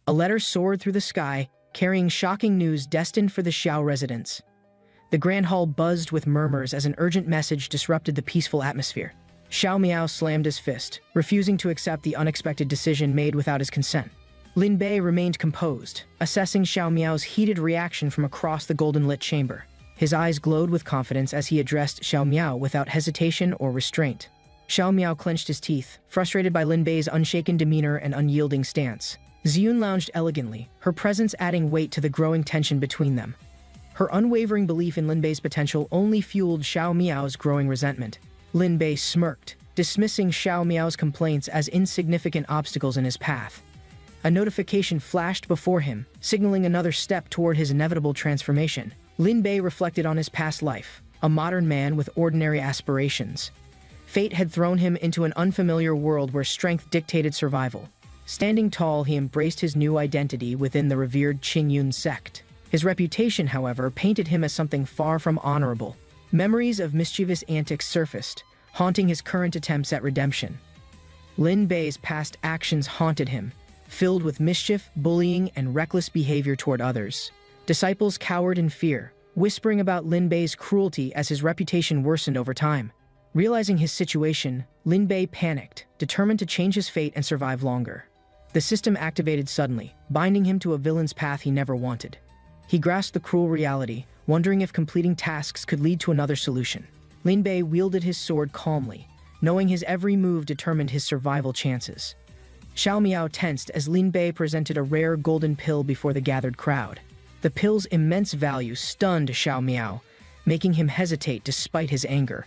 A letter soared through the sky, carrying shocking news destined for the Xiao residents. The grand hall buzzed with murmurs as an urgent message disrupted the peaceful atmosphere. Xiao Miao slammed his fist, refusing to accept the unexpected decision made without his consent. Lin Bei remained composed, assessing Xiao Miao's heated reaction from across the golden-lit chamber. His eyes glowed with confidence as he addressed Xiao Miao without hesitation or restraint. Xiao Miao clenched his teeth, frustrated by Lin Bei's unshaken demeanor and unyielding stance. Ziyun lounged elegantly, her presence adding weight to the growing tension between them. Her unwavering belief in Lin Bei's potential only fueled Xiao Miao's growing resentment. Lin Bei smirked, dismissing Xiao Miao's complaints as insignificant obstacles in his path. A notification flashed before him, signaling another step toward his inevitable transformation. Lin Bei reflected on his past life, a modern man with ordinary aspirations. Fate had thrown him into an unfamiliar world where strength dictated survival. Standing tall, he embraced his new identity within the revered Qingyun sect. His reputation, however, painted him as something far from honorable. Memories of mischievous antics surfaced, haunting his current attempts at redemption. Lin Bei's past actions haunted him, filled with mischief, bullying, and reckless behavior toward others. Disciples cowered in fear, whispering about Lin Bei's cruelty as his reputation worsened over time. Realizing his situation, Lin Bei panicked, determined to change his fate and survive longer. The system activated suddenly, binding him to a villain's path he never wanted. He grasped the cruel reality, wondering if completing tasks could lead to another solution. Lin Bei wielded his sword calmly, knowing his every move determined his survival chances. Xiao Miao tensed as Lin Bei presented a rare golden pill before the gathered crowd. The pill's immense value stunned Xiao Miao, making him hesitate despite his anger.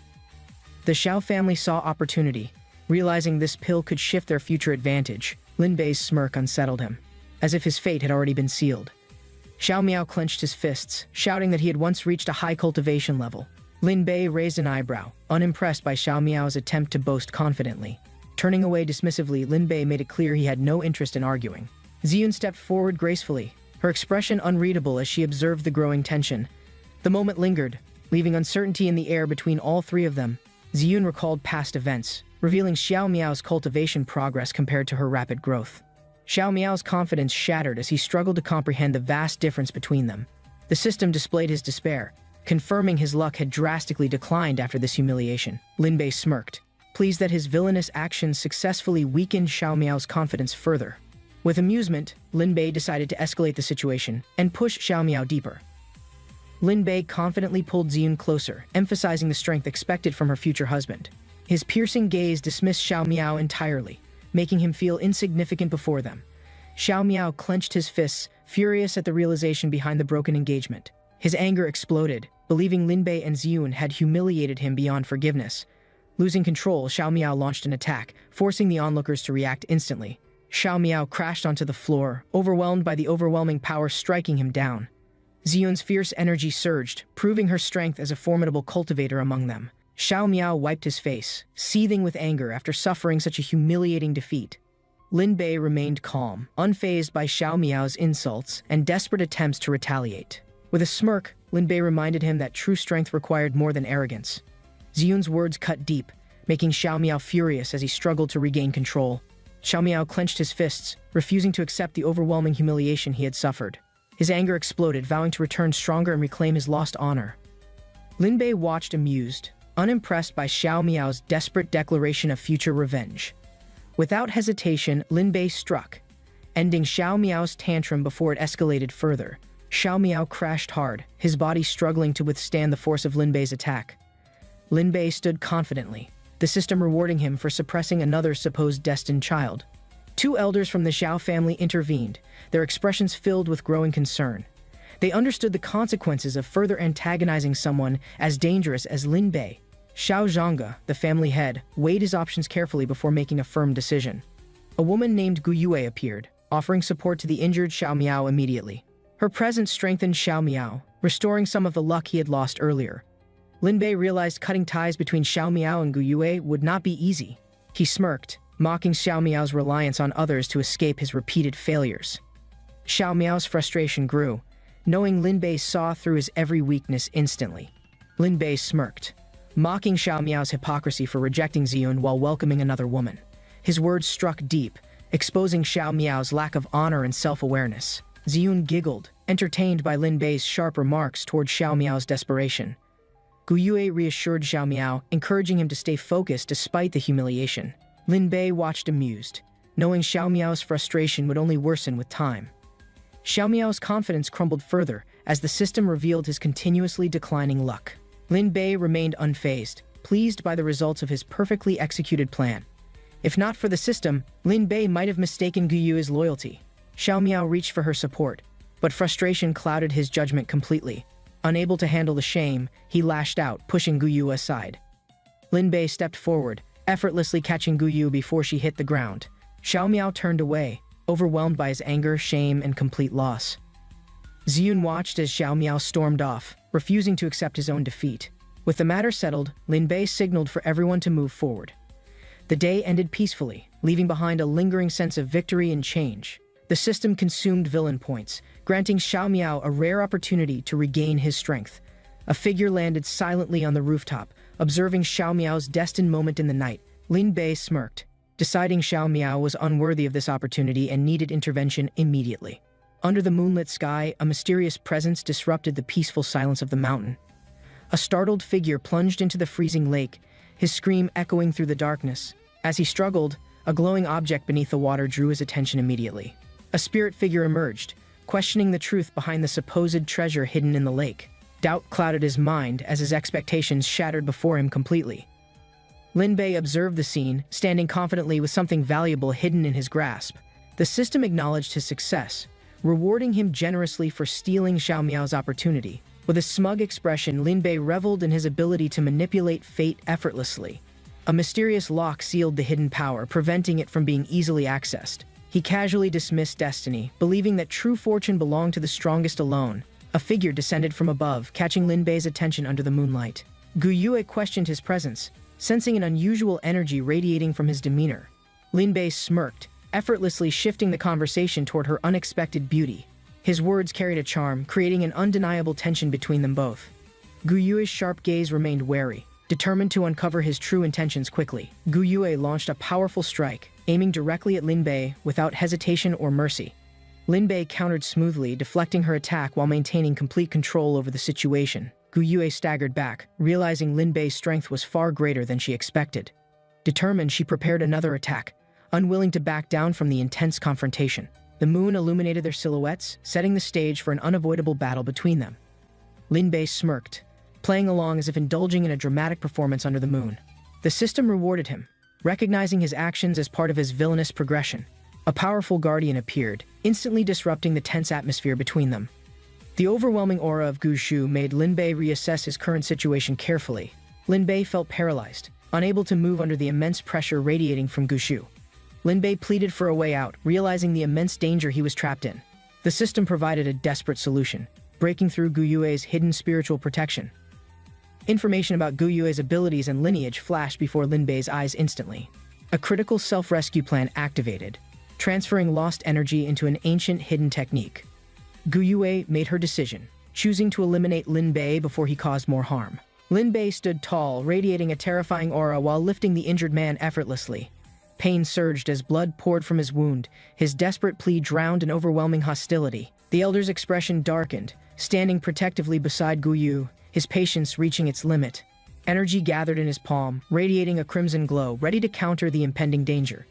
The Xiao family saw opportunity. Realizing this pill could shift their future advantage, Lin Bei's smirk unsettled him, as if his fate had already been sealed. Xiao Miao clenched his fists, shouting that he had once reached a high cultivation level. Lin Bei raised an eyebrow, unimpressed by Xiao Miao's attempt to boast confidently. Turning away dismissively, Lin Bei made it clear he had no interest in arguing. Ziyun stepped forward gracefully, her expression unreadable as she observed the growing tension. The moment lingered, leaving uncertainty in the air between all three of them. Ziyun recalled past events, revealing Xiao Miao's cultivation progress compared to her rapid growth. Xiao Miao's confidence shattered as he struggled to comprehend the vast difference between them. The system displayed his despair, confirming his luck had drastically declined after this humiliation. Lin Bei smirked, pleased that his villainous actions successfully weakened Xiao Miao's confidence further. With amusement, Lin Bei decided to escalate the situation and push Xiao Miao deeper. Lin Bei confidently pulled Ziyun closer, emphasizing the strength expected from her future husband. His piercing gaze dismissed Xiao Miao entirely, making him feel insignificant before them. Xiao Miao clenched his fists, furious at the realization behind the broken engagement. His anger exploded, believing Lin Bei and Ziyun had humiliated him beyond forgiveness. Losing control, Xiao Miao launched an attack, forcing the onlookers to react instantly. Xiao Miao crashed onto the floor, overwhelmed by the overwhelming power striking him down. Ziyun's fierce energy surged, proving her strength as a formidable cultivator among them. Xiao Miao wiped his face, seething with anger after suffering such a humiliating defeat. Lin Bei remained calm, unfazed by Xiao Miao's insults and desperate attempts to retaliate. With a smirk, Lin Bei reminded him that true strength required more than arrogance. Ziyun's words cut deep, making Xiao Miao furious as he struggled to regain control. Xiao Miao clenched his fists, refusing to accept the overwhelming humiliation he had suffered. His anger exploded, vowing to return stronger and reclaim his lost honor. Lin Bei watched amused, unimpressed by Xiao Miao's desperate declaration of future revenge. Without hesitation, Lin Bei struck, ending Xiao Miao's tantrum before it escalated further. Xiao Miao crashed hard, his body struggling to withstand the force of Lin Bei's attack. Lin Bei stood confidently, the system rewarding him for suppressing another supposed destined child. Two elders from the Xiao family intervened, their expressions filled with growing concern. They understood the consequences of further antagonizing someone as dangerous as Lin Bei. Xiao Zhangge, the family head, weighed his options carefully before making a firm decision. A woman named Gu Yue appeared, offering support to the injured Xiao Miao immediately. Her presence strengthened Xiao Miao, restoring some of the luck he had lost earlier. Lin Bei realized cutting ties between Xiao Miao and Gu Yue would not be easy. He smirked, mocking Xiao Miao's reliance on others to escape his repeated failures. Xiao Miao's frustration grew, knowing Lin Bei saw through his every weakness instantly. Lin Bei smirked, mocking Xiao Miao's hypocrisy for rejecting Ziyun while welcoming another woman. His words struck deep, exposing Xiao Miao's lack of honor and self-awareness. Ziyun giggled, entertained by Lin Bei's sharp remarks toward Xiao Miao's desperation. Gu Yue reassured Xiao Miao, encouraging him to stay focused despite the humiliation. Lin Bei watched amused, knowing Xiao Miao's frustration would only worsen with time. Xiao Miao's confidence crumbled further as the system revealed his continuously declining luck. Lin Bei remained unfazed, pleased by the results of his perfectly executed plan. If not for the system, Lin Bei might have mistaken Gu Yue's loyalty. Xiao Miao reached for her support, but frustration clouded his judgment completely. Unable to handle the shame, he lashed out, pushing Gu Yue aside. Lin Bei stepped forward, effortlessly catching Gu Yue before she hit the ground. Xiao Miao turned away, overwhelmed by his anger, shame, and complete loss. Ziyun watched as Xiao Miao stormed off, refusing to accept his own defeat. With the matter settled, Lin Bei signaled for everyone to move forward. The day ended peacefully, leaving behind a lingering sense of victory and change. The system consumed villain points, granting Xiao Miao a rare opportunity to regain his strength. A figure landed silently on the rooftop, observing Xiao Miao's destined moment in the night. Lin Bei smirked, deciding Xiao Miao was unworthy of this opportunity and needed intervention immediately. Under the moonlit sky, a mysterious presence disrupted the peaceful silence of the mountain. A startled figure plunged into the freezing lake, his scream echoing through the darkness. As he struggled, a glowing object beneath the water drew his attention immediately. A spirit figure emerged, questioning the truth behind the supposed treasure hidden in the lake. Doubt clouded his mind as his expectations shattered before him completely. Lin Bei observed the scene, standing confidently with something valuable hidden in his grasp. The system acknowledged his success, rewarding him generously for stealing Xiao Miao's opportunity. With a smug expression, Lin Bei reveled in his ability to manipulate fate effortlessly. A mysterious lock sealed the hidden power, preventing it from being easily accessed. He casually dismissed destiny, believing that true fortune belonged to the strongest alone. A figure descended from above, catching Lin Bei's attention under the moonlight. Gu Yue questioned his presence, sensing an unusual energy radiating from his demeanor. Lin Bei smirked, effortlessly shifting the conversation toward her unexpected beauty. His words carried a charm, creating an undeniable tension between them both. Gu Yue's sharp gaze remained wary, determined to uncover his true intentions quickly. Gu Yue launched a powerful strike, aiming directly at Lin Bei without hesitation or mercy. Lin Bei countered smoothly, deflecting her attack while maintaining complete control over the situation. Gu Yue staggered back, realizing Lin Bei's strength was far greater than she expected. Determined, she prepared another attack, unwilling to back down from the intense confrontation. The moon illuminated their silhouettes, setting the stage for an unavoidable battle between them. Lin Bei smirked, playing along as if indulging in a dramatic performance under the moon. The system rewarded him, recognizing his actions as part of his villainous progression. A powerful guardian appeared, instantly disrupting the tense atmosphere between them. The overwhelming aura of Gu Shu made Lin Bei reassess his current situation carefully. Lin Bei felt paralyzed, unable to move under the immense pressure radiating from Gu Shu. Lin Bei pleaded for a way out, realizing the immense danger he was trapped in. The system provided a desperate solution, breaking through Gu Yue's hidden spiritual protection. Information about Gu Yue's abilities and lineage flashed before Lin Bei's eyes instantly. A critical self-rescue plan activated, transferring lost energy into an ancient hidden technique. Gu Yue made her decision, choosing to eliminate Lin Bei before he caused more harm. Lin Bei stood tall, radiating a terrifying aura while lifting the injured man effortlessly. Pain surged as blood poured from his wound, his desperate plea drowned in overwhelming hostility. The elder's expression darkened, standing protectively beside Gu Yu, his patience reaching its limit. Energy gathered in his palm, radiating a crimson glow, ready to counter the impending danger.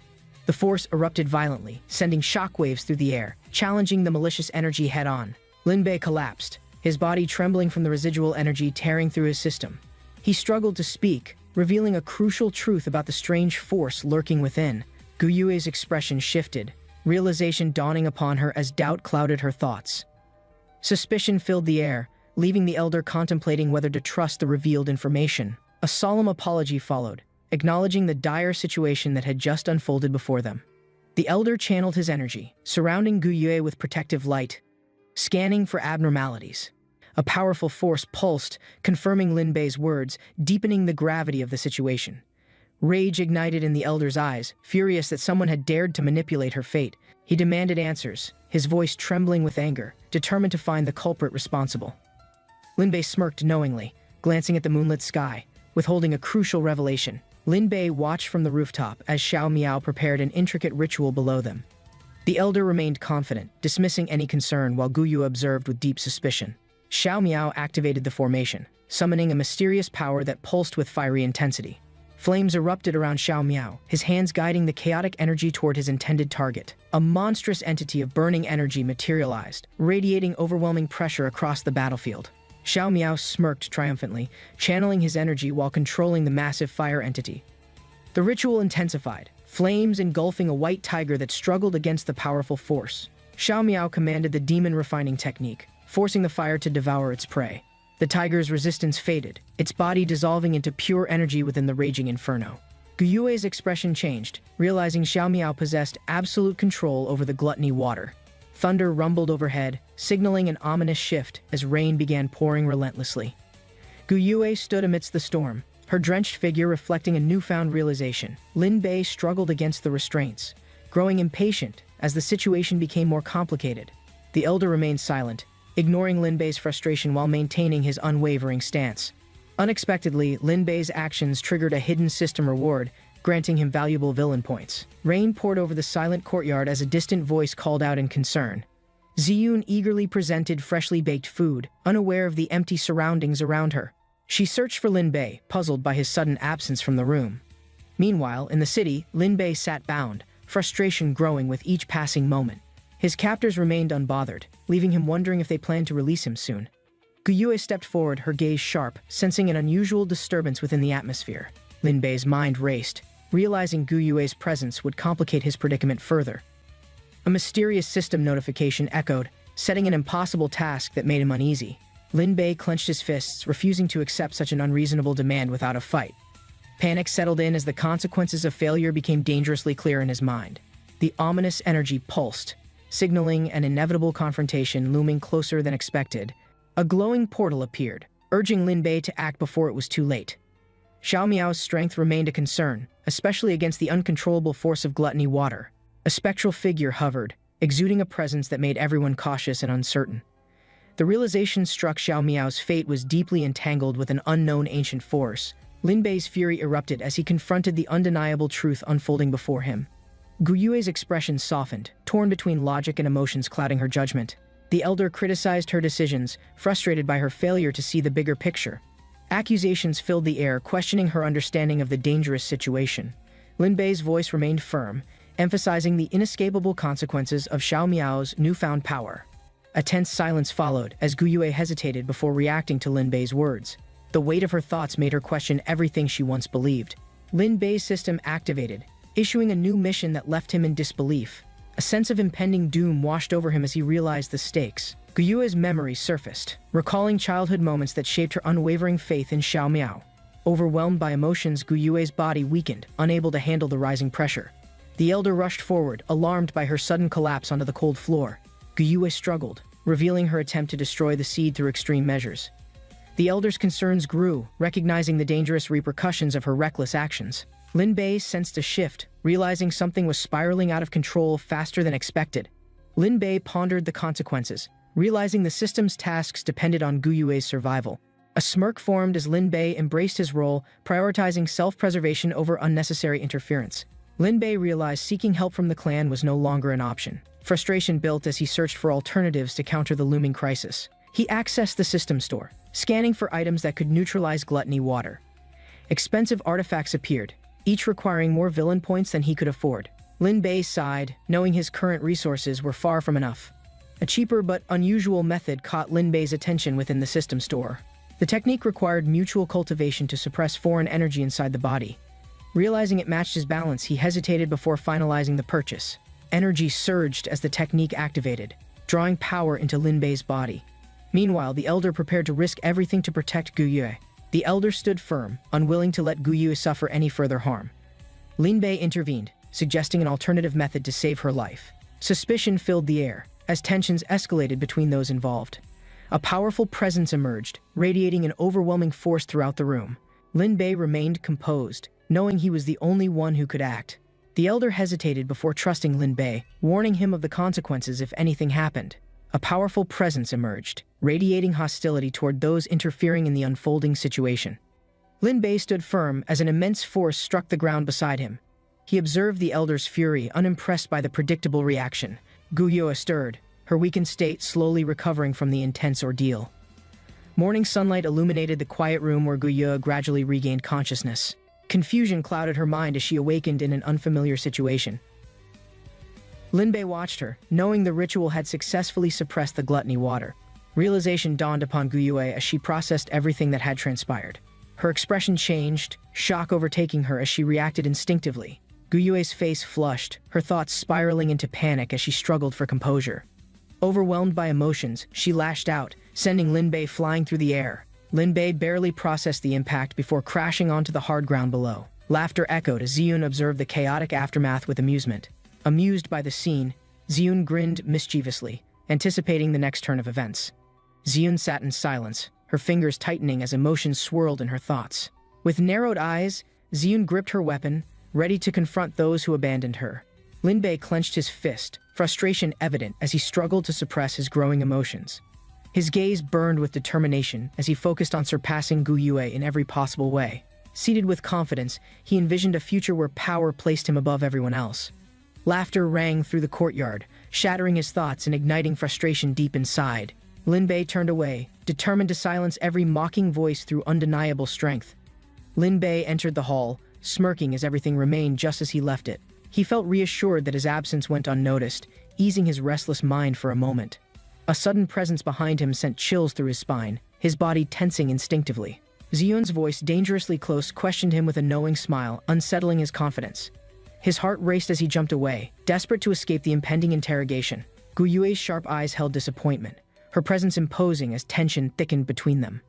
The force erupted violently, sending shockwaves through the air, challenging the malicious energy head-on. Lin Bei collapsed, his body trembling from the residual energy tearing through his system. He struggled to speak, revealing a crucial truth about the strange force lurking within. Gu Yue's expression shifted, realization dawning upon her as doubt clouded her thoughts. Suspicion filled the air, leaving the elder contemplating whether to trust the revealed information. A solemn apology followed, acknowledging the dire situation that had just unfolded before them. The elder channeled his energy, surrounding Gu Yue with protective light, scanning for abnormalities. A powerful force pulsed, confirming Lin Bei's words, deepening the gravity of the situation. Rage ignited in the elder's eyes, furious that someone had dared to manipulate her fate. He demanded answers, his voice trembling with anger, determined to find the culprit responsible. Lin Bei smirked knowingly, glancing at the moonlit sky, withholding a crucial revelation. Lin Bei watched from the rooftop as Xiao Miao prepared an intricate ritual below them. The elder remained confident, dismissing any concern while Gu Yue observed with deep suspicion. Xiao Miao activated the formation, summoning a mysterious power that pulsed with fiery intensity. Flames erupted around Xiao Miao, his hands guiding the chaotic energy toward his intended target. A monstrous entity of burning energy materialized, radiating overwhelming pressure across the battlefield. Xiao Miao smirked triumphantly, channeling his energy while controlling the massive fire entity. The ritual intensified, flames engulfing a white tiger that struggled against the powerful force. Xiao Miao commanded the demon refining technique, forcing the fire to devour its prey. The tiger's resistance faded, its body dissolving into pure energy within the raging inferno. Gu Yue's expression changed, realizing Xiao Miao possessed absolute control over the gluttony water. Thunder rumbled overhead, signaling an ominous shift as rain began pouring relentlessly. Gu Yue stood amidst the storm, her drenched figure reflecting a newfound realization. Lin Bei struggled against the restraints, growing impatient as the situation became more complicated. The elder remained silent, ignoring Lin Bei's frustration while maintaining his unwavering stance. Unexpectedly, Lin Bei's actions triggered a hidden system reward, granting him valuable villain points. Rain poured over the silent courtyard as a distant voice called out in concern. Ziyun eagerly presented freshly baked food, unaware of the empty surroundings around her. She searched for Lin Bei, puzzled by his sudden absence from the room. Meanwhile, in the city, Lin Bei sat bound, frustration growing with each passing moment. His captors remained unbothered, leaving him wondering if they planned to release him soon. Gu Yue stepped forward, her gaze sharp, sensing an unusual disturbance within the atmosphere. Lin Bei's mind raced, realizing Gu Yue's presence would complicate his predicament further. A mysterious system notification echoed, setting an impossible task that made him uneasy. Lin Bei clenched his fists, refusing to accept such an unreasonable demand without a fight. Panic settled in as the consequences of failure became dangerously clear in his mind. The ominous energy pulsed, signaling an inevitable confrontation looming closer than expected. A glowing portal appeared, urging Lin Bei to act before it was too late. Xiao Miao's strength remained a concern, especially against the uncontrollable force of gluttony water. A spectral figure hovered, exuding a presence that made everyone cautious and uncertain. The realization struck Xiao Miao's fate was deeply entangled with an unknown ancient force. Lin Bei's fury erupted as he confronted the undeniable truth unfolding before him. Gu Yue's expression softened, torn between logic and emotions clouding her judgment. The elder criticized her decisions, frustrated by her failure to see the bigger picture. Accusations filled the air, questioning her understanding of the dangerous situation. Lin Bei's voice remained firm, emphasizing the inescapable consequences of Xiao Miao's newfound power. A tense silence followed as Gu Yue hesitated before reacting to Lin Bei's words. The weight of her thoughts made her question everything she once believed. Lin Bei's system activated, issuing a new mission that left him in disbelief. A sense of impending doom washed over him as he realized the stakes. Gu Yue's memory surfaced, recalling childhood moments that shaped her unwavering faith in Xiao Miao. Overwhelmed by emotions, Gu Yue's body weakened, unable to handle the rising pressure. The elder rushed forward, alarmed by her sudden collapse onto the cold floor. Gu Yue struggled, revealing her attempt to destroy the seed through extreme measures. The elder's concerns grew, recognizing the dangerous repercussions of her reckless actions. Lin Bei sensed a shift, realizing something was spiraling out of control faster than expected. Lin Bei pondered the consequences, realizing the system's tasks depended on Gu Yue's survival. A smirk formed as Lin Bei embraced his role, prioritizing self-preservation over unnecessary interference. Lin Bei realized seeking help from the clan was no longer an option. Frustration built as he searched for alternatives to counter the looming crisis. He accessed the system store, scanning for items that could neutralize gluttony water. Expensive artifacts appeared, each requiring more villain points than he could afford. Lin Bei sighed, knowing his current resources were far from enough. A cheaper but unusual method caught Lin Bei's attention within the system store. The technique required mutual cultivation to suppress foreign energy inside the body. Realizing it matched his balance, he hesitated before finalizing the purchase. Energy surged as the technique activated, drawing power into Lin Bei's body. Meanwhile, the elder prepared to risk everything to protect Gu Yue. The elder stood firm, unwilling to let Gu Yue suffer any further harm. Lin Bei intervened, suggesting an alternative method to save her life. Suspicion filled the air, as tensions escalated between those involved. A powerful presence emerged, radiating an overwhelming force throughout the room. Lin Bei remained composed, knowing he was the only one who could act. The elder hesitated before trusting Lin Bei, warning him of the consequences if anything happened. A powerful presence emerged, radiating hostility toward those interfering in the unfolding situation. Lin Bei stood firm as an immense force struck the ground beside him. He observed the elder's fury, unimpressed by the predictable reaction. Guyue stirred, her weakened state slowly recovering from the intense ordeal. Morning sunlight illuminated the quiet room where Guyue gradually regained consciousness. Confusion clouded her mind as she awakened in an unfamiliar situation. Lin Bei watched her, knowing the ritual had successfully suppressed the gluttony water. Realization dawned upon Guyue as she processed everything that had transpired. Her expression changed, shock overtaking her as she reacted instinctively. Guyue's face flushed, her thoughts spiraling into panic as she struggled for composure. Overwhelmed by emotions, she lashed out, sending Lin Bei flying through the air. Lin Bei barely processed the impact before crashing onto the hard ground below. Laughter echoed as Ziyun observed the chaotic aftermath with amusement. Amused by the scene, Ziyun grinned mischievously, anticipating the next turn of events. Ziyun sat in silence, her fingers tightening as emotions swirled in her thoughts. With narrowed eyes, Ziyun gripped her weapon, ready to confront those who abandoned her. Lin Bei clenched his fist, frustration evident as he struggled to suppress his growing emotions. His gaze burned with determination as he focused on surpassing Guyue in every possible way. Seated with confidence, he envisioned a future where power placed him above everyone else. Laughter rang through the courtyard, shattering his thoughts and igniting frustration deep inside. Lin Bei turned away, determined to silence every mocking voice through undeniable strength. Lin Bei entered the hall, smirking as everything remained just as he left it. He felt reassured that his absence went unnoticed, easing his restless mind for a moment. A sudden presence behind him sent chills through his spine, his body tensing instinctively. Ziyun's voice, dangerously close, questioned him with a knowing smile, unsettling his confidence. His heart raced as he jumped away, desperate to escape the impending interrogation. Guyue's sharp eyes held disappointment, her presence imposing as tension thickened between them.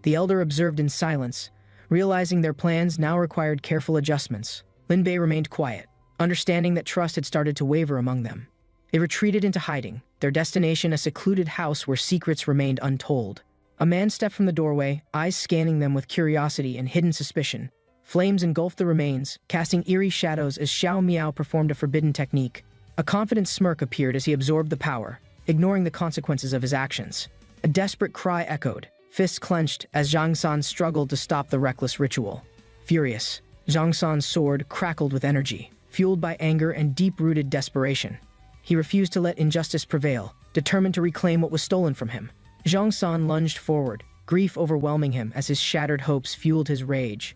The elder observed in silence, realizing their plans now required careful adjustments. Lin Bei remained quiet, understanding that trust had started to waver among them. They retreated into hiding, their destination a secluded house where secrets remained untold. A man stepped from the doorway, eyes scanning them with curiosity and hidden suspicion. Flames engulfed the remains, casting eerie shadows as Xiao Miao performed a forbidden technique. A confident smirk appeared as he absorbed the power, ignoring the consequences of his actions. A desperate cry echoed, fists clenched as Zhang San struggled to stop the reckless ritual. Furious, Zhang San's sword crackled with energy, fueled by anger and deep-rooted desperation. He refused to let injustice prevail, determined to reclaim what was stolen from him. Zhang San lunged forward, grief overwhelming him as his shattered hopes fueled his rage.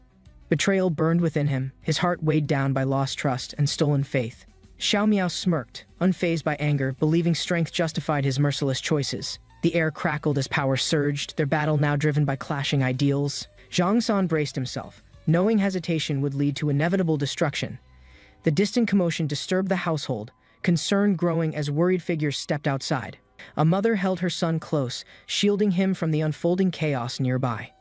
Betrayal burned within him, his heart weighed down by lost trust and stolen faith. Xiao Miao smirked, unfazed by anger, believing strength justified his merciless choices. The air crackled as power surged, their battle now driven by clashing ideals. Zhang San braced himself, knowing hesitation would lead to inevitable destruction. The distant commotion disturbed the household, concern growing as worried figures stepped outside. A mother held her son close, shielding him from the unfolding chaos nearby.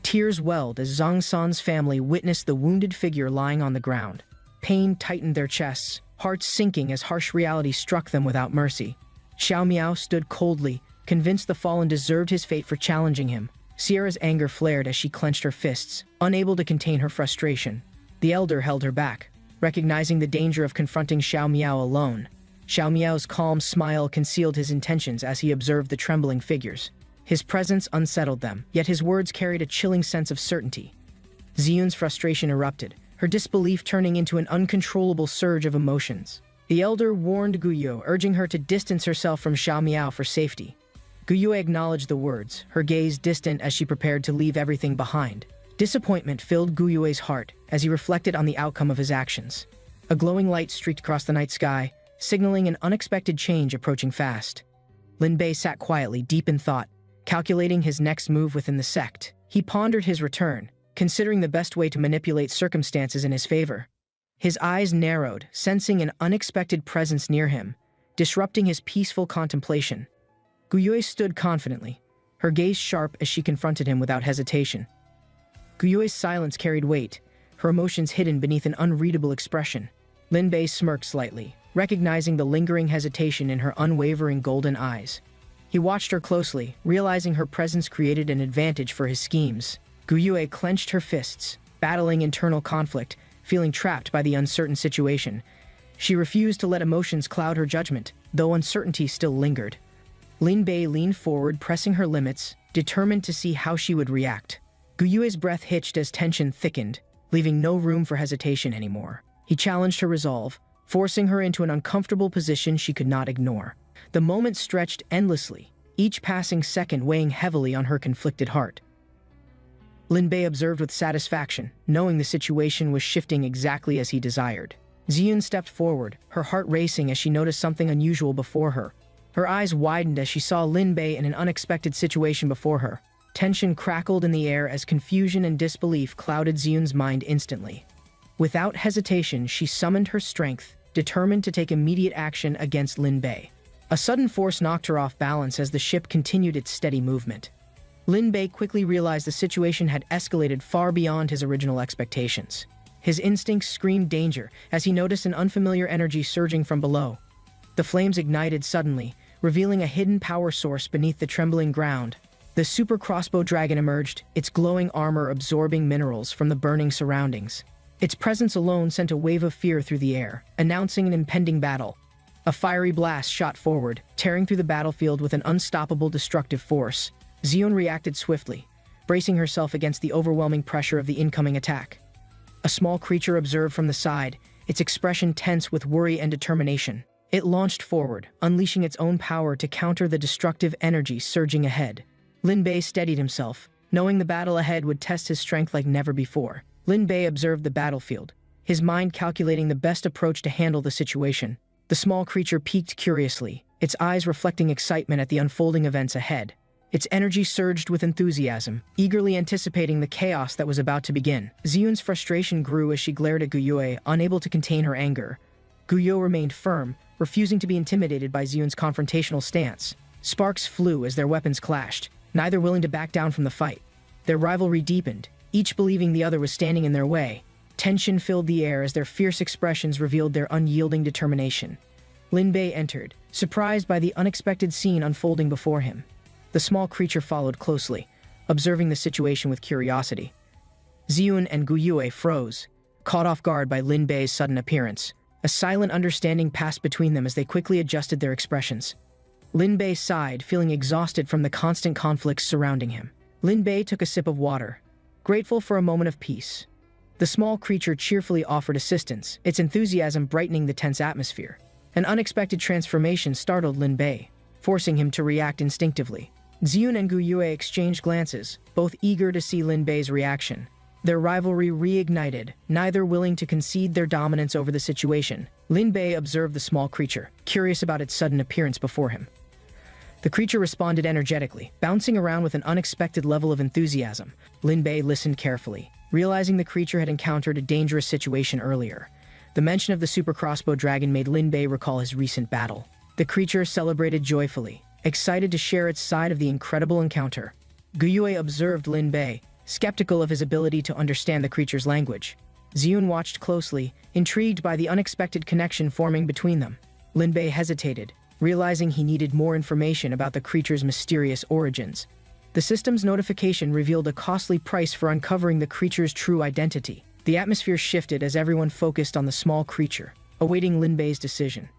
Tears welled as Zhang San's family witnessed the wounded figure lying on the ground. Pain tightened their chests, hearts sinking as harsh reality struck them without mercy. Xiao Miao stood coldly, convinced the fallen deserved his fate for challenging him. Sierra's anger flared as she clenched her fists, unable to contain her frustration. The elder held her back, recognizing the danger of confronting Xiao Miao alone. Xiao Miao's calm smile concealed his intentions as he observed the trembling figures. His presence unsettled them, yet his words carried a chilling sense of certainty. Ziyun's frustration erupted, her disbelief turning into an uncontrollable surge of emotions. The elder warned Guyue, urging her to distance herself from Xiao Miao for safety. Guyue acknowledged the words, her gaze distant as she prepared to leave everything behind. Disappointment filled Guyue's heart as he reflected on the outcome of his actions. A glowing light streaked across the night sky, signaling an unexpected change approaching fast. Lin Bei sat quietly, deep in thought, calculating his next move within the sect. He pondered his return, considering the best way to manipulate circumstances in his favor. His eyes narrowed, sensing an unexpected presence near him, disrupting his peaceful contemplation. Guyue stood confidently, her gaze sharp as she confronted him without hesitation. Guyue's silence carried weight, her emotions hidden beneath an unreadable expression. Lin Bei smirked slightly, recognizing the lingering hesitation in her unwavering golden eyes. He watched her closely, realizing her presence created an advantage for his schemes. Guyue clenched her fists, battling internal conflict, feeling trapped by the uncertain situation. She refused to let emotions cloud her judgment, though uncertainty still lingered. Lin Bei leaned forward, pressing her limits, determined to see how she would react. Guyue's breath hitched as tension thickened, leaving no room for hesitation anymore. He challenged her resolve, forcing her into an uncomfortable position she could not ignore. The moment stretched endlessly, each passing second weighing heavily on her conflicted heart. Lin Bei observed with satisfaction, knowing the situation was shifting exactly as he desired. Ziyun stepped forward, her heart racing as she noticed something unusual before her. Her eyes widened as she saw Lin Bei in an unexpected situation before her. Tension crackled in the air as confusion and disbelief clouded Ziyun's mind instantly. Without hesitation, she summoned her strength, determined to take immediate action against Lin Bei. A sudden force knocked her off balance as the ship continued its steady movement. Lin Bei quickly realized the situation had escalated far beyond his original expectations. His instincts screamed danger as he noticed an unfamiliar energy surging from below. The flames ignited suddenly, revealing a hidden power source beneath the trembling ground. The super crossbow dragon emerged, its glowing armor absorbing minerals from the burning surroundings. Its presence alone sent a wave of fear through the air, announcing an impending battle. A fiery blast shot forward, tearing through the battlefield with an unstoppable destructive force. Ziyun reacted swiftly, bracing herself against the overwhelming pressure of the incoming attack. A small creature observed from the side, its expression tense with worry and determination. It launched forward, unleashing its own power to counter the destructive energy surging ahead. Lin Bei steadied himself, knowing the battle ahead would test his strength like never before. Lin Bei observed the battlefield, his mind calculating the best approach to handle the situation. The small creature peeked curiously, its eyes reflecting excitement at the unfolding events ahead. Its energy surged with enthusiasm, eagerly anticipating the chaos that was about to begin. Ziyun's frustration grew as she glared at Guyue, unable to contain her anger. Guyue remained firm, refusing to be intimidated by Ziyun's confrontational stance. Sparks flew as their weapons clashed, neither willing to back down from the fight. Their rivalry deepened, each believing the other was standing in their way. Tension filled the air as their fierce expressions revealed their unyielding determination. Lin Bei entered, surprised by the unexpected scene unfolding before him. The small creature followed closely, observing the situation with curiosity. Ziyun and Guyue froze, caught off guard by Lin Bei's sudden appearance. A silent understanding passed between them as they quickly adjusted their expressions. Lin Bei sighed, feeling exhausted from the constant conflicts surrounding him. Lin Bei took a sip of water, grateful for a moment of peace. The small creature cheerfully offered assistance, its enthusiasm brightening the tense atmosphere. An unexpected transformation startled Lin Bei, forcing him to react instinctively. Ziyun and Guyue exchanged glances, both eager to see Lin Bei's reaction. Their rivalry reignited, neither willing to concede their dominance over the situation. Lin Bei observed the small creature, curious about its sudden appearance before him. The creature responded energetically, bouncing around with an unexpected level of enthusiasm. Lin Bei listened carefully, realizing the creature had encountered a dangerous situation earlier. The mention of the super crossbow dragon made Lin Bei recall his recent battle. The creature celebrated joyfully, excited to share its side of the incredible encounter. Guyue observed Lin Bei, skeptical of his ability to understand the creature's language. Ziyun watched closely, intrigued by the unexpected connection forming between them. Lin Bei hesitated, realizing he needed more information about the creature's mysterious origins. The system's notification revealed a costly price for uncovering the creature's true identity. The atmosphere shifted as everyone focused on the small creature, awaiting Lin Bei's decision.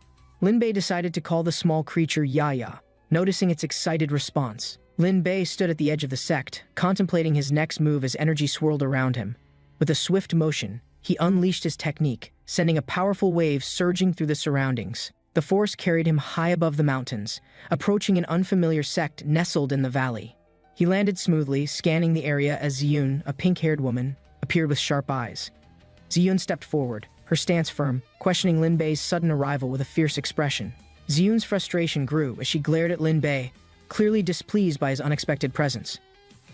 Lin Bei decided to call the small creature Yaya, noticing its excited response. Lin Bei stood at the edge of the sect, contemplating his next move as energy swirled around him. With a swift motion, he unleashed his technique, sending a powerful wave surging through the surroundings. The force carried him high above the mountains, approaching an unfamiliar sect nestled in the valley. He landed smoothly, scanning the area as Ziyun, a pink-haired woman, appeared with sharp eyes. Ziyun stepped forward, her stance firm, questioning Lin Bei's sudden arrival with a fierce expression. Ziyun's frustration grew as she glared at Lin Bei, clearly displeased by his unexpected presence.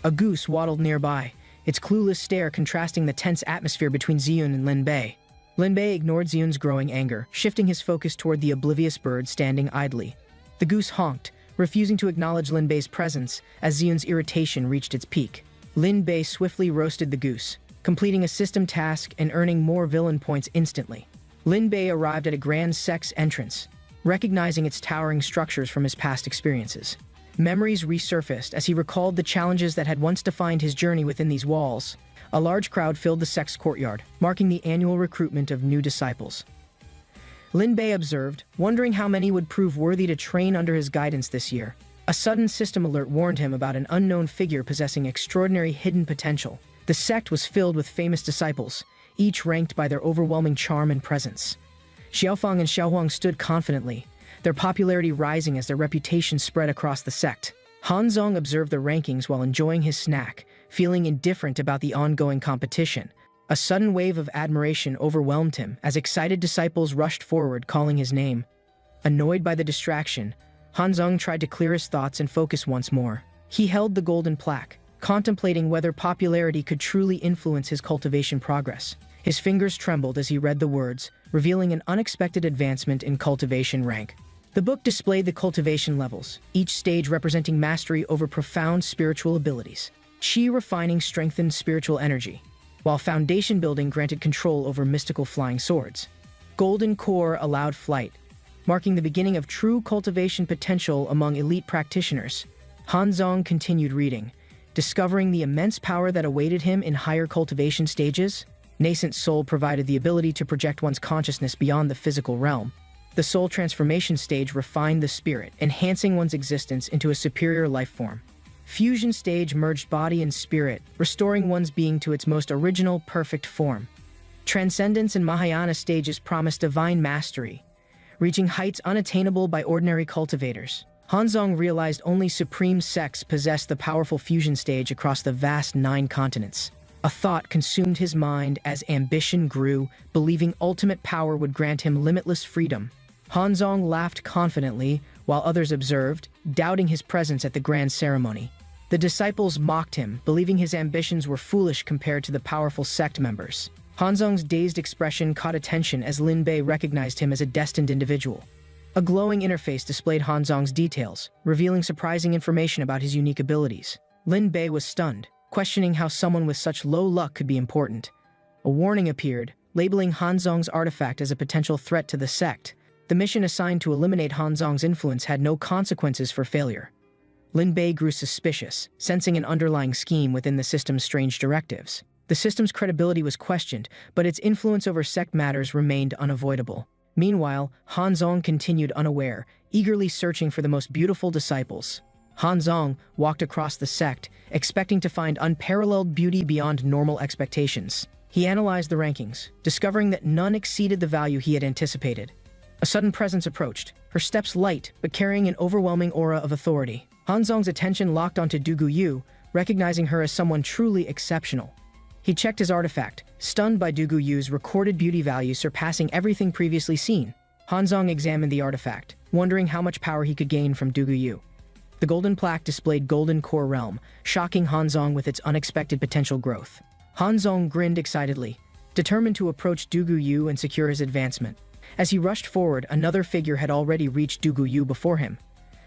A goose waddled nearby, its clueless stare contrasting the tense atmosphere between Ziyun and Lin Bei. Lin Bei ignored Ziyun's growing anger, shifting his focus toward the oblivious bird standing idly. The goose honked, refusing to acknowledge Lin Bei's presence as Ziyun's irritation reached its peak. Lin Bei swiftly roasted the goose, completing a system task and earning more villain points instantly. Lin Bei arrived at a grand sect's entrance, recognizing its towering structures from his past experiences. Memories resurfaced as he recalled the challenges that had once defined his journey within these walls. A large crowd filled the sect's courtyard, marking the annual recruitment of new disciples. Lin Bei observed, wondering how many would prove worthy to train under his guidance this year. A sudden system alert warned him about an unknown figure possessing extraordinary hidden potential. The sect was filled with famous disciples, each ranked by their overwhelming charm and presence. Xiaofang and Xiaohuang stood confidently, their popularity rising as their reputation spread across the sect. Hanzong observed the rankings while enjoying his snack, feeling indifferent about the ongoing competition. A sudden wave of admiration overwhelmed him as excited disciples rushed forward, calling his name. Annoyed by the distraction, Hanzong tried to clear his thoughts and focus once more. He held the golden plaque, contemplating whether popularity could truly influence his cultivation progress. His fingers trembled as he read the words, revealing an unexpected advancement in cultivation rank. The book displayed the cultivation levels, each stage representing mastery over profound spiritual abilities. Qi refining strengthened spiritual energy, while foundation building granted control over mystical flying swords. Golden core allowed flight, marking the beginning of true cultivation potential among elite practitioners. Hanzong continued reading, discovering the immense power that awaited him in higher cultivation stages. Nascent soul provided the ability to project one's consciousness beyond the physical realm. The soul transformation stage refined the spirit, enhancing one's existence into a superior life form. Fusion stage merged body and spirit, restoring one's being to its most original, perfect form. Transcendence and Mahayana stages promised divine mastery, reaching heights unattainable by ordinary cultivators. Hanzong realized only supreme sects possessed the powerful fusion stage across the vast 9 continents. A thought consumed his mind as ambition grew, believing ultimate power would grant him limitless freedom. Hanzong laughed confidently, while others observed, doubting his presence at the grand ceremony. The disciples mocked him, believing his ambitions were foolish compared to the powerful sect members. Hanzong's dazed expression caught attention as Lin Bei recognized him as a destined individual. A glowing interface displayed Hanzong's details, revealing surprising information about his unique abilities. Lin Bei was stunned, questioning how someone with such low luck could be important. A warning appeared, labeling Hanzong's artifact as a potential threat to the sect. The mission assigned to eliminate Hanzong's influence had no consequences for failure. Lin Bei grew suspicious, sensing an underlying scheme within the system's strange directives. The system's credibility was questioned, but its influence over sect matters remained unavoidable. Meanwhile, Hanzong continued unaware, eagerly searching for the most beautiful disciples. Hanzong walked across the sect, expecting to find unparalleled beauty beyond normal expectations. He analyzed the rankings, discovering that none exceeded the value he had anticipated. A sudden presence approached, her steps light but carrying an overwhelming aura of authority. Hanzong's attention locked onto Dugu Yu, recognizing her as someone truly exceptional. He checked his artifact, stunned by Dugu Yu's recorded beauty value surpassing everything previously seen. Hanzong examined the artifact, wondering how much power he could gain from Dugu Yu. The golden plaque displayed Golden Core Realm, shocking Hanzong with its unexpected potential growth. Hanzong grinned excitedly, determined to approach Dugu Yu and secure his advancement. As he rushed forward, another figure had already reached Dugu Yu before him.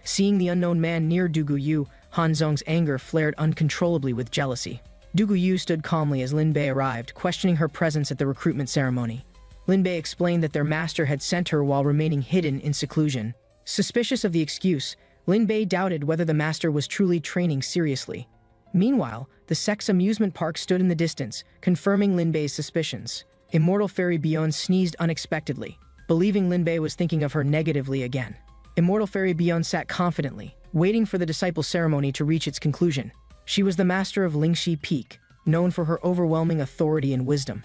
Seeing the unknown man near Dugu Yu, Hanzong's anger flared uncontrollably with jealousy. Dugu Yu stood calmly as Lin Bei arrived, questioning her presence at the recruitment ceremony. Lin Bei explained that their master had sent her while remaining hidden in seclusion. Suspicious of the excuse, Lin Bei doubted whether the master was truly training seriously. Meanwhile, the sect's amusement park stood in the distance, confirming Lin Bei's suspicions. Immortal Fairy Beyond sneezed unexpectedly, believing Lin Bei was thinking of her negatively again. Immortal Fairy Beyond sat confidently, waiting for the disciple ceremony to reach its conclusion. She was the master of Lingxi Peak, known for her overwhelming authority and wisdom.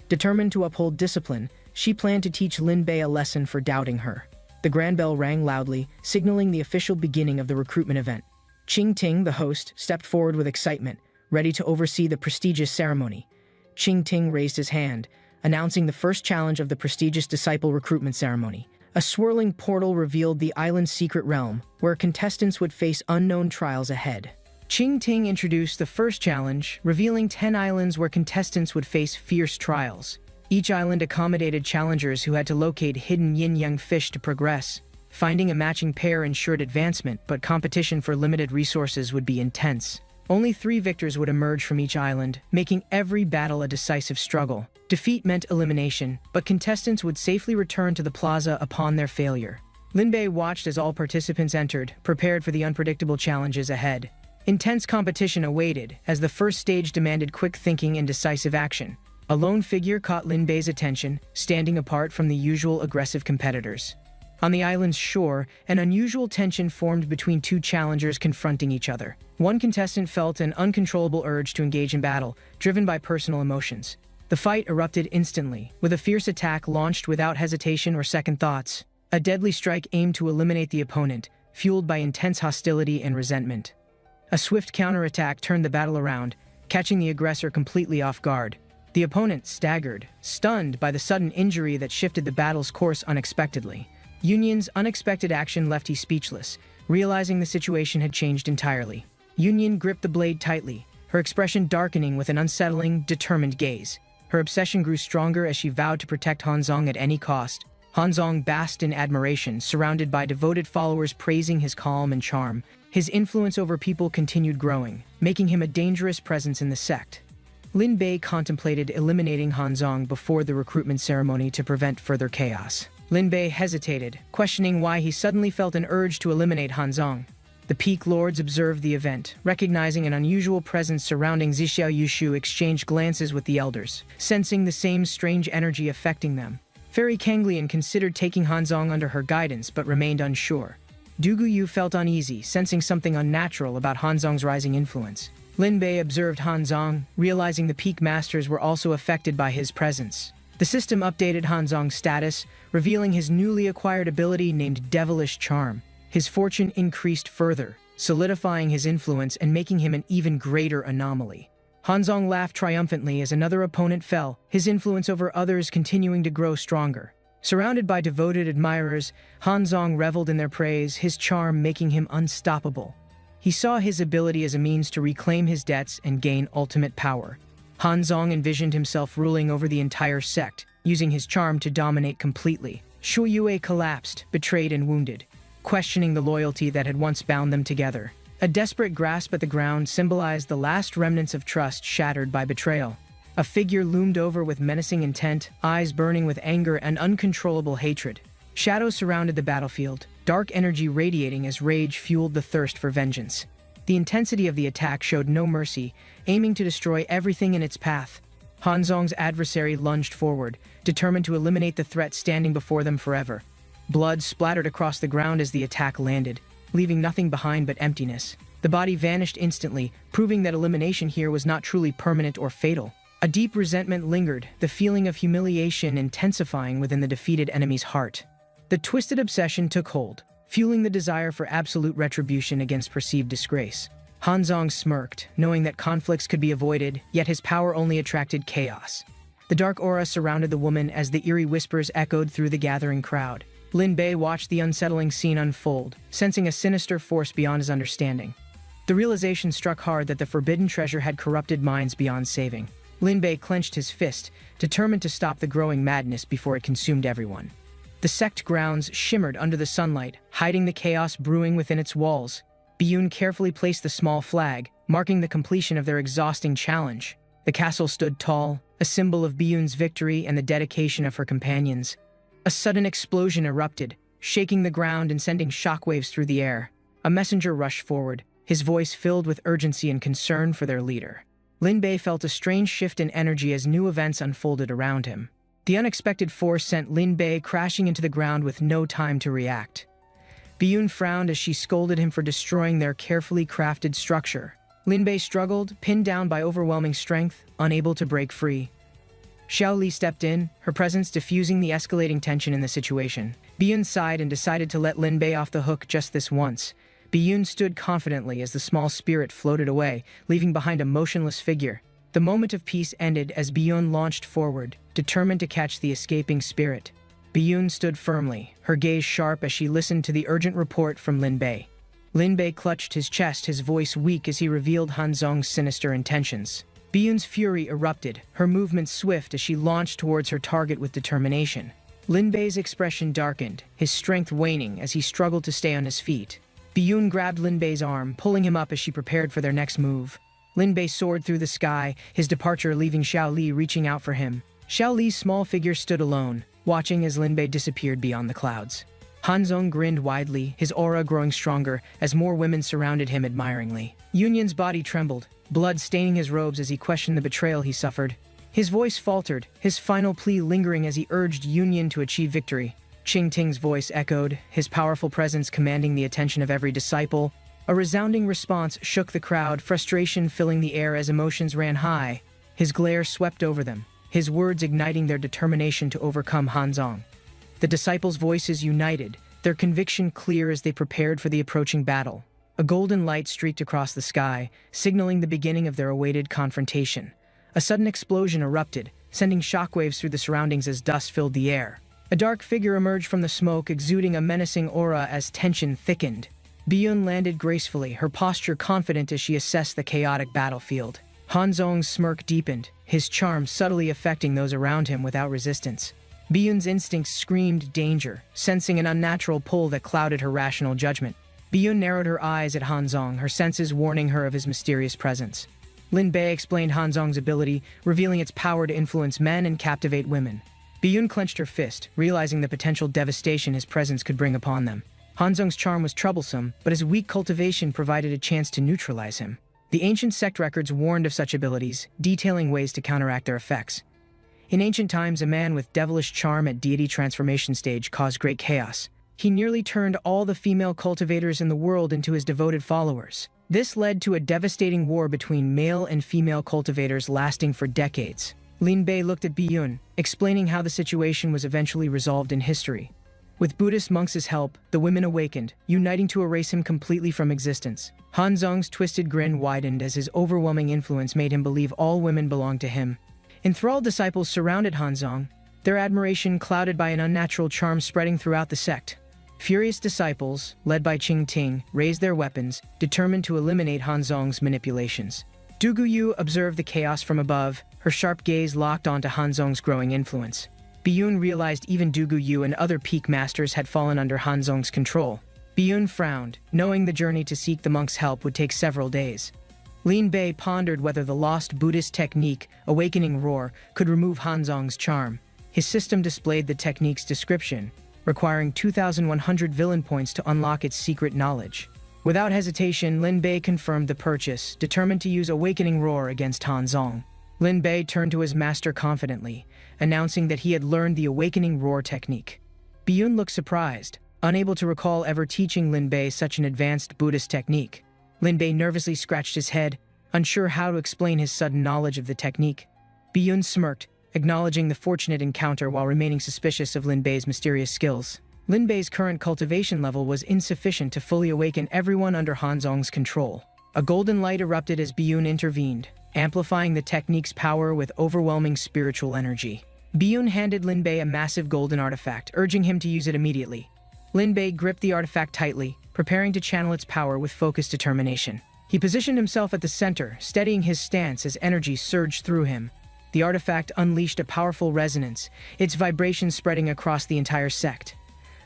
Determined to uphold discipline, she planned to teach Lin Bei a lesson for doubting her. The grand bell rang loudly, signaling the official beginning of the recruitment event. Qing Ting, the host, stepped forward with excitement, ready to oversee the prestigious ceremony. Qing Ting raised his hand, announcing the first challenge of the prestigious disciple recruitment ceremony. A swirling portal revealed the island's secret realm, where contestants would face unknown trials ahead. Qing Ting introduced the first challenge, revealing 10 islands where contestants would face fierce trials. Each island accommodated challengers who had to locate hidden yin-yang fish to progress. Finding a matching pair ensured advancement, but competition for limited resources would be intense. Only 3 victors would emerge from each island, making every battle a decisive struggle. Defeat meant elimination, but contestants would safely return to the plaza upon their failure. Lin Bei watched as all participants entered, prepared for the unpredictable challenges ahead. Intense competition awaited, as the first stage demanded quick thinking and decisive action. A lone figure caught Lin Bei's attention, standing apart from the usual aggressive competitors. On the island's shore, an unusual tension formed between two challengers confronting each other. One contestant felt an uncontrollable urge to engage in battle, driven by personal emotions. The fight erupted instantly, with a fierce attack launched without hesitation or second thoughts. A deadly strike aimed to eliminate the opponent, fueled by intense hostility and resentment. A swift counterattack turned the battle around, catching the aggressor completely off guard. The opponent staggered, stunned by the sudden injury that shifted the battle's course unexpectedly. Yunyan's unexpected action left him speechless, realizing the situation had changed entirely. Yunyan gripped the blade tightly, her expression darkening with an unsettling, determined gaze. Her obsession grew stronger as she vowed to protect Hanzong at any cost. Hanzong basked in admiration, surrounded by devoted followers praising his calm and charm. His influence over people continued growing, making him a dangerous presence in the sect. Lin Bei contemplated eliminating Hanzong before the recruitment ceremony to prevent further chaos. Lin Bei hesitated, questioning why he suddenly felt an urge to eliminate Hanzong. The Peak Lords observed the event, recognizing an unusual presence surrounding Zixiao Yushu exchanged glances with the elders, sensing the same strange energy affecting them. Fairy Kanglian considered taking Hanzong under her guidance but remained unsure. Dugu Yu felt uneasy, sensing something unnatural about Hanzong's rising influence. Lin Bei observed Hanzong, realizing the Peak Masters were also affected by his presence. The system updated Hanzong's status, revealing his newly acquired ability named Devilish Charm. His fortune increased further, solidifying his influence and making him an even greater anomaly. Hanzong laughed triumphantly as another opponent fell, his influence over others continuing to grow stronger. Surrounded by devoted admirers, Hanzong reveled in their praise, his charm making him unstoppable. He saw his ability as a means to reclaim his debts and gain ultimate power. Hanzong envisioned himself ruling over the entire sect, using his charm to dominate completely. Shu Yue collapsed, betrayed and wounded, questioning the loyalty that had once bound them together. A desperate grasp at the ground symbolized the last remnants of trust shattered by betrayal. A figure loomed over with menacing intent, eyes burning with anger and uncontrollable hatred. Shadows surrounded the battlefield, dark energy radiating as rage fueled the thirst for vengeance. The intensity of the attack showed no mercy, aiming to destroy everything in its path. Hanzong's adversary lunged forward, determined to eliminate the threat standing before them forever. Blood splattered across the ground as the attack landed, leaving nothing behind but emptiness. The body vanished instantly, proving that elimination here was not truly permanent or fatal. A deep resentment lingered, the feeling of humiliation intensifying within the defeated enemy's heart. The twisted obsession took hold, fueling the desire for absolute retribution against perceived disgrace. Hanzong smirked, knowing that conflicts could be avoided, yet his power only attracted chaos. The dark aura surrounded the woman as the eerie whispers echoed through the gathering crowd. Lin Bei watched the unsettling scene unfold, sensing a sinister force beyond his understanding. The realization struck hard that the forbidden treasure had corrupted minds beyond saving. Lin Bei clenched his fist, determined to stop the growing madness before it consumed everyone. The sect grounds shimmered under the sunlight, hiding the chaos brewing within its walls. Biyun carefully placed the small flag, marking the completion of their exhausting challenge. The castle stood tall, a symbol of Biyun's victory and the dedication of her companions. A sudden explosion erupted, shaking the ground and sending shockwaves through the air. A messenger rushed forward, his voice filled with urgency and concern for their leader. Lin Bei felt a strange shift in energy as new events unfolded around him. The unexpected force sent Lin Bei crashing into the ground with no time to react. Biyun frowned as she scolded him for destroying their carefully crafted structure. Lin Bei struggled, pinned down by overwhelming strength, unable to break free. Xiao Li stepped in, her presence diffusing the escalating tension in the situation. Biyun sighed and decided to let Lin Bei off the hook just this once. Biyun stood confidently as the small spirit floated away, leaving behind a motionless figure. The moment of peace ended as Biyun launched forward, determined to catch the escaping spirit. Biyun stood firmly, her gaze sharp as she listened to the urgent report from Lin Bei. Lin Bei clutched his chest, his voice weak as he revealed Hanzong's sinister intentions. Biyun's fury erupted, her movements swift as she launched towards her target with determination. Lin Bei's expression darkened, his strength waning as he struggled to stay on his feet. Biyun grabbed Lin Bei's arm, pulling him up as she prepared for their next move. Lin Bei soared through the sky, his departure leaving Xiao Li reaching out for him. Xiao Li's small figure stood alone, watching as Lin Bei disappeared beyond the clouds. Hanzong grinned widely, his aura growing stronger as more women surrounded him admiringly. Yunyan's body trembled, blood staining his robes as he questioned the betrayal he suffered. His voice faltered, his final plea lingering as he urged Yunyan to achieve victory. Qingting's voice echoed, his powerful presence commanding the attention of every disciple. A resounding response shook the crowd, frustration filling the air as emotions ran high. His glare swept over them, his words igniting their determination to overcome Hanzong. The disciples' voices united, their conviction clear as they prepared for the approaching battle. A golden light streaked across the sky, signaling the beginning of their awaited confrontation. A sudden explosion erupted, sending shockwaves through the surroundings as dust filled the air. A dark figure emerged from the smoke, exuding a menacing aura as tension thickened. Biyun landed gracefully, her posture confident as she assessed the chaotic battlefield. Hanzong's smirk deepened, his charm subtly affecting those around him without resistance. Biyun's instincts screamed danger, sensing an unnatural pull that clouded her rational judgment. Biyun narrowed her eyes at Hanzong, her senses warning her of his mysterious presence. Lin Bei explained Hanzong's ability, revealing its power to influence men and captivate women. Biyun clenched her fist, realizing the potential devastation his presence could bring upon them. Hanzong's charm was troublesome, but his weak cultivation provided a chance to neutralize him. The ancient sect records warned of such abilities, detailing ways to counteract their effects. In ancient times, a man with devilish charm at deity transformation stage caused great chaos. He nearly turned all the female cultivators in the world into his devoted followers. This led to a devastating war between male and female cultivators lasting for decades. Lin Bei looked at Biyun, explaining how the situation was eventually resolved in history. With Buddhist monks' help, the women awakened, uniting to erase him completely from existence. Hanzong's twisted grin widened as his overwhelming influence made him believe all women belonged to him. Enthralled disciples surrounded Hanzong, their admiration clouded by an unnatural charm spreading throughout the sect. Furious disciples, led by Qingting, raised their weapons, determined to eliminate Hanzong's manipulations. Du Guyu observed the chaos from above, her sharp gaze locked onto Hanzong's growing influence. Biyun realized even Du Guyu and other peak masters had fallen under Hanzong's control. Biyun frowned, knowing the journey to seek the monk's help would take several days. Lin Bei pondered whether the lost Buddhist technique, Awakening Roar, could remove Hanzong's charm. His system displayed the technique's description, requiring 2,100 villain points to unlock its secret knowledge. Without hesitation, Lin Bei confirmed the purchase, determined to use Awakening Roar against Hanzong. Lin Bei turned to his master confidently, announcing that he had learned the Awakening Roar technique. Biyun looked surprised, unable to recall ever teaching Lin Bei such an advanced Buddhist technique. Lin Bei nervously scratched his head, unsure how to explain his sudden knowledge of the technique. Biyun smirked, acknowledging the fortunate encounter while remaining suspicious of Lin Bei's mysterious skills. Lin Bei's current cultivation level was insufficient to fully awaken everyone under Hanzong's control. A golden light erupted as Biyun intervened, amplifying the technique's power with overwhelming spiritual energy. Biyun handed Lin Bei a massive golden artifact, urging him to use it immediately. Lin Bei gripped the artifact tightly, preparing to channel its power with focused determination. He positioned himself at the center, steadying his stance as energy surged through him. The artifact unleashed a powerful resonance, its vibrations spreading across the entire sect.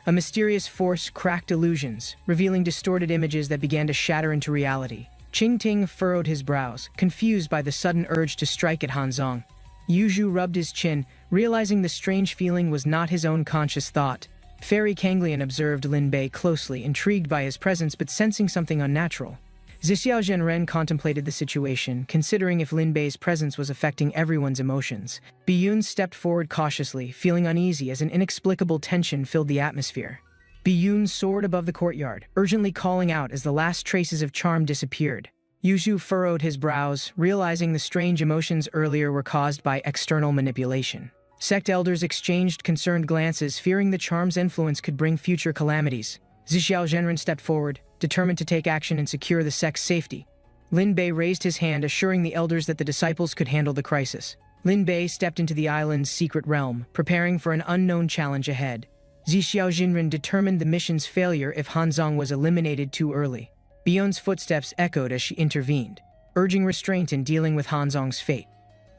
A mysterious force cracked illusions, revealing distorted images that began to shatter into reality. Qingting furrowed his brows, confused by the sudden urge to strike at Hanzong. Yuzhu rubbed his chin, realizing the strange feeling was not his own conscious thought. Fairy Kanglian observed Lin Bei closely, intrigued by his presence but sensing something unnatural. Zixiao Zhenren contemplated the situation, considering if Lin Bei's presence was affecting everyone's emotions. Biyun stepped forward cautiously, feeling uneasy as an inexplicable tension filled the atmosphere. Biyun soared above the courtyard, urgently calling out as the last traces of charm disappeared. Yuzhu furrowed his brows, realizing the strange emotions earlier were caused by external manipulation. Sect elders exchanged concerned glances, fearing the charm's influence could bring future calamities. Zixiao Zhenren stepped forward, determined to take action and secure the sect's safety. Lin Bei raised his hand, assuring the elders that the disciples could handle the crisis. Lin Bei stepped into the island's secret realm, preparing for an unknown challenge ahead. Zixiao Zhenren determined the mission's failure if Hanzong was eliminated too early. Biyun's footsteps echoed as she intervened, urging restraint in dealing with Hanzong's fate.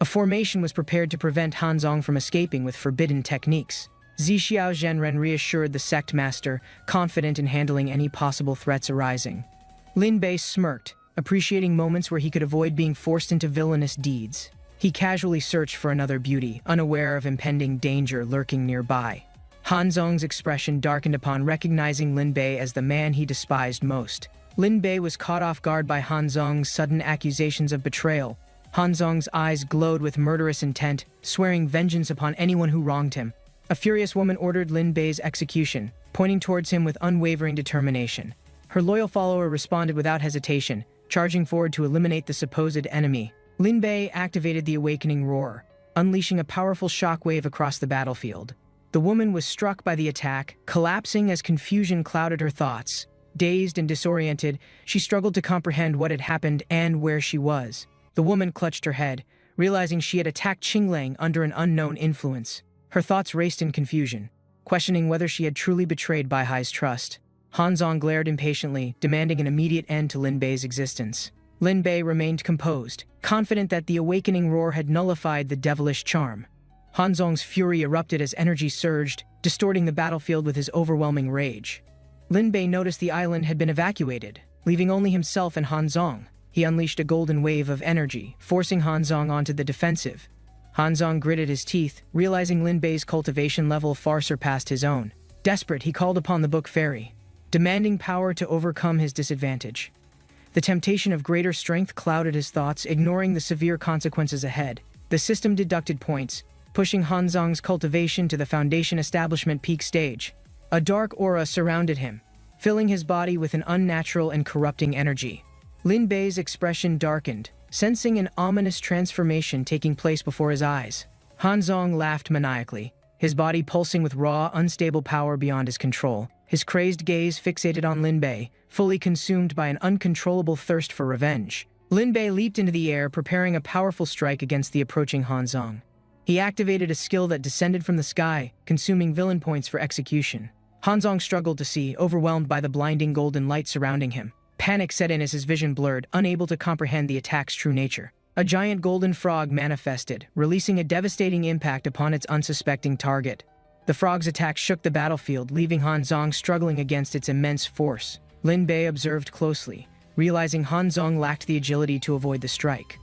A formation was prepared to prevent Hanzong from escaping with forbidden techniques. Zixiao Zhenren reassured the sect master, confident in handling any possible threats arising. Lin Bei smirked, appreciating moments where he could avoid being forced into villainous deeds. He casually searched for another beauty, unaware of impending danger lurking nearby. Hanzong's expression darkened upon recognizing Lin Bei as the man he despised most. Lin Bei was caught off guard by Hanzong's sudden accusations of betrayal. Hanzong's eyes glowed with murderous intent, swearing vengeance upon anyone who wronged him. A furious woman ordered Lin Bei's execution, pointing towards him with unwavering determination. Her loyal follower responded without hesitation, charging forward to eliminate the supposed enemy. Lin Bei activated the awakening roar, unleashing a powerful shockwave across the battlefield. The woman was struck by the attack, collapsing as confusion clouded her thoughts. Dazed and disoriented, she struggled to comprehend what had happened and where she was. The woman clutched her head, realizing she had attacked Qinglang under an unknown influence. Her thoughts raced in confusion, questioning whether she had truly betrayed Bai Hai's trust. Hanzong glared impatiently, demanding an immediate end to Lin Bei's existence. Lin Bei remained composed, confident that the awakening roar had nullified the devilish charm. Hanzong's fury erupted as energy surged, distorting the battlefield with his overwhelming rage. Lin Bei noticed the island had been evacuated, leaving only himself and Hanzong. He unleashed a golden wave of energy, forcing Hanzong onto the defensive. Hanzong gritted his teeth, realizing Lin Bei's cultivation level far surpassed his own. Desperate, he called upon the book fairy, demanding power to overcome his disadvantage. The temptation of greater strength clouded his thoughts, ignoring the severe consequences ahead. The system deducted points, pushing Hanzong's cultivation to the foundation establishment peak stage. A dark aura surrounded him, filling his body with an unnatural and corrupting energy. Lin Bei's expression darkened, sensing an ominous transformation taking place before his eyes. Hanzong laughed maniacally, his body pulsing with raw, unstable power beyond his control. His crazed gaze fixated on Lin Bei, fully consumed by an uncontrollable thirst for revenge. Lin Bei leaped into the air, preparing a powerful strike against the approaching Hanzong. He activated a skill that descended from the sky, consuming villain points for execution. Hanzong struggled to see, overwhelmed by the blinding golden light surrounding him. Panic set in as his vision blurred, unable to comprehend the attack's true nature. A giant golden frog manifested, releasing a devastating impact upon its unsuspecting target. The frog's attack shook the battlefield, leaving Hanzong struggling against its immense force. Lin Bei observed closely, realizing Hanzong lacked the agility to avoid the strike.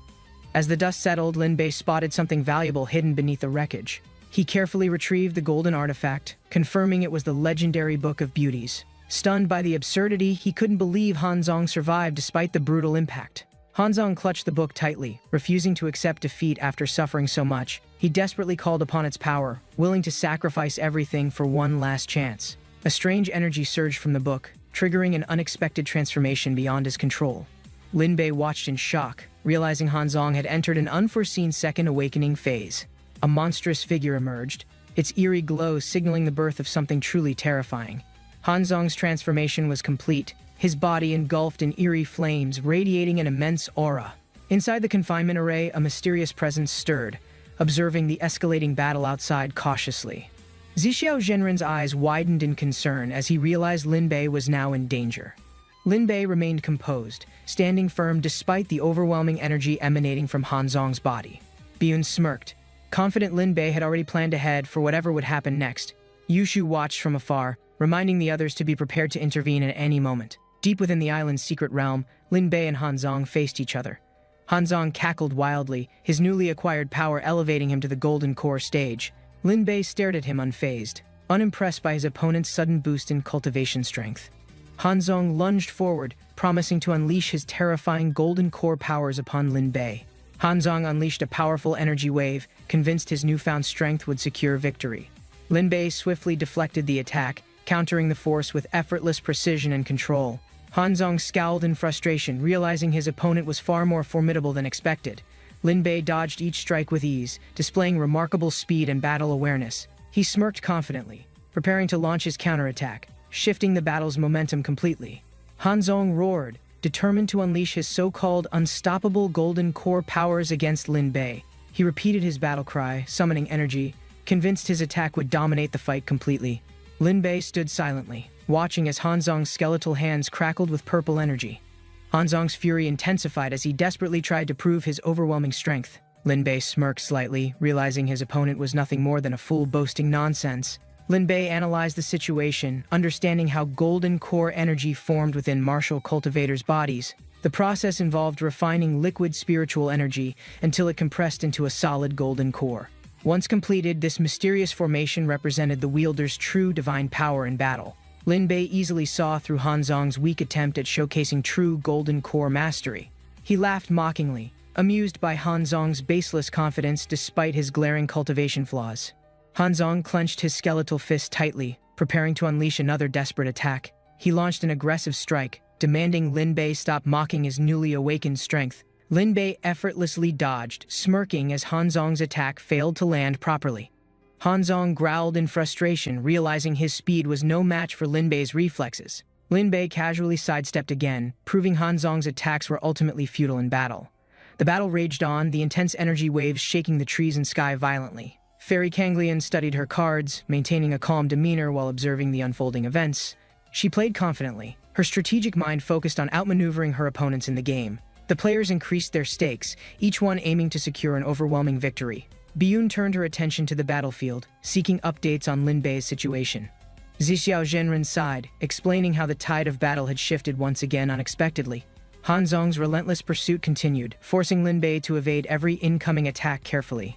As the dust settled, Lin Bei spotted something valuable hidden beneath the wreckage. He carefully retrieved the golden artifact, confirming it was the legendary Book of Beauties. Stunned by the absurdity, he couldn't believe Hanzong survived despite the brutal impact. Hanzong clutched the book tightly, refusing to accept defeat after suffering so much. He desperately called upon its power, willing to sacrifice everything for one last chance. A strange energy surged from the book, triggering an unexpected transformation beyond his control. Lin Bei watched in shock, realizing Hanzong had entered an unforeseen second awakening phase. A monstrous figure emerged, its eerie glow signaling the birth of something truly terrifying. Hanzong's transformation was complete, his body engulfed in eerie flames, radiating an immense aura. Inside the confinement array, a mysterious presence stirred, observing the escalating battle outside cautiously. Zixiao Zhenren's eyes widened in concern as he realized Lin Bei was now in danger. Lin Bei remained composed, standing firm despite the overwhelming energy emanating from Hanzong's body. Biyun smirked. Confident Lin Bei had already planned ahead for whatever would happen next. Yushu watched from afar, reminding the others to be prepared to intervene at any moment. Deep within the island's secret realm, Lin Bei and Hanzong faced each other. Hanzong cackled wildly, his newly acquired power elevating him to the golden core stage. Lin Bei stared at him unfazed, unimpressed by his opponent's sudden boost in cultivation strength. Hanzong lunged forward, promising to unleash his terrifying golden core powers upon Lin Bei. Hanzong unleashed a powerful energy wave, convinced his newfound strength would secure victory. Lin Bei swiftly deflected the attack, countering the force with effortless precision and control. Hanzong scowled in frustration, realizing his opponent was far more formidable than expected. Lin Bei dodged each strike with ease, displaying remarkable speed and battle awareness. He smirked confidently, preparing to launch his counterattack, shifting the battle's momentum completely. Hanzong roared, determined to unleash his so-called unstoppable golden core powers against Lin Bei. He repeated his battle cry, summoning energy, convinced his attack would dominate the fight completely. Lin Bei stood silently, watching as Hanzong's skeletal hands crackled with purple energy. Hanzong's fury intensified as he desperately tried to prove his overwhelming strength. Lin Bei smirked slightly, realizing his opponent was nothing more than a fool boasting nonsense. Lin Bei analyzed the situation, understanding how golden core energy formed within martial cultivators' bodies. The process involved refining liquid spiritual energy until it compressed into a solid golden core. Once completed, this mysterious formation represented the wielder's true divine power in battle. Lin Bei easily saw through Hanzong's weak attempt at showcasing true golden core mastery. He laughed mockingly, amused by Hanzong's baseless confidence despite his glaring cultivation flaws. Hanzong clenched his skeletal fist tightly, preparing to unleash another desperate attack. He launched an aggressive strike, demanding Lin Bei stop mocking his newly awakened strength. Lin Bei effortlessly dodged, smirking as Hanzong's attack failed to land properly. Hanzong growled in frustration, realizing his speed was no match for Lin Bei's reflexes. Lin Bei casually sidestepped again, proving Hanzong's attacks were ultimately futile in battle. The battle raged on, the intense energy waves shaking the trees and sky violently. Fairy Kanglian studied her cards, maintaining a calm demeanor while observing the unfolding events. She played confidently, her strategic mind focused on outmaneuvering her opponents in the game. The players increased their stakes, each one aiming to secure an overwhelming victory. Biyun turned her attention to the battlefield, seeking updates on Lin Bei's situation. Zixiao Zhenren sighed, explaining how the tide of battle had shifted once again unexpectedly. Hanzong's relentless pursuit continued, forcing Lin Bei to evade every incoming attack carefully.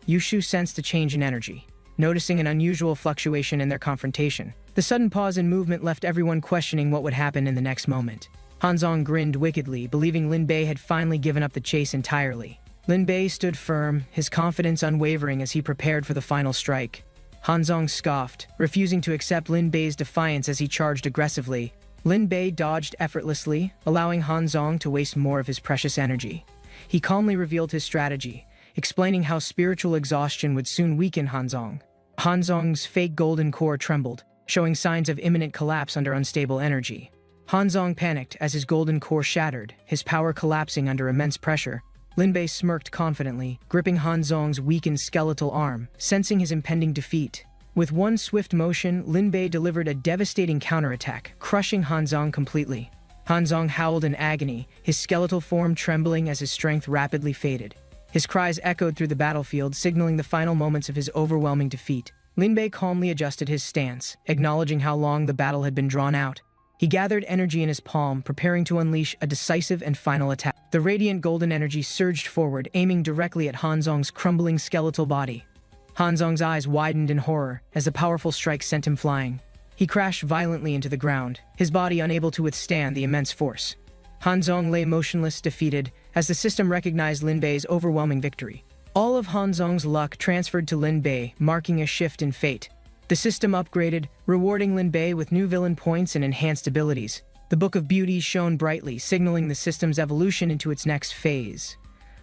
Yushu sensed a change in energy, noticing an unusual fluctuation in their confrontation. The sudden pause in movement left everyone questioning what would happen in the next moment. Hanzong grinned wickedly, believing Lin Bei had finally given up the chase entirely. Lin Bei stood firm, his confidence unwavering as he prepared for the final strike. Hanzong scoffed, refusing to accept Lin Bei's defiance as he charged aggressively. Lin Bei dodged effortlessly, allowing Hanzong to waste more of his precious energy. He calmly revealed his strategy, explaining how spiritual exhaustion would soon weaken Hanzong. Hanzong's fake golden core trembled, showing signs of imminent collapse under unstable energy. Hanzong panicked as his golden core shattered, his power collapsing under immense pressure. Lin Bei smirked confidently, gripping Hanzong's weakened skeletal arm, sensing his impending defeat. With one swift motion, Lin Bei delivered a devastating counterattack, crushing Hanzong completely. Hanzong howled in agony, his skeletal form trembling as his strength rapidly faded. His cries echoed through the battlefield, signaling the final moments of his overwhelming defeat. Lin Bei calmly adjusted his stance, acknowledging how long the battle had been drawn out. He gathered energy in his palm, preparing to unleash a decisive and final attack. The radiant golden energy surged forward, aiming directly at Hanzong's crumbling skeletal body. Hanzong's eyes widened in horror as the powerful strike sent him flying. He crashed violently into the ground, his body unable to withstand the immense force. Hanzong lay motionless, defeated, as the system recognized Lin Bei's overwhelming victory. All of Hanzong's luck transferred to Lin Bei, marking a shift in fate. The system upgraded, rewarding Lin Bei with new villain points and enhanced abilities. The Book of Beauty shone brightly, signaling the system's evolution into its next phase.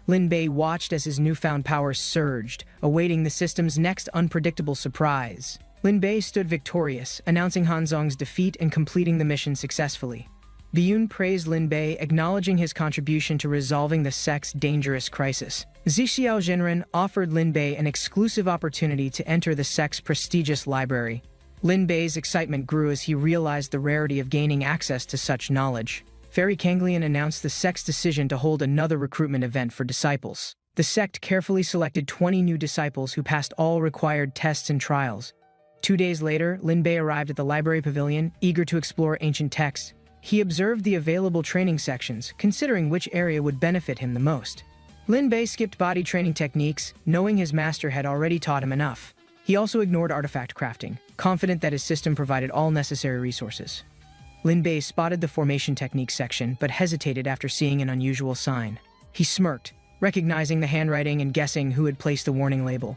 Lin Bei watched as his newfound powers surged, awaiting the system's next unpredictable surprise. Lin Bei stood victorious, announcing Hanzong's defeat and completing the mission successfully. Biyun praised Lin Bei, acknowledging his contribution to resolving the sect's dangerous crisis. Zixiao Zhenren offered Lin Bei an exclusive opportunity to enter the sect's prestigious library. Lin Bei's excitement grew as he realized the rarity of gaining access to such knowledge. Fairy Kanglian announced the sect's decision to hold another recruitment event for disciples. The sect carefully selected 20 new disciples who passed all required tests and trials. 2 days later, Lin Bei arrived at the library pavilion, eager to explore ancient texts. He observed the available training sections, considering which area would benefit him the most. Lin Bei skipped body training techniques, knowing his master had already taught him enough. He also ignored artifact crafting, confident that his system provided all necessary resources. Lin Bei spotted the formation technique section, but hesitated after seeing an unusual sign. He smirked, recognizing the handwriting and guessing who had placed the warning label.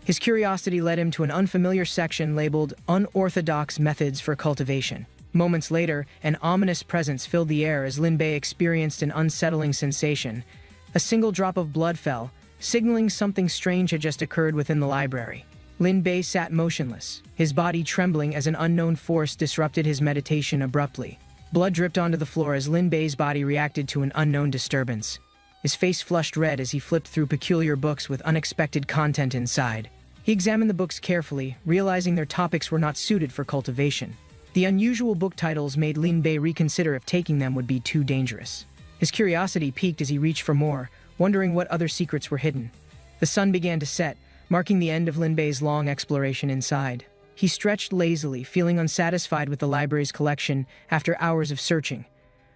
His curiosity led him to an unfamiliar section labeled Unorthodox Methods for Cultivation. Moments later, an ominous presence filled the air as Lin Bei experienced an unsettling sensation. A single drop of blood fell, signaling something strange had just occurred within the library. Lin Bei sat motionless, his body trembling as an unknown force disrupted his meditation abruptly. Blood dripped onto the floor as Lin Bei's body reacted to an unknown disturbance. His face flushed red as he flipped through peculiar books with unexpected content inside. He examined the books carefully, realizing their topics were not suited for cultivation. The unusual book titles made Lin Bei reconsider if taking them would be too dangerous. His curiosity piqued as he reached for more, wondering what other secrets were hidden. The sun began to set, marking the end of Lin Bei's long exploration inside. He stretched lazily, feeling unsatisfied with the library's collection after hours of searching.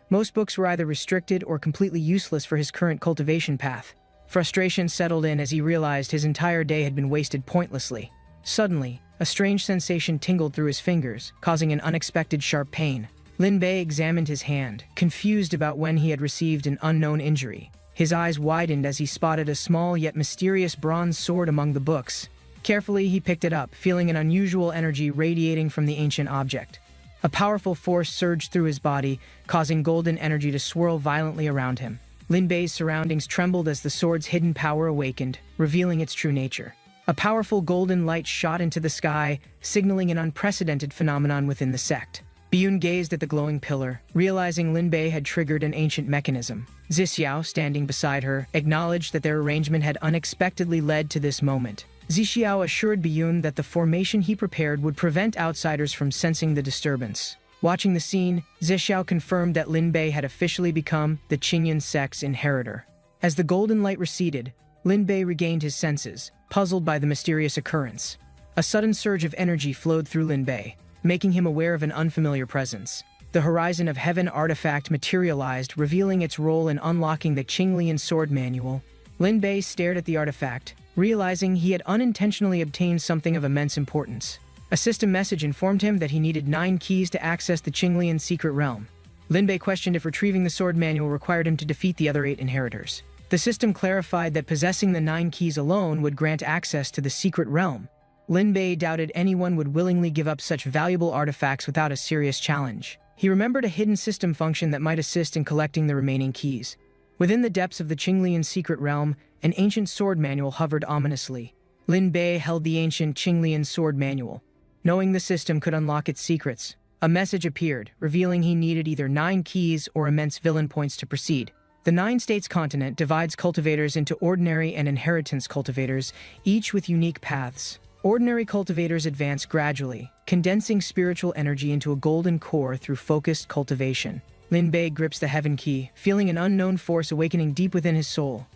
Most books were either restricted or completely useless for his current cultivation path. Frustration settled in as he realized his entire day had been wasted pointlessly. Suddenly, a strange sensation tingled through his fingers, causing an unexpected sharp pain. Lin Bei examined his hand, confused about when he had received an unknown injury. His eyes widened as he spotted a small yet mysterious bronze sword among the books. Carefully, he picked it up, feeling an unusual energy radiating from the ancient object. A powerful force surged through his body, causing golden energy to swirl violently around him. Lin Bei's surroundings trembled as the sword's hidden power awakened, revealing its true nature. A powerful golden light shot into the sky, signaling an unprecedented phenomenon within the sect. Biyun gazed at the glowing pillar, realizing Lin Bei had triggered an ancient mechanism. Zixiao, standing beside her, acknowledged that their arrangement had unexpectedly led to this moment. Zixiao assured Biyun that the formation he prepared would prevent outsiders from sensing the disturbance. Watching the scene, Zixiao confirmed that Lin Bei had officially become the Qingyan sect's inheritor. As the golden light receded, Lin Bei regained his senses, puzzled by the mysterious occurrence. A sudden surge of energy flowed through Lin Bei, making him aware of an unfamiliar presence. The Horizon of Heaven artifact materialized, revealing its role in unlocking the Qinglian sword manual. Lin Bei stared at the artifact, realizing he had unintentionally obtained something of immense importance. A system message informed him that he needed 9 keys to access the Qinglian secret realm. Lin Bei questioned if retrieving the sword manual required him to defeat the other 8 inheritors. The system clarified that possessing the 9 keys alone would grant access to the secret realm. Lin Bei doubted anyone would willingly give up such valuable artifacts without a serious challenge. He remembered a hidden system function that might assist in collecting the remaining keys. Within the depths of the Qinglian secret realm, an ancient sword manual hovered ominously. Lin Bei held the ancient Qinglian sword manual. Knowing the system could unlock its secrets, a message appeared, revealing he needed either 9 keys or immense villain points to proceed. The 9 states continent divides cultivators into ordinary and inheritance cultivators, each with unique paths. Ordinary cultivators advance gradually, condensing spiritual energy into a golden core through focused cultivation. Lin Bei grips the heaven key, feeling an unknown force awakening deep within his soul.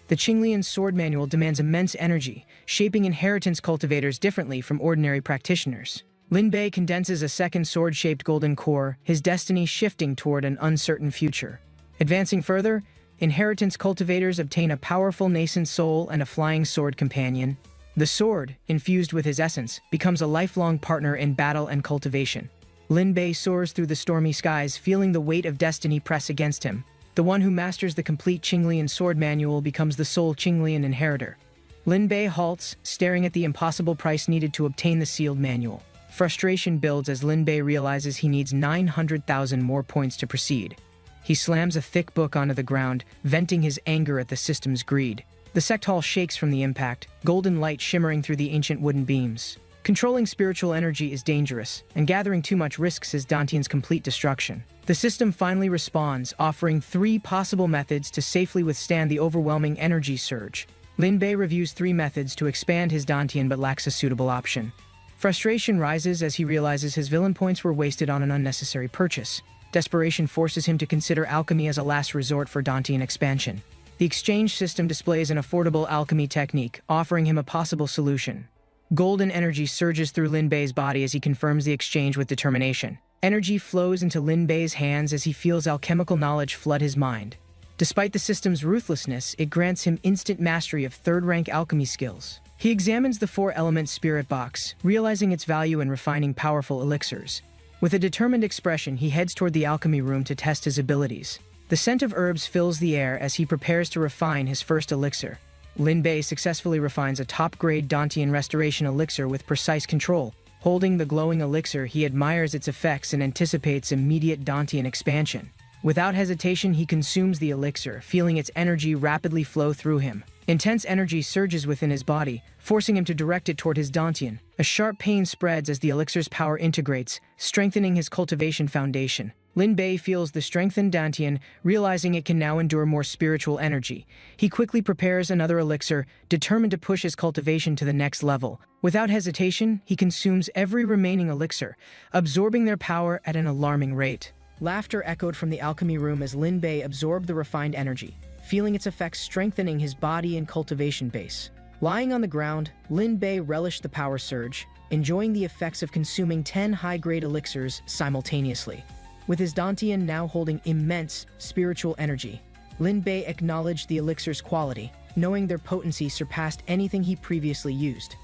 The Qinglian sword manual demands immense energy, shaping inheritance cultivators differently from ordinary practitioners. Lin Bei condenses a second sword-shaped golden core, his destiny shifting toward an uncertain future. Advancing further, inheritance cultivators obtain a powerful nascent soul and a flying sword companion. The sword, infused with his essence, becomes a lifelong partner in battle and cultivation. Lin Bei soars through the stormy skies, feeling the weight of destiny press against him. The one who masters the complete Qinglian sword manual becomes the sole Qinglian inheritor. Lin Bei halts, staring at the impossible price needed to obtain the sealed manual. Frustration builds as Lin Bei realizes he needs 900,000 more points to proceed. He slams a thick book onto the ground, venting his anger at the system's greed. The sect hall shakes from the impact, golden light shimmering through the ancient wooden beams. Controlling spiritual energy is dangerous, and gathering too much risks his Dantian's complete destruction. The system finally responds, offering 3 possible methods to safely withstand the overwhelming energy surge. Lin Bei reviews 3 methods to expand his Dantian but lacks a suitable option. Frustration rises as he realizes his villain points were wasted on an unnecessary purchase. Desperation forces him to consider alchemy as a last resort for Dantian expansion. The exchange system displays an affordable alchemy technique, offering him a possible solution. Golden energy surges through Lin Bei's body as he confirms the exchange with determination. Energy flows into Lin Bei's hands as he feels alchemical knowledge flood his mind. Despite the system's ruthlessness, it grants him instant mastery of 3rd-rank alchemy skills. He examines the 4-element spirit box, realizing its value in refining powerful elixirs. With a determined expression, he heads toward the alchemy room to test his abilities. The scent of herbs fills the air as he prepares to refine his first elixir. Lin Bei successfully refines a top-grade Dantian restoration elixir with precise control. Holding the glowing elixir, he admires its effects and anticipates immediate Dantian expansion. Without hesitation, he consumes the elixir, feeling its energy rapidly flow through him. Intense energy surges within his body, forcing him to direct it toward his Dantian. A sharp pain spreads as the elixir's power integrates, strengthening his cultivation foundation. Lin Bei feels the strengthened Dantian, realizing it can now endure more spiritual energy. He quickly prepares another elixir, determined to push his cultivation to the next level. Without hesitation, he consumes every remaining elixir, absorbing their power at an alarming rate. Laughter echoed from the alchemy room as Lin Bei absorbed the refined energy, feeling its effects strengthening his body and cultivation base. Lying on the ground, Lin Bei relished the power surge, enjoying the effects of consuming 10 high-grade elixirs simultaneously. With his Dantian now holding immense spiritual energy, Lin Bei acknowledged the elixir's quality, knowing their potency surpassed anything he previously used.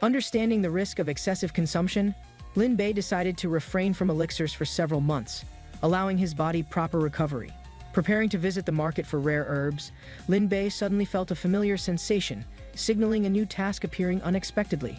Understanding the risk of excessive consumption, Lin Bei decided to refrain from elixirs for several months, allowing his body proper recovery. Preparing to visit the market for rare herbs, Lin Bei suddenly felt a familiar sensation, signaling a new task appearing unexpectedly.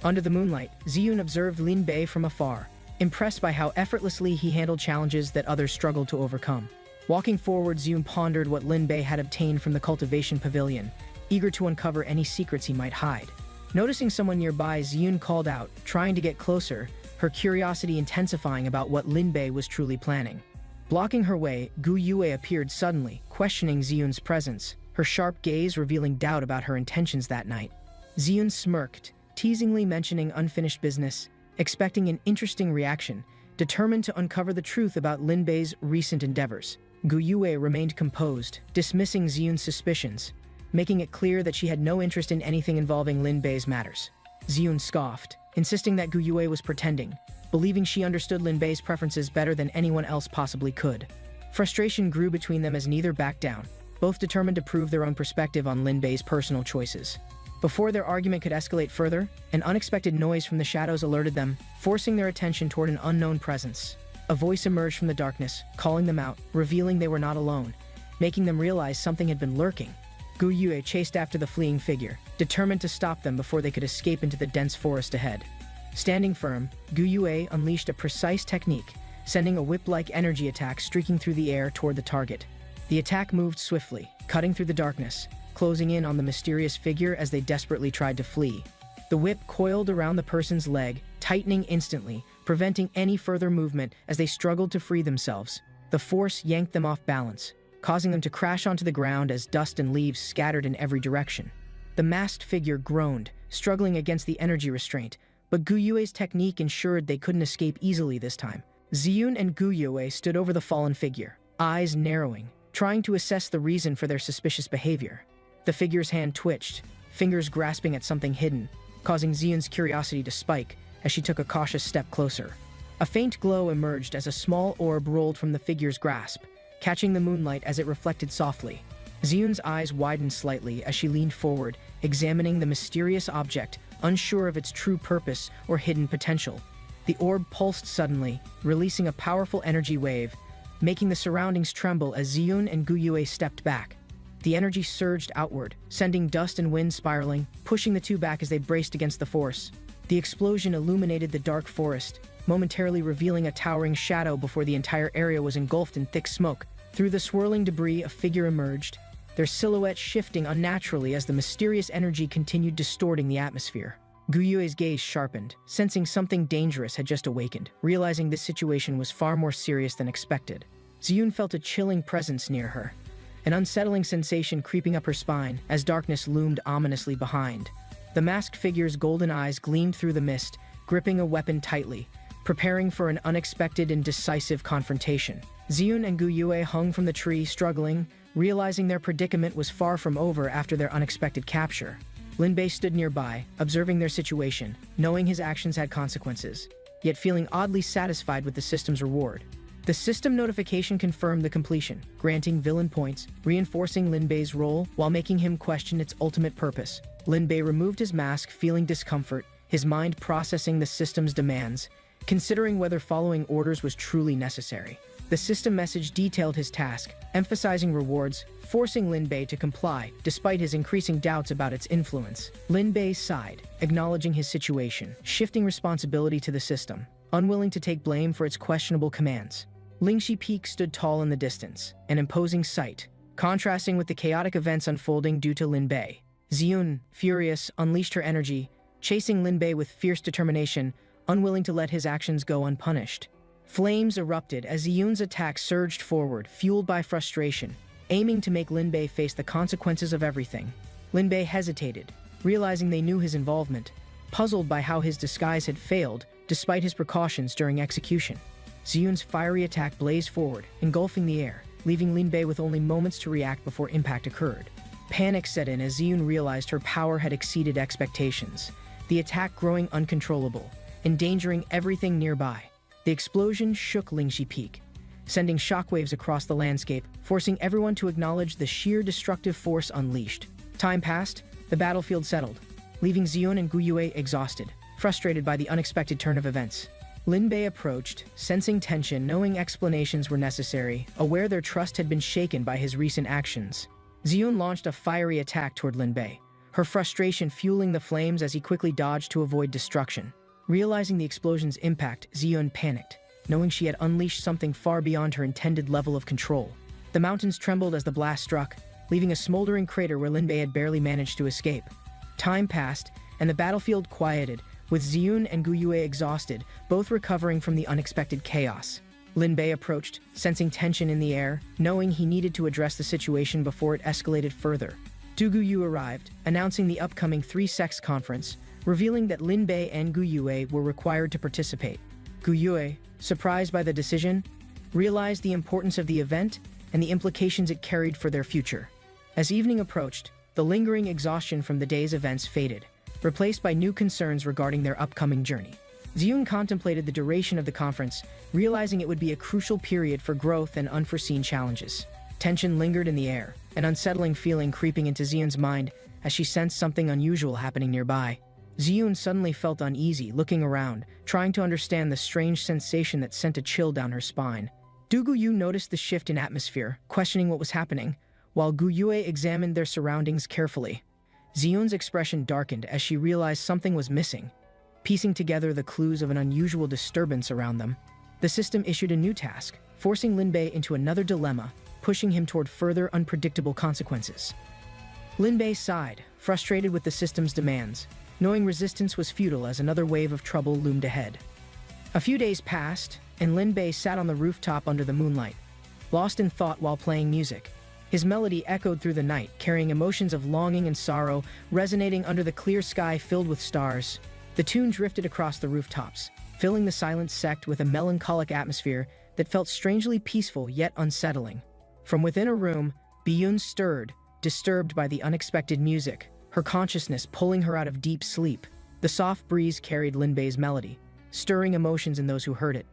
Under the moonlight, Ziyun observed Lin Bei from afar, impressed by how effortlessly he handled challenges that others struggled to overcome. Walking forward, Ziyun pondered what Lin Bei had obtained from the cultivation pavilion, eager to uncover any secrets he might hide. Noticing someone nearby, Ziyun called out, trying to get closer, her curiosity intensifying about what Lin Bei was truly planning. Blocking her way, Gu Yue appeared suddenly, questioning Ziyun's presence, her sharp gaze revealing doubt about her intentions that night. Ziyun smirked, teasingly mentioning unfinished business, expecting an interesting reaction, determined to uncover the truth about Lin Bei's recent endeavors. Gu Yue remained composed, dismissing Ziyun's suspicions, making it clear that she had no interest in anything involving Lin Bei's matters. Ziyun scoffed, insisting that Gu Yue was pretending, believing she understood Lin Bei's preferences better than anyone else possibly could. Frustration grew between them as neither backed down, both determined to prove their own perspective on Lin Bei's personal choices. Before their argument could escalate further, an unexpected noise from the shadows alerted them, forcing their attention toward an unknown presence. A voice emerged from the darkness, calling them out, revealing they were not alone, making them realize something had been lurking. Gu Yue chased after the fleeing figure, determined to stop them before they could escape into the dense forest ahead. Standing firm, Gu Yue unleashed a precise technique, sending a whip-like energy attack streaking through the air toward the target. The attack moved swiftly, cutting through the darkness, closing in on the mysterious figure as they desperately tried to flee. The whip coiled around the person's leg, tightening instantly, preventing any further movement as they struggled to free themselves. The force yanked them off balance, causing them to crash onto the ground as dust and leaves scattered in every direction. The masked figure groaned, struggling against the energy restraint, but Gu Yue's technique ensured they couldn't escape easily this time. Ziyun and Gu Yue stood over the fallen figure, eyes narrowing, trying to assess the reason for their suspicious behavior. The figure's hand twitched, fingers grasping at something hidden, causing Ziyun's curiosity to spike as she took a cautious step closer. A faint glow emerged as a small orb rolled from the figure's grasp, catching the moonlight as it reflected softly. Ziyun's eyes widened slightly as she leaned forward, examining the mysterious object, unsure of its true purpose or hidden potential. The orb pulsed suddenly, releasing a powerful energy wave, making the surroundings tremble as Ziyun and Gu Yue stepped back. The energy surged outward, sending dust and wind spiraling, pushing the two back as they braced against the force. The explosion illuminated the dark forest, momentarily revealing a towering shadow before the entire area was engulfed in thick smoke. Through the swirling debris, a figure emerged, their silhouette shifting unnaturally as the mysterious energy continued distorting the atmosphere. Gu Yue's gaze sharpened, sensing something dangerous had just awakened, realizing this situation was far more serious than expected. Ziyun felt a chilling presence near her, an unsettling sensation creeping up her spine as darkness loomed ominously behind. The masked figure's golden eyes gleamed through the mist, gripping a weapon tightly, preparing for an unexpected and decisive confrontation. Ziyun and Gu Yue hung from the tree, struggling, realizing their predicament was far from over after their unexpected capture. Lin Bei stood nearby, observing their situation, knowing his actions had consequences, yet feeling oddly satisfied with the system's reward. The system notification confirmed the completion, granting villain points, reinforcing Lin Bei's role while making him question its ultimate purpose. Lin Bei removed his mask, feeling discomfort, his mind processing the system's demands, considering whether following orders was truly necessary. The system message detailed his task, emphasizing rewards, forcing Lin Bei to comply, despite his increasing doubts about its influence. Lin Bei sighed, acknowledging his situation, shifting responsibility to the system, unwilling to take blame for its questionable commands. Lingxi Peak stood tall in the distance, an imposing sight, contrasting with the chaotic events unfolding due to Lin Bei. Ziyun, furious, unleashed her energy, chasing Lin Bei with fierce determination, unwilling to let his actions go unpunished. Flames erupted as Ziyun's attack surged forward, fueled by frustration, aiming to make Lin Bei face the consequences of everything. Lin Bei hesitated, realizing they knew his involvement, puzzled by how his disguise had failed despite his precautions during execution. Ziyun's fiery attack blazed forward, engulfing the air, leaving Lin Bei with only moments to react before impact occurred. Panic set in as Ziyun realized her power had exceeded expectations, the attack growing uncontrollable, endangering everything nearby. The explosion shook Lingxi Peak, sending shockwaves across the landscape, forcing everyone to acknowledge the sheer destructive force unleashed. Time passed, the battlefield settled, leaving Ziyun and Gu Yue exhausted, frustrated by the unexpected turn of events. Lin Bei approached, sensing tension, knowing explanations were necessary, aware their trust had been shaken by his recent actions. Ziyun launched a fiery attack toward Lin Bei, her frustration fueling the flames as he quickly dodged to avoid destruction. Realizing the explosion's impact, Ziyun panicked, knowing she had unleashed something far beyond her intended level of control. The mountains trembled as the blast struck, leaving a smoldering crater where Linbei had barely managed to escape. Time passed, and the battlefield quieted, with Ziyun and Guyue exhausted, both recovering from the unexpected chaos. Linbei approached, sensing tension in the air, knowing he needed to address the situation before it escalated further. Du Guyu arrived, announcing the upcoming three-sex conference, revealing that Linbei and Guyue were required to participate. Guyue, surprised by the decision, realized the importance of the event and the implications it carried for their future. As evening approached, the lingering exhaustion from the day's events faded, replaced by new concerns regarding their upcoming journey. Ziyun contemplated the duration of the conference, realizing it would be a crucial period for growth and unforeseen challenges. Tension lingered in the air, an unsettling feeling creeping into Ziyun's mind as she sensed something unusual happening nearby. Ziyun suddenly felt uneasy, looking around, trying to understand the strange sensation that sent a chill down her spine. Du Guyu noticed the shift in atmosphere, questioning what was happening, while Guyue examined their surroundings carefully. Ziyun's expression darkened as she realized something was missing. Piecing together the clues of an unusual disturbance around them, the system issued a new task, forcing Linbei into another dilemma, pushing him toward further unpredictable consequences. Linbei sighed, frustrated with the system's demands, knowing resistance was futile as another wave of trouble loomed ahead. A few days passed, and Linbei sat on the rooftop under the moonlight, lost in thought while playing music. His melody echoed through the night, carrying emotions of longing and sorrow, resonating under the clear sky filled with stars. The tune drifted across the rooftops, filling the silent sect with a melancholic atmosphere that felt strangely peaceful yet unsettling. From within a room, Biyun stirred, disturbed by the unexpected music, her consciousness pulling her out of deep sleep. The soft breeze carried Linbei's melody, stirring emotions in those who heard it,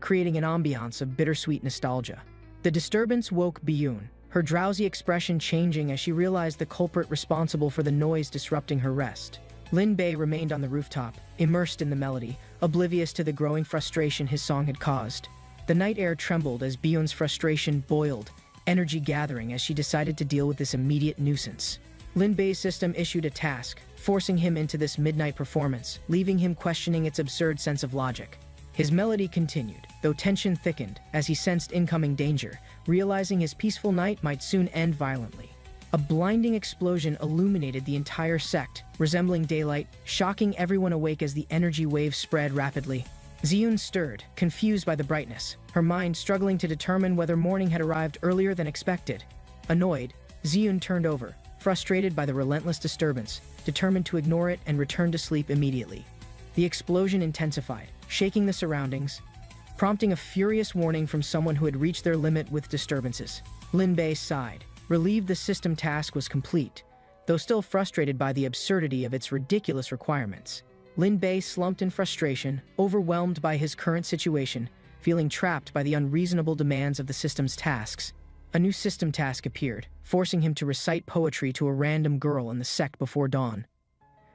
creating an ambiance of bittersweet nostalgia. The disturbance woke Biyun, her drowsy expression changing as she realized the culprit responsible for the noise disrupting her rest. Linbei remained on the rooftop, immersed in the melody, oblivious to the growing frustration his song had caused. The night air trembled as Biyun's frustration boiled, energy gathering as she decided to deal with this immediate nuisance. Linbei's system issued a task, forcing him into this midnight performance, leaving him questioning its absurd sense of logic. His melody continued, though tension thickened as he sensed incoming danger, realizing his peaceful night might soon end violently. A blinding explosion illuminated the entire sect, resembling daylight, shocking everyone awake as the energy waves spread rapidly. Ziyun stirred, confused by the brightness, her mind struggling to determine whether morning had arrived earlier than expected. Annoyed, Ziyun turned over, frustrated by the relentless disturbance, determined to ignore it and return to sleep immediately. The explosion intensified, shaking the surroundings, prompting a furious warning from someone who had reached their limit with disturbances. Linbei sighed, relieved the system task was complete, though still frustrated by the absurdity of its ridiculous requirements. Linbei slumped in frustration, overwhelmed by his current situation, feeling trapped by the unreasonable demands of the system's tasks. A new system task appeared, forcing him to recite poetry to a random girl in the sect before dawn.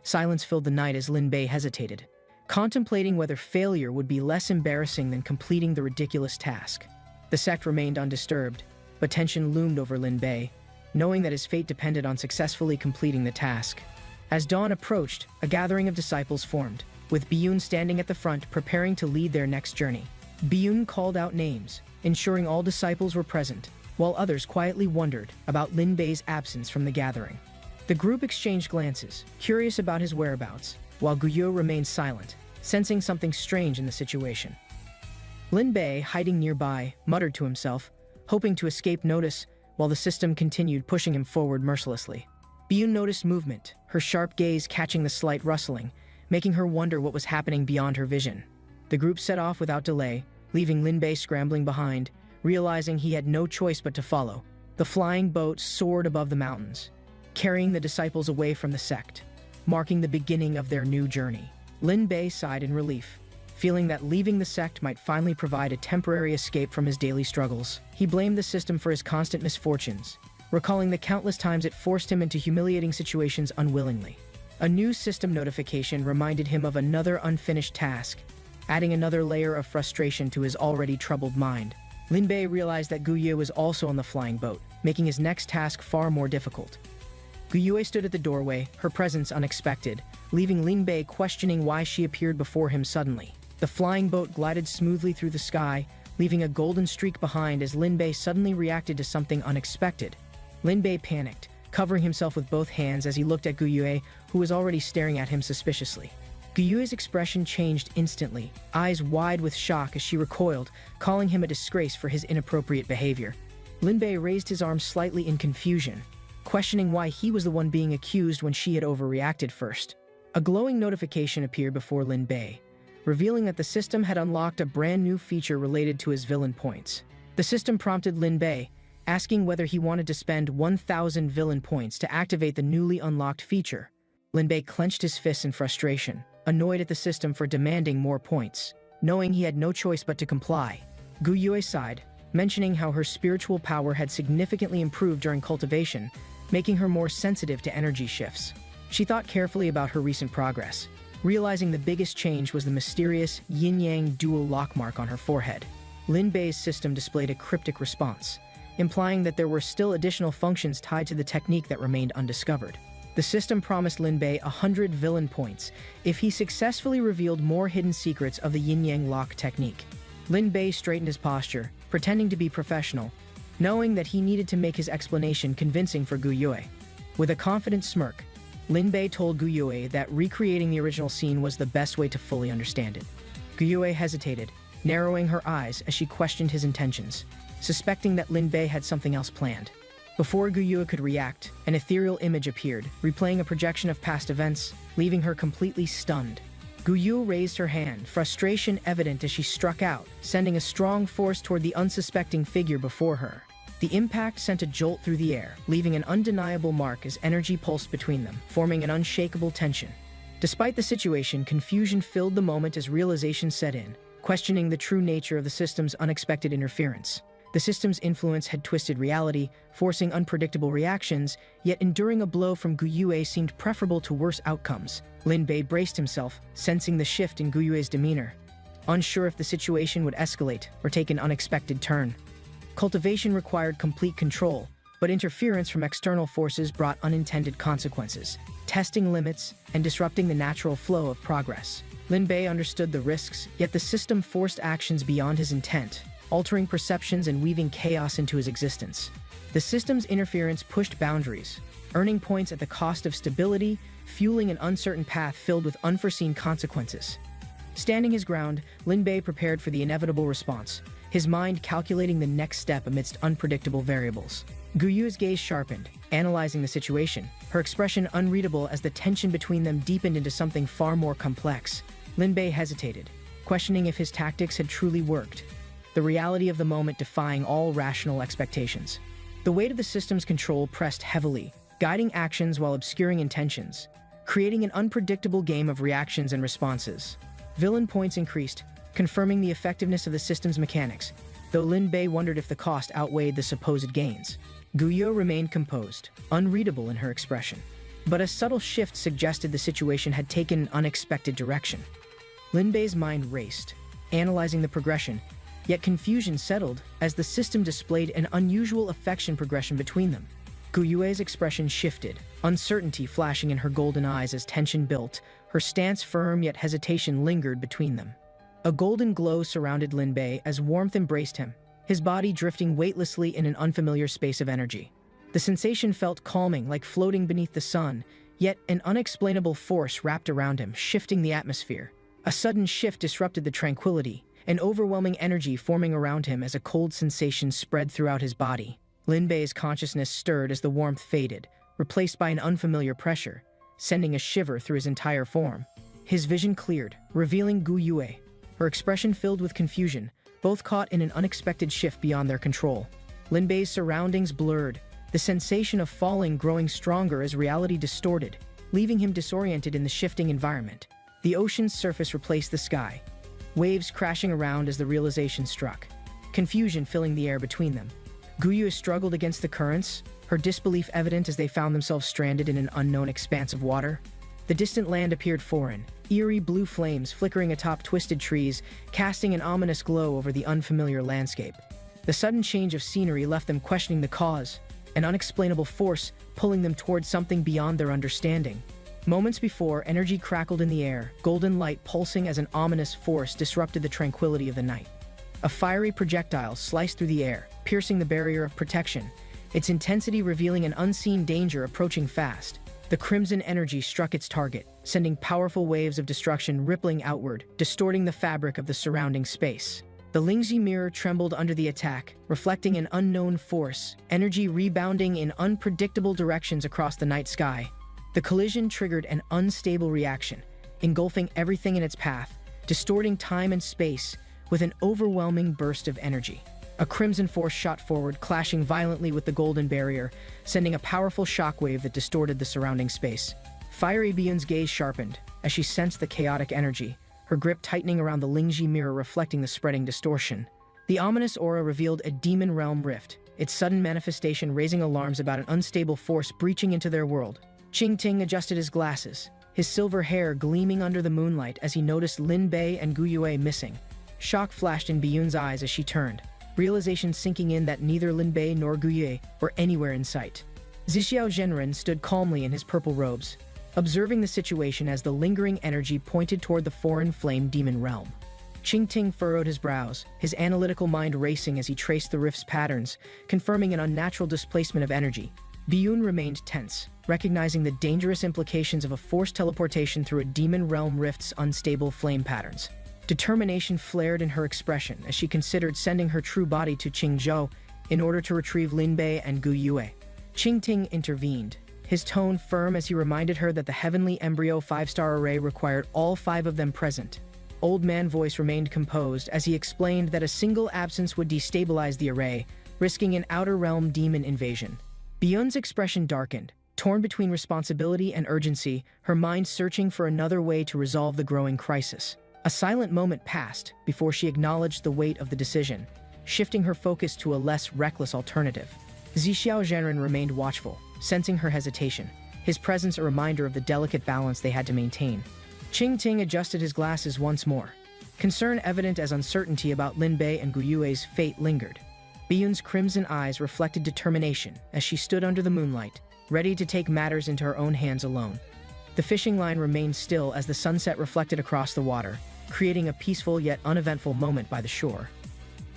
Silence filled the night as Linbei hesitated, contemplating whether failure would be less embarrassing than completing the ridiculous task. The sect remained undisturbed, but tension loomed over Linbei, knowing that his fate depended on successfully completing the task. As dawn approached, a gathering of disciples formed, with Biyun standing at the front preparing to lead their next journey. Biyun called out names, ensuring all disciples were present, while others quietly wondered about Linbei's absence from the gathering. The group exchanged glances, curious about his whereabouts, while Guyo remained silent, sensing something strange in the situation. Linbei, hiding nearby, muttered to himself, hoping to escape notice while the system continued pushing him forward mercilessly. Biyun noticed movement, her sharp gaze catching the slight rustling, making her wonder what was happening beyond her vision. The group set off without delay, leaving Linbei scrambling behind, realizing he had no choice but to follow. The flying boat soared above the mountains, carrying the disciples away from the sect, marking the beginning of their new journey. Linbei sighed in relief, feeling that leaving the sect might finally provide a temporary escape from his daily struggles. He blamed the system for his constant misfortunes, recalling the countless times it forced him into humiliating situations unwillingly. A new system notification reminded him of another unfinished task, adding another layer of frustration to his already troubled mind. Linbei realized that Guye was also on the flying boat, making his next task far more difficult. Guyue stood at the doorway, her presence unexpected, leaving Lin Bei questioning why she appeared before him suddenly. The flying boat glided smoothly through the sky, leaving a golden streak behind as Lin Bei suddenly reacted to something unexpected. Lin Bei panicked, covering himself with both hands as he looked at Guyue, who was already staring at him suspiciously. Guyue's expression changed instantly, eyes wide with shock as she recoiled, calling him a disgrace for his inappropriate behavior. Lin Bei raised his arms slightly in confusion, questioning why he was the one being accused when she had overreacted first. A glowing notification appeared before Lin Bei, revealing that the system had unlocked a brand new feature related to his villain points. The system prompted Lin Bei, asking whether he wanted to spend 1,000 villain points to activate the newly unlocked feature. Lin Bei clenched his fists in frustration, annoyed at the system for demanding more points. Knowing he had no choice but to comply, Guyue sighed, mentioning how her spiritual power had significantly improved during cultivation, making her more sensitive to energy shifts. She thought carefully about her recent progress, realizing the biggest change was the mysterious yin-yang dual lock mark on her forehead. Lin Bei's system displayed a cryptic response, implying that there were still additional functions tied to the technique that remained undiscovered. The system promised Lin Bei 100 villain points if he successfully revealed more hidden secrets of the yin-yang lock technique. Lin Bei straightened his posture, pretending to be professional, knowing that he needed to make his explanation convincing for Guyue. With a confident smirk, Lin Bei told Guyue that recreating the original scene was the best way to fully understand it. Guyue hesitated, narrowing her eyes as she questioned his intentions, suspecting that Lin Bei had something else planned. Before Guyue could react, an ethereal image appeared, replaying a projection of past events, leaving her completely stunned. Guyue raised her hand, frustration evident as she struck out, sending a strong force toward the unsuspecting figure before her. The impact sent a jolt through the air, leaving an undeniable mark as energy pulsed between them, forming an unshakable tension. Despite the situation, confusion filled the moment as realization set in, questioning the true nature of the system's unexpected interference. The system's influence had twisted reality, forcing unpredictable reactions, yet enduring a blow from Guyue seemed preferable to worse outcomes. Lin Bei braced himself, sensing the shift in Guyue's demeanor, unsure if the situation would escalate or take an unexpected turn. Cultivation required complete control, but interference from external forces brought unintended consequences, testing limits and disrupting the natural flow of progress. Lin Bei understood the risks, yet the system forced actions beyond his intent, altering perceptions and weaving chaos into his existence. The system's interference pushed boundaries, earning points at the cost of stability, fueling an uncertain path filled with unforeseen consequences. Standing his ground, Lin Bei prepared for the inevitable response, his mind calculating the next step amidst unpredictable variables. Guyue's gaze sharpened, analyzing the situation, her expression unreadable as the tension between them deepened into something far more complex. Lin Bei hesitated, questioning if his tactics had truly worked, the reality of the moment defying all rational expectations. The weight of the system's control pressed heavily, guiding actions while obscuring intentions, creating an unpredictable game of reactions and responses. Villain points increased, confirming the effectiveness of the system's mechanics, though Lin Bei wondered if the cost outweighed the supposed gains. Guyue remained composed, unreadable in her expression, but a subtle shift suggested the situation had taken an unexpected direction. Lin Bei's mind raced, analyzing the progression, yet confusion settled as the system displayed an unusual affection progression between them. Guyue's expression shifted, uncertainty flashing in her golden eyes as tension built, her stance firm yet hesitation lingered between them. A golden glow surrounded Lin Bei as warmth embraced him, his body drifting weightlessly in an unfamiliar space of energy. The sensation felt calming, like floating beneath the sun, yet an unexplainable force wrapped around him, shifting the atmosphere. A sudden shift disrupted the tranquility, an overwhelming energy forming around him as a cold sensation spread throughout his body. Lin Bei's consciousness stirred as the warmth faded, replaced by an unfamiliar pressure, sending a shiver through his entire form. His vision cleared, revealing Guyue, her expression filled with confusion, both caught in an unexpected shift beyond their control. Lin Bei's surroundings blurred, the sensation of falling growing stronger as reality distorted, leaving him disoriented in the shifting environment. The ocean's surface replaced the sky, waves crashing around as the realization struck, confusion filling the air between them. Guyue struggled against the currents, her disbelief evident as they found themselves stranded in an unknown expanse of water. The distant land appeared foreign, eerie blue flames flickering atop twisted trees, casting an ominous glow over the unfamiliar landscape. The sudden change of scenery left them questioning the cause, an unexplainable force pulling them towards something beyond their understanding. Moments before, energy crackled in the air, golden light pulsing as an ominous force disrupted the tranquility of the night. A fiery projectile sliced through the air, piercing the barrier of protection, its intensity revealing an unseen danger approaching fast. The crimson energy struck its target, sending powerful waves of destruction rippling outward, distorting the fabric of the surrounding space. The Lingxi mirror trembled under the attack, reflecting an unknown force, energy rebounding in unpredictable directions across the night sky. The collision triggered an unstable reaction, engulfing everything in its path, distorting time and space with an overwhelming burst of energy. A crimson force shot forward, clashing violently with the golden barrier, sending a powerful shockwave that distorted the surrounding space. Fiery Biyun's gaze sharpened as she sensed the chaotic energy, her grip tightening around the Lingxi mirror reflecting the spreading distortion. The ominous aura revealed a demon realm rift, its sudden manifestation raising alarms about an unstable force breaching into their world. Qingting adjusted his glasses, his silver hair gleaming under the moonlight as he noticed Lin Bei and Gu Yue missing. Shock flashed in Biyun's eyes as she turned, realization sinking in that neither Lin Bei nor Gu Yue were anywhere in sight. Zixiao Zhenren stood calmly in his purple robes, observing the situation as the lingering energy pointed toward the foreign flame demon realm. Qingting furrowed his brows, his analytical mind racing as he traced the rift's patterns, confirming an unnatural displacement of energy. Biyun remained tense, recognizing the dangerous implications of a forced teleportation through a demon realm rift's unstable flame patterns. Determination flared in her expression as she considered sending her true body to Qingzhou in order to retrieve Lin Bei and Gu Yue. Qingting intervened, his tone firm as he reminded her that the heavenly embryo 5-star array required all 5 of them present. Old Man voice remained composed as he explained that a single absence would destabilize the array, risking an outer realm demon invasion. Biyun's expression darkened, torn between responsibility and urgency, her mind searching for another way to resolve the growing crisis. A silent moment passed before she acknowledged the weight of the decision, shifting her focus to a less reckless alternative. Zixiao Zhenren remained watchful, sensing her hesitation, his presence a reminder of the delicate balance they had to maintain. Qingting adjusted his glasses once more. Concern evident as uncertainty about Lin Bei and Gu Yue's fate lingered. Biyun's crimson eyes reflected determination as she stood under the moonlight, ready to take matters into her own hands alone. The fishing line remained still as the sunset reflected across the water, creating a peaceful yet uneventful moment by the shore.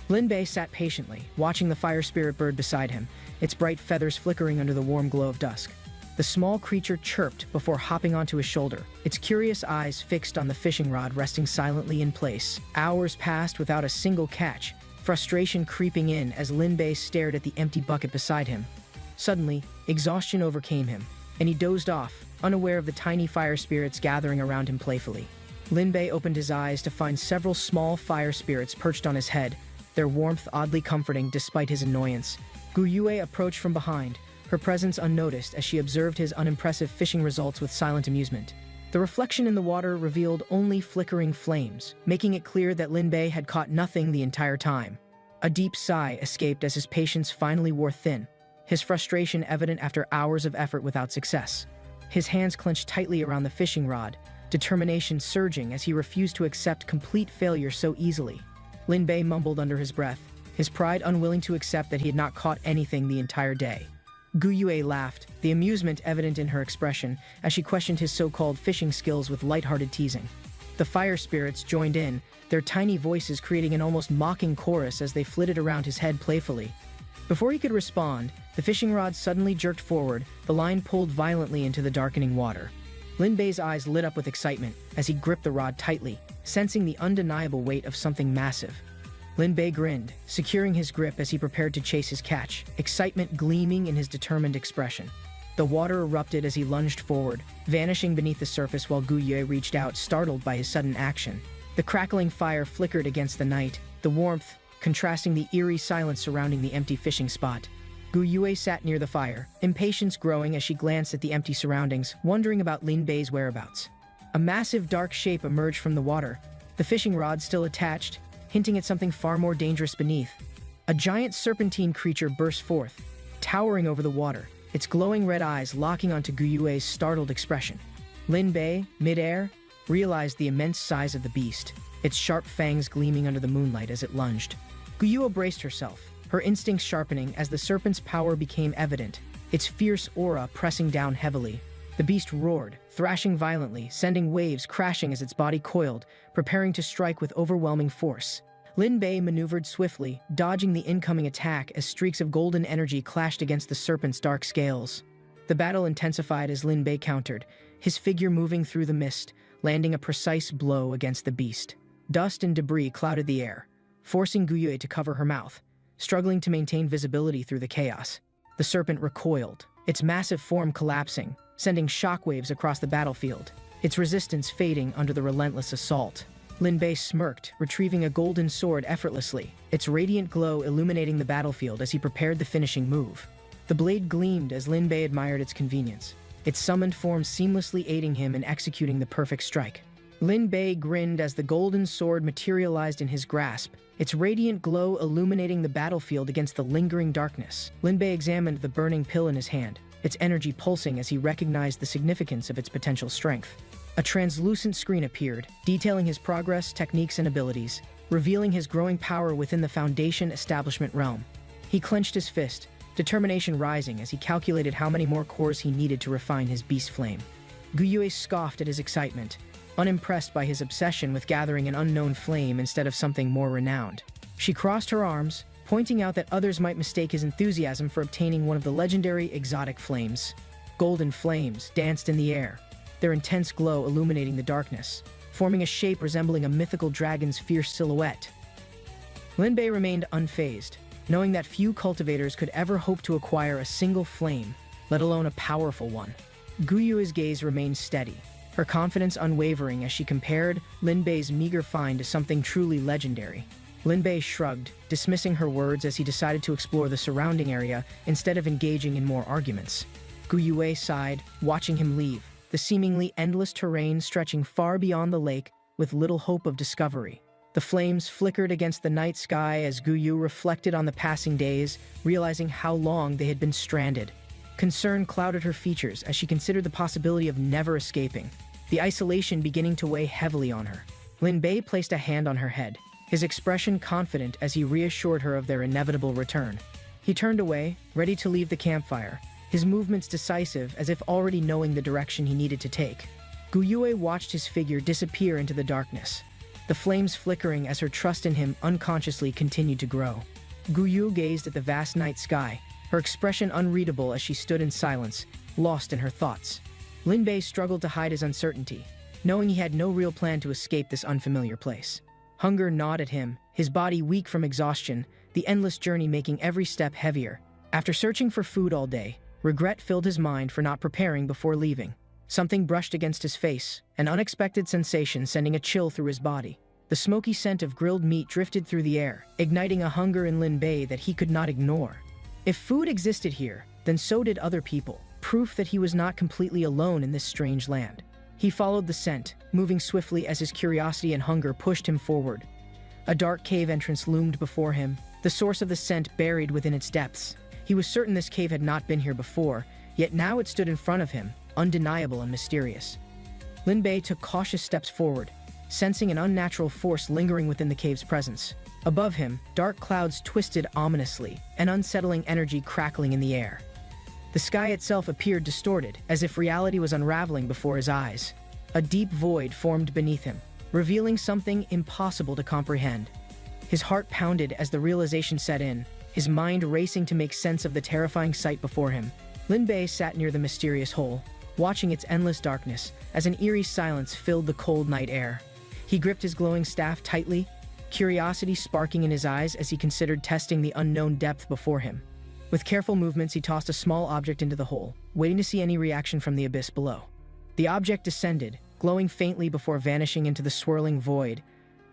Lin Bei sat patiently, watching the fire spirit bird beside him, its bright feathers flickering under the warm glow of dusk. The small creature chirped before hopping onto his shoulder, its curious eyes fixed on the fishing rod resting silently in place. Hours passed without a single catch, frustration creeping in as Lin Bei stared at the empty bucket beside him. Suddenly, exhaustion overcame him, and he dozed off, unaware of the tiny fire spirits gathering around him playfully. Lin Bei opened his eyes to find several small fire spirits perched on his head, their warmth oddly comforting despite his annoyance. Gu Yue approached from behind, her presence unnoticed as she observed his unimpressive fishing results with silent amusement. The reflection in the water revealed only flickering flames, making it clear that Lin Bei had caught nothing the entire time. A deep sigh escaped as his patience finally wore thin, his frustration evident after hours of effort without success. His hands clenched tightly around the fishing rod, determination surging as he refused to accept complete failure so easily. Lin Bei mumbled under his breath, his pride unwilling to accept that he had not caught anything the entire day. Gu Yue laughed, the amusement evident in her expression as she questioned his so-called fishing skills with lighthearted teasing. The fire spirits joined in, their tiny voices creating an almost mocking chorus as they flitted around his head playfully. Before he could respond, the fishing rod suddenly jerked forward, the line pulled violently into the darkening water. Lin Bei's eyes lit up with excitement as he gripped the rod tightly, sensing the undeniable weight of something massive. Lin Bei grinned, securing his grip as he prepared to chase his catch, excitement gleaming in his determined expression. The water erupted as he lunged forward, vanishing beneath the surface while Gu Yue reached out, startled by his sudden action. The crackling fire flickered against the night, the warmth contrasting the eerie silence surrounding the empty fishing spot. Gu Yue sat near the fire, impatience growing as she glanced at the empty surroundings, wondering about Lin Bei's whereabouts. A massive dark shape emerged from the water, the fishing rod still attached, hinting at something far more dangerous beneath. A giant serpentine creature burst forth, towering over the water, its glowing red eyes locking onto Gu Yue's startled expression. Lin Bei, mid-air, realized the immense size of the beast, its sharp fangs gleaming under the moonlight as it lunged. Gu Yue braced herself, her instincts sharpening as the serpent's power became evident, its fierce aura pressing down heavily. The beast roared, thrashing violently, sending waves crashing as its body coiled, preparing to strike with overwhelming force. Lin Bei maneuvered swiftly, dodging the incoming attack as streaks of golden energy clashed against the serpent's dark scales. The battle intensified as Lin Bei countered, his figure moving through the mist, landing a precise blow against the beast. Dust and debris clouded the air, forcing Guyue to cover her mouth, struggling to maintain visibility through the chaos. The serpent recoiled, its massive form collapsing, sending shockwaves across the battlefield, its resistance fading under the relentless assault. Lin Bei smirked, retrieving a golden sword effortlessly, its radiant glow illuminating the battlefield as he prepared the finishing move. The blade gleamed as Lin Bei admired its convenience, its summoned form seamlessly aiding him in executing the perfect strike. Lin Bei grinned as the golden sword materialized in his grasp, its radiant glow illuminating the battlefield against the lingering darkness. Lin Bei examined the burning pill in his hand, its energy pulsing as he recognized the significance of its potential strength. A translucent screen appeared, detailing his progress, techniques, and abilities, revealing his growing power within the Foundation establishment realm. He clenched his fist, determination rising as he calculated how many more cores he needed to refine his beast flame. Guyue scoffed at his excitement, unimpressed by his obsession with gathering an unknown flame instead of something more renowned. She crossed her arms, pointing out that others might mistake his enthusiasm for obtaining one of the legendary exotic flames. Golden flames danced in the air, their intense glow illuminating the darkness, forming a shape resembling a mythical dragon's fierce silhouette. Lin Bei remained unfazed, knowing that few cultivators could ever hope to acquire a single flame, let alone a powerful one. Guyue's gaze remained steady, her confidence unwavering as she compared Lin Bei's meager find to something truly legendary. Lin Bei shrugged, dismissing her words as he decided to explore the surrounding area instead of engaging in more arguments. Guyue sighed, watching him leave, the seemingly endless terrain stretching far beyond the lake with little hope of discovery. The flames flickered against the night sky as Guyue reflected on the passing days, realizing how long they had been stranded. Concern clouded her features as she considered the possibility of never escaping, the isolation beginning to weigh heavily on her. Lin Bei placed a hand on her head, his expression confident as he reassured her of their inevitable return. He turned away, ready to leave the campfire, his movements decisive as if already knowing the direction he needed to take. Guyue watched his figure disappear into the darkness, the flames flickering as her trust in him unconsciously continued to grow. Guyue gazed at the vast night sky, her expression unreadable as she stood in silence, lost in her thoughts. Lin Bei struggled to hide his uncertainty, knowing he had no real plan to escape this unfamiliar place. Hunger gnawed at him, his body weak from exhaustion, the endless journey making every step heavier. After searching for food all day, regret filled his mind for not preparing before leaving. Something brushed against his face, an unexpected sensation sending a chill through his body. The smoky scent of grilled meat drifted through the air, igniting a hunger in Lin Bei that he could not ignore. If food existed here, then so did other people, proof that he was not completely alone in this strange land. He followed the scent, moving swiftly as his curiosity and hunger pushed him forward. A dark cave entrance loomed before him, the source of the scent buried within its depths. He was certain this cave had not been here before, yet now it stood in front of him, undeniable and mysterious. Lin Bei took cautious steps forward, sensing an unnatural force lingering within the cave's presence. Above him, dark clouds twisted ominously, an unsettling energy crackling in the air. The sky itself appeared distorted, as if reality was unraveling before his eyes. A deep void formed beneath him, revealing something impossible to comprehend. His heart pounded as the realization set in, his mind racing to make sense of the terrifying sight before him. Lin Bei sat near the mysterious hole, watching its endless darkness as an eerie silence filled the cold night air. He gripped his glowing staff tightly, curiosity sparking in his eyes as he considered testing the unknown depth before him. With careful movements, he tossed a small object into the hole, waiting to see any reaction from the abyss below. The object descended, glowing faintly before vanishing into the swirling void,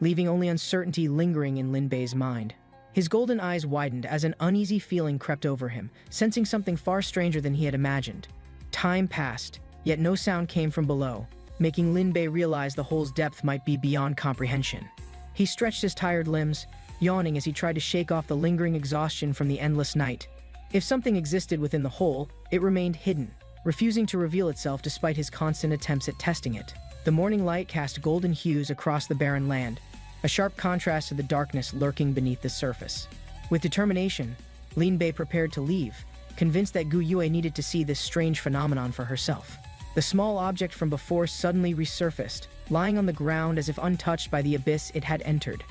leaving only uncertainty lingering in Lin Bei's mind. His golden eyes widened as an uneasy feeling crept over him, sensing something far stranger than he had imagined. Time passed, yet no sound came from below, making Lin Bei realize the hole's depth might be beyond comprehension. He stretched his tired limbs, yawning as he tried to shake off the lingering exhaustion from the endless night. If something existed within the hole, it remained hidden, refusing to reveal itself despite his constant attempts at testing it. The morning light cast golden hues across the barren land, a sharp contrast to the darkness lurking beneath the surface. With determination, Lin Bei prepared to leave, convinced that Gu Yue needed to see this strange phenomenon for herself. The small object from before suddenly resurfaced, lying on the ground as if untouched by the abyss it had entered.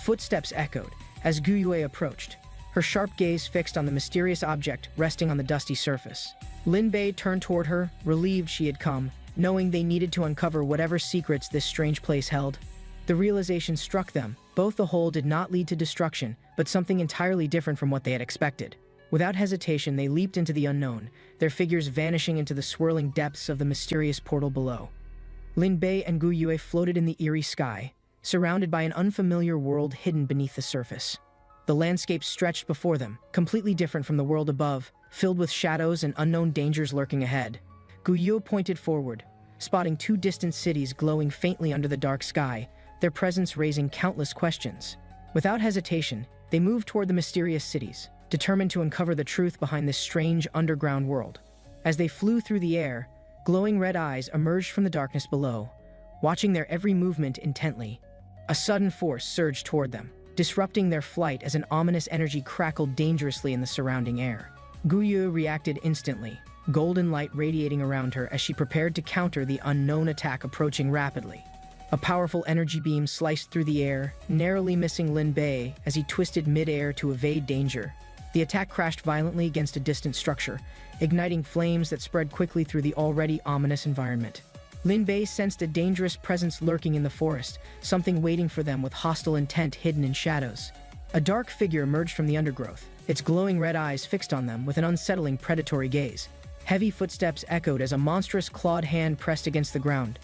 Footsteps echoed as Gu Yue approached, her sharp gaze fixed on the mysterious object resting on the dusty surface. Lin Bei turned toward her, relieved she had come, knowing they needed to uncover whatever secrets this strange place held. The realization struck them. Both the hole did not lead to destruction, but something entirely different from what they had expected. Without hesitation, they leaped into the unknown, their figures vanishing into the swirling depths of the mysterious portal below. Lin Bei and Gu Yue floated in the eerie sky, surrounded by an unfamiliar world hidden beneath the surface. The landscape stretched before them, completely different from the world above, filled with shadows and unknown dangers lurking ahead. Gu Yue pointed forward, spotting two distant cities glowing faintly under the dark sky, their presence raising countless questions. Without hesitation, they moved toward the mysterious cities, determined to uncover the truth behind this strange underground world. As they flew through the air, glowing red eyes emerged from the darkness below, watching their every movement intently. A sudden force surged toward them, disrupting their flight as an ominous energy crackled dangerously in the surrounding air. Gu Yue reacted instantly, golden light radiating around her as she prepared to counter the unknown attack approaching rapidly. A powerful energy beam sliced through the air, narrowly missing Lin Bei as he twisted mid-air to evade danger. The attack crashed violently against a distant structure, igniting flames that spread quickly through the already ominous environment. Lin Bei sensed a dangerous presence lurking in the forest, something waiting for them with hostile intent hidden in shadows. A dark figure emerged from the undergrowth, its glowing red eyes fixed on them with an unsettling predatory gaze. Heavy footsteps echoed as a monstrous clawed hand pressed against the ground,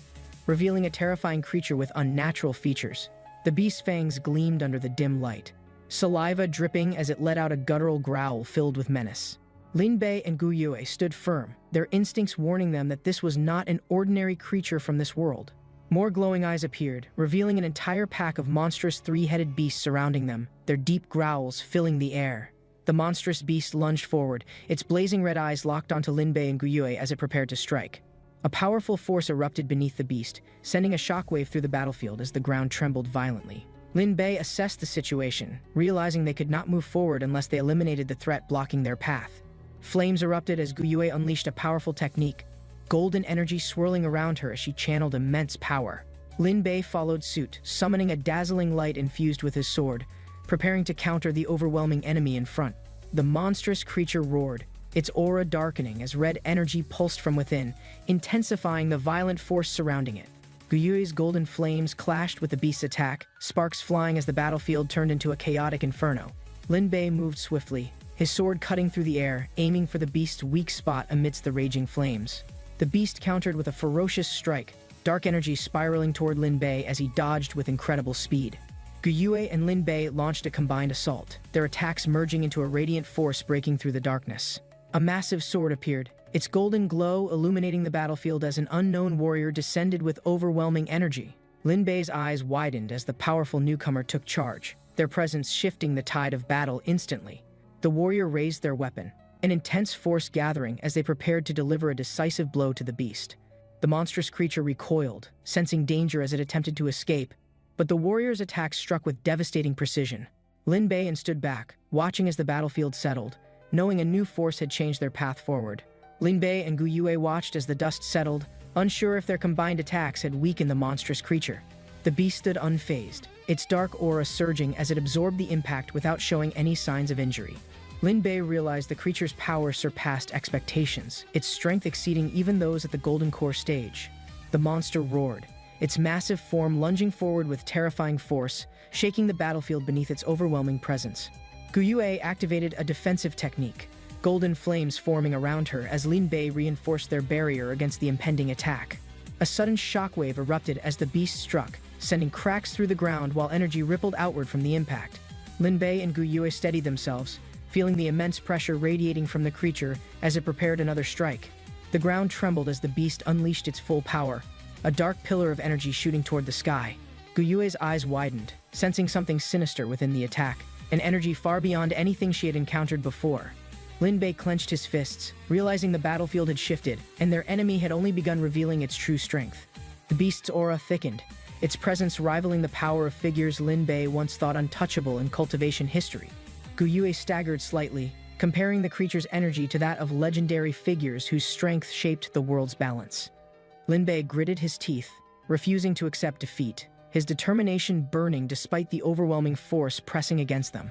revealing a terrifying creature with unnatural features. The beast's fangs gleamed under the dim light, saliva dripping as it let out a guttural growl filled with menace. Lin Bei and Gu Yue stood firm, their instincts warning them that this was not an ordinary creature from this world. More glowing eyes appeared, revealing an entire pack of monstrous three-headed beasts surrounding them, their deep growls filling the air. The monstrous beast lunged forward, its blazing red eyes locked onto Lin Bei and Gu Yue as it prepared to strike. A powerful force erupted beneath the beast, sending a shockwave through the battlefield as the ground trembled violently. Lin Bei assessed the situation, realizing they could not move forward unless they eliminated the threat blocking their path. Flames erupted as Gu Yue unleashed a powerful technique, golden energy swirling around her as she channeled immense power. Lin Bei followed suit, summoning a dazzling light infused with his sword, preparing to counter the overwhelming enemy in front. The monstrous creature roared, its aura darkening as red energy pulsed from within, intensifying the violent force surrounding it. Gu Yue's golden flames clashed with the beast's attack, sparks flying as the battlefield turned into a chaotic inferno. Lin Bei moved swiftly, his sword cutting through the air, aiming for the beast's weak spot amidst the raging flames. The beast countered with a ferocious strike, dark energy spiraling toward Lin Bei as he dodged with incredible speed. Gu Yue and Lin Bei launched a combined assault, their attacks merging into a radiant force breaking through the darkness. A massive sword appeared, its golden glow illuminating the battlefield as an unknown warrior descended with overwhelming energy. Lin Bei's eyes widened as the powerful newcomer took charge, their presence shifting the tide of battle instantly. The warrior raised their weapon, an intense force gathering as they prepared to deliver a decisive blow to the beast. The monstrous creature recoiled, sensing danger as it attempted to escape, but the warrior's attack struck with devastating precision. Lin Bei stood back, watching as the battlefield settled, knowing a new force had changed their path forward. Lin Bei and Gu Yue watched as the dust settled, unsure if their combined attacks had weakened the monstrous creature. The beast stood unfazed, its dark aura surging as it absorbed the impact without showing any signs of injury. Lin Bei realized the creature's power surpassed expectations, its strength exceeding even those at the Golden Core stage. The monster roared, its massive form lunging forward with terrifying force, shaking the battlefield beneath its overwhelming presence. Gu Yue activated a defensive technique, golden flames forming around her as Lin Bei reinforced their barrier against the impending attack. A sudden shockwave erupted as the beast struck, sending cracks through the ground while energy rippled outward from the impact. Lin Bei and Gu Yue steadied themselves, feeling the immense pressure radiating from the creature as it prepared another strike. The ground trembled as the beast unleashed its full power, a dark pillar of energy shooting toward the sky. Gu Yue's eyes widened, sensing something sinister within the attack, an energy far beyond anything she had encountered before. Lin Bei clenched his fists, realizing the battlefield had shifted, and their enemy had only begun revealing its true strength. The beast's aura thickened, its presence rivaling the power of figures Lin Bei once thought untouchable in cultivation history. Yue staggered slightly, comparing the creature's energy to that of legendary figures whose strength shaped the world's balance. Bei gritted his teeth, refusing to accept defeat, his determination burning despite the overwhelming force pressing against them.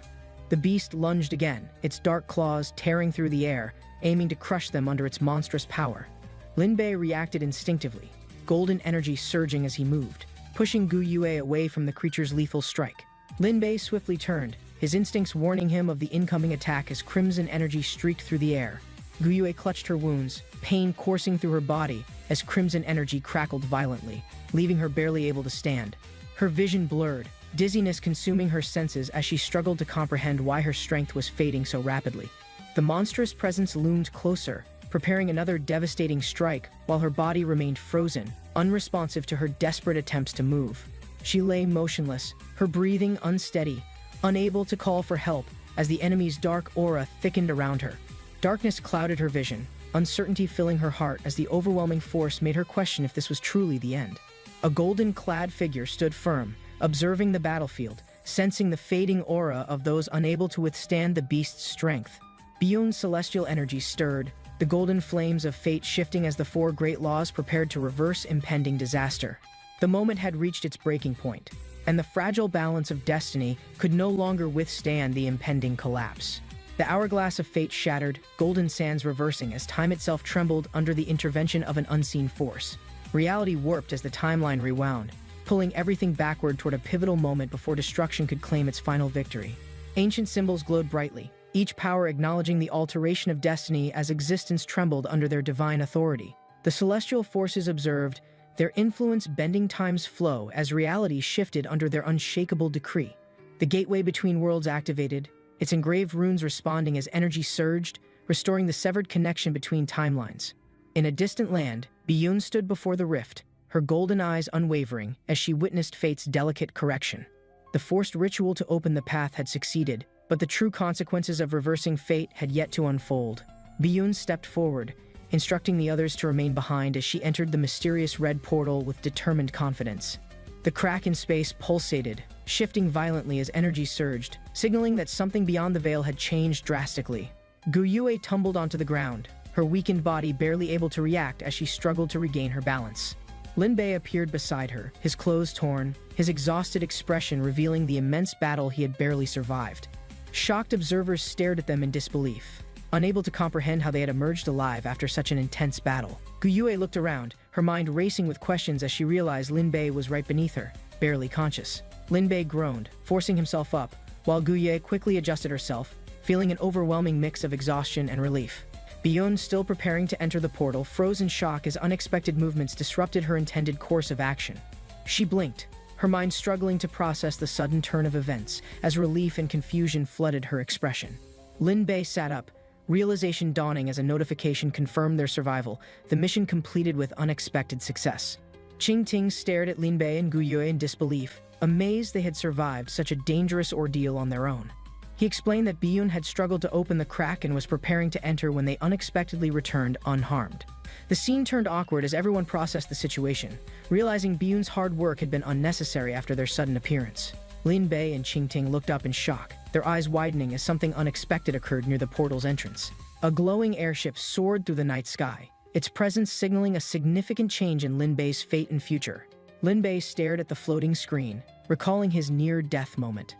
The beast lunged again, its dark claws tearing through the air, aiming to crush them under its monstrous power. Bei reacted instinctively, golden energy surging as he moved, pushing Yue away from the creature's lethal strike. Bei swiftly turned, his instincts warning him of the incoming attack as crimson energy streaked through the air. Yue clutched her wounds, pain coursing through her body as crimson energy crackled violently, leaving her barely able to stand. Her vision blurred, dizziness consuming her senses as she struggled to comprehend why her strength was fading so rapidly. The monstrous presence loomed closer, preparing another devastating strike while her body remained frozen, unresponsive to her desperate attempts to move. She lay motionless, her breathing unsteady, unable to call for help as the enemy's dark aura thickened around her. Darkness clouded her vision, uncertainty filling her heart as the overwhelming force made her question if this was truly the end. A golden-clad figure stood firm, observing the battlefield, sensing the fading aura of those unable to withstand the beast's strength. Biyun's celestial energy stirred, the golden flames of fate shifting as the four great laws prepared to reverse impending disaster. The moment had reached its breaking point, and the fragile balance of destiny could no longer withstand the impending collapse. The hourglass of fate shattered, golden sands reversing as time itself trembled under the intervention of an unseen force. Reality warped as the timeline rewound, pulling everything backward toward a pivotal moment before destruction could claim its final victory. Ancient symbols glowed brightly, each power acknowledging the alteration of destiny as existence trembled under their divine authority. The celestial forces observed, their influence bending time's flow as reality shifted under their unshakable decree. The gateway between worlds activated, its engraved runes responding as energy surged, restoring the severed connection between timelines. In a distant land, Biyun stood before the rift, her golden eyes unwavering as she witnessed fate's delicate correction. The forced ritual to open the path had succeeded, but the true consequences of reversing fate had yet to unfold. Biyun stepped forward, instructing the others to remain behind as she entered the mysterious red portal with determined confidence. The crack in space pulsated, shifting violently as energy surged, signaling that something beyond the veil had changed drastically. Yue tumbled onto the ground, her weakened body barely able to react as she struggled to regain her balance. Bei appeared beside her, his clothes torn, his exhausted expression revealing the immense battle he had barely survived. Shocked observers stared at them in disbelief, unable to comprehend how they had emerged alive after such an intense battle. Yue looked around, her mind racing with questions as she realized Bei was right beneath her, barely conscious. Bei groaned, forcing himself up, while Yue quickly adjusted herself, feeling an overwhelming mix of exhaustion and relief. Biyun, still preparing to enter the portal, froze in shock as unexpected movements disrupted her intended course of action. She blinked, her mind struggling to process the sudden turn of events as relief and confusion flooded her expression. Bei sat up, realization dawning as a notification confirmed their survival, the mission completed with unexpected success. Qingting stared at Bei and Yue in disbelief, amazed they had survived such a dangerous ordeal on their own. He explained that Biyun had struggled to open the crack and was preparing to enter when they unexpectedly returned unharmed. The scene turned awkward as everyone processed the situation, realizing Biyun's hard work had been unnecessary after their sudden appearance. Bei and Qingting looked up in shock, their eyes widening as something unexpected occurred near the portal's entrance. A glowing airship soared through the night sky, its presence signaling a significant change in Bei's fate and future. Bei stared at the floating screen, recalling his near-death moment.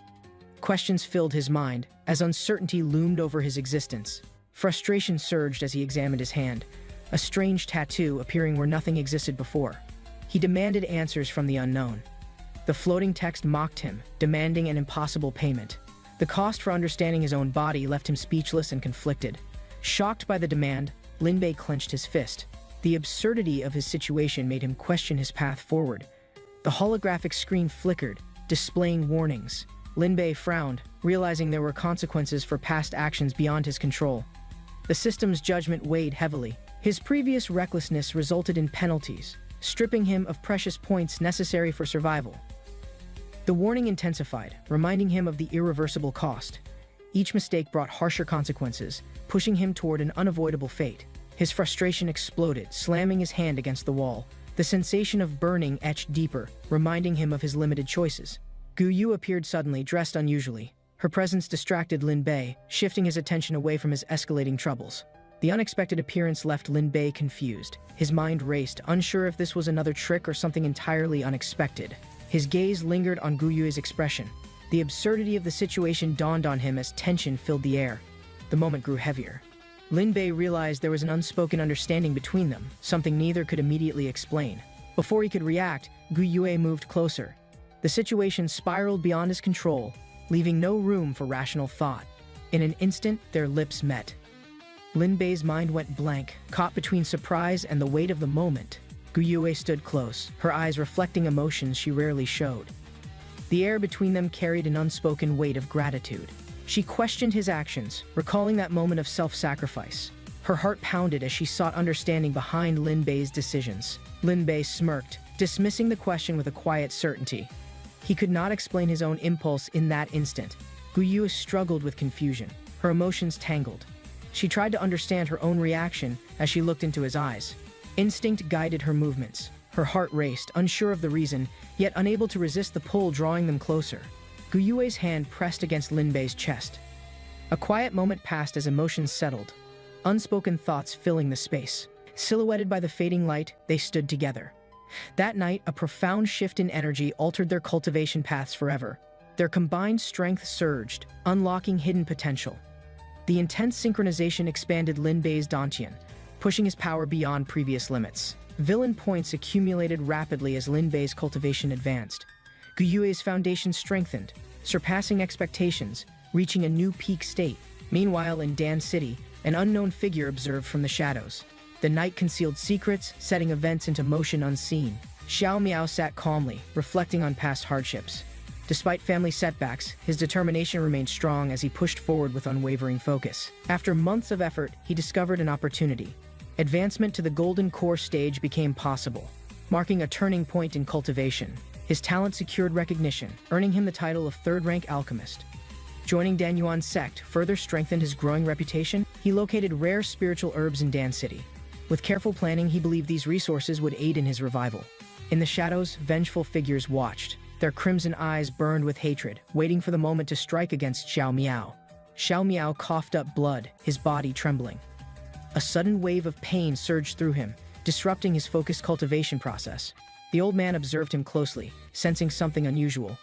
Questions filled his mind as uncertainty loomed over his existence. Frustration surged as he examined his hand, a strange tattoo appearing where nothing existed before. He demanded answers from the unknown. The floating text mocked him, demanding an impossible payment. The cost for understanding his own body left him speechless and conflicted. Shocked by the demand, Bei clenched his fist. The absurdity of his situation made him question his path forward. The holographic screen flickered, displaying warnings. Bei frowned, realizing there were consequences for past actions beyond his control. The system's judgment weighed heavily. His previous recklessness resulted in penalties, stripping him of precious points necessary for survival. The warning intensified, reminding him of the irreversible cost. Each mistake brought harsher consequences, pushing him toward an unavoidable fate. His frustration exploded, slamming his hand against the wall. The sensation of burning etched deeper, reminding him of his limited choices. Yue appeared suddenly, dressed unusually. Her presence distracted Lin Bei, shifting his attention away from his escalating troubles. The unexpected appearance left Lin Bei confused. His mind raced, unsure if this was another trick or something entirely unexpected. His gaze lingered on Gu Yue's expression. The absurdity of the situation dawned on him as tension filled the air. The moment grew heavier. Lin Bei realized there was an unspoken understanding between them, something neither could immediately explain. Before he could react, Gu Yue moved closer. The situation spiraled beyond his control, leaving no room for rational thought. In an instant, their lips met. Lin Bei's mind went blank, caught between surprise and the weight of the moment. Gu Yue stood close, her eyes reflecting emotions she rarely showed. The air between them carried an unspoken weight of gratitude. She questioned his actions, recalling that moment of self-sacrifice. Her heart pounded as she sought understanding behind Lin Bei's decisions. Lin Bei smirked, dismissing the question with a quiet certainty. He could not explain his own impulse in that instant. Gu Yue struggled with confusion, her emotions tangled. She tried to understand her own reaction as she looked into his eyes. Instinct guided her movements. Her heart raced, unsure of the reason, yet unable to resist the pull drawing them closer. Gu Yue's hand pressed against Lin Bei's chest. A quiet moment passed as emotions settled, unspoken thoughts filling the space. Silhouetted by the fading light, they stood together. That night, a profound shift in energy altered their cultivation paths forever. Their combined strength surged, unlocking hidden potential. The intense synchronization expanded Lin Bei's dantian, pushing his power beyond previous limits. Villain points accumulated rapidly as Lin Bei's cultivation advanced. Gu Yue's foundation strengthened, surpassing expectations, reaching a new peak state. Meanwhile, in Dan City, an unknown figure observed from the shadows. The night concealed secrets, setting events into motion unseen. Xiao Miao sat calmly, reflecting on past hardships. Despite family setbacks, his determination remained strong as he pushed forward with unwavering focus. After months of effort, he discovered an opportunity. Advancement to the Golden Core stage became possible, marking a turning point in cultivation. His talent secured recognition, earning him the title of third-rank alchemist. Joining Dan Yuan's sect further strengthened his growing reputation. He located rare spiritual herbs in Dan City. With careful planning, he believed these resources would aid in his revival. In the shadows, vengeful figures watched. Their crimson eyes burned with hatred, waiting for the moment to strike against Xiao Miao. Xiao Miao coughed up blood, his body trembling. A sudden wave of pain surged through him, disrupting his focused cultivation process. The old man observed him closely, sensing something unusual.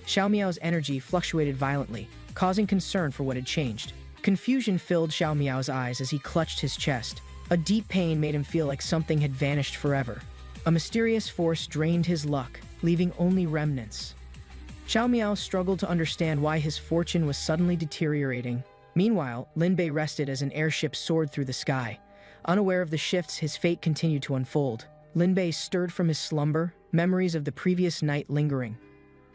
Xiao Miao's energy fluctuated violently, causing concern for what had changed. Confusion filled Xiao Miao's eyes as he clutched his chest. A deep pain made him feel like something had vanished forever. A mysterious force drained his luck, leaving only remnants. Xiao Miao struggled to understand why his fortune was suddenly deteriorating. Meanwhile, Lin Bei rested as an airship soared through the sky. Unaware of the shifts, his fate continued to unfold. Lin Bei stirred from his slumber, memories of the previous night lingering.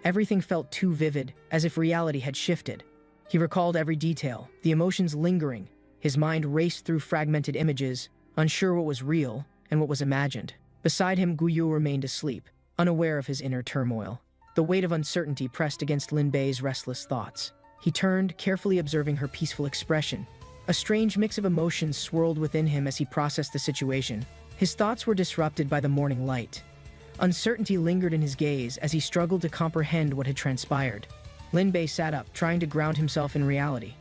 Everything felt too vivid, as if reality had shifted. He recalled every detail, the emotions lingering. His mind raced through fragmented images, unsure what was real and what was imagined. Beside him, Gu Yu remained asleep, unaware of his inner turmoil. The weight of uncertainty pressed against Lin Bei's restless thoughts. He turned, carefully observing her peaceful expression. A strange mix of emotions swirled within him as he processed the situation. His thoughts were disrupted by the morning light. Uncertainty lingered in his gaze as he struggled to comprehend what had transpired. Lin Bei sat up, trying to ground himself in reality.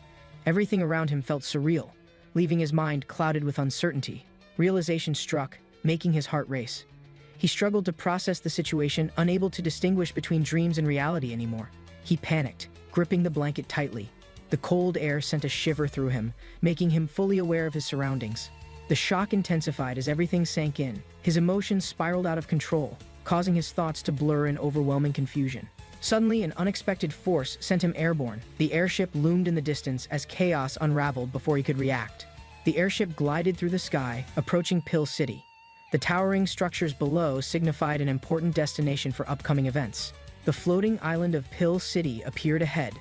Everything around him felt surreal, leaving his mind clouded with uncertainty. Realization struck, making his heart race. He struggled to process the situation, unable to distinguish between dreams and reality anymore. He panicked, gripping the blanket tightly. The cold air sent a shiver through him, making him fully aware of his surroundings. The shock intensified as everything sank in. His emotions spiraled out of control, causing his thoughts to blur in overwhelming confusion. Suddenly, an unexpected force sent him airborne. The airship loomed in the distance as chaos unraveled before he could react. The airship glided through the sky, approaching Pill City. The towering structures below signified an important destination for upcoming events. The floating island of Pill City appeared ahead.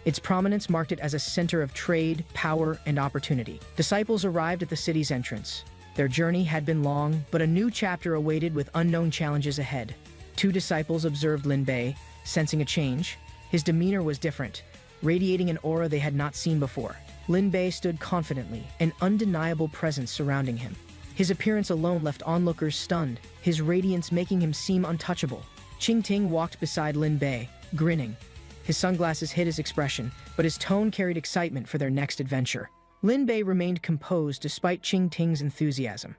Its prominence marked it as a center of trade, power, and opportunity. Disciples arrived at the city's entrance. Their journey had been long, but a new chapter awaited with unknown challenges ahead. Two disciples observed Lin Bei, sensing a change. His demeanor was different, radiating an aura they had not seen before. Lin Bei stood confidently, an undeniable presence surrounding him. His appearance alone left onlookers stunned, his radiance making him seem untouchable. Qing Ting walked beside Lin Bei, grinning. His sunglasses hid his expression, but his tone carried excitement for their next adventure. Lin Bei remained composed despite Qing Ting's enthusiasm.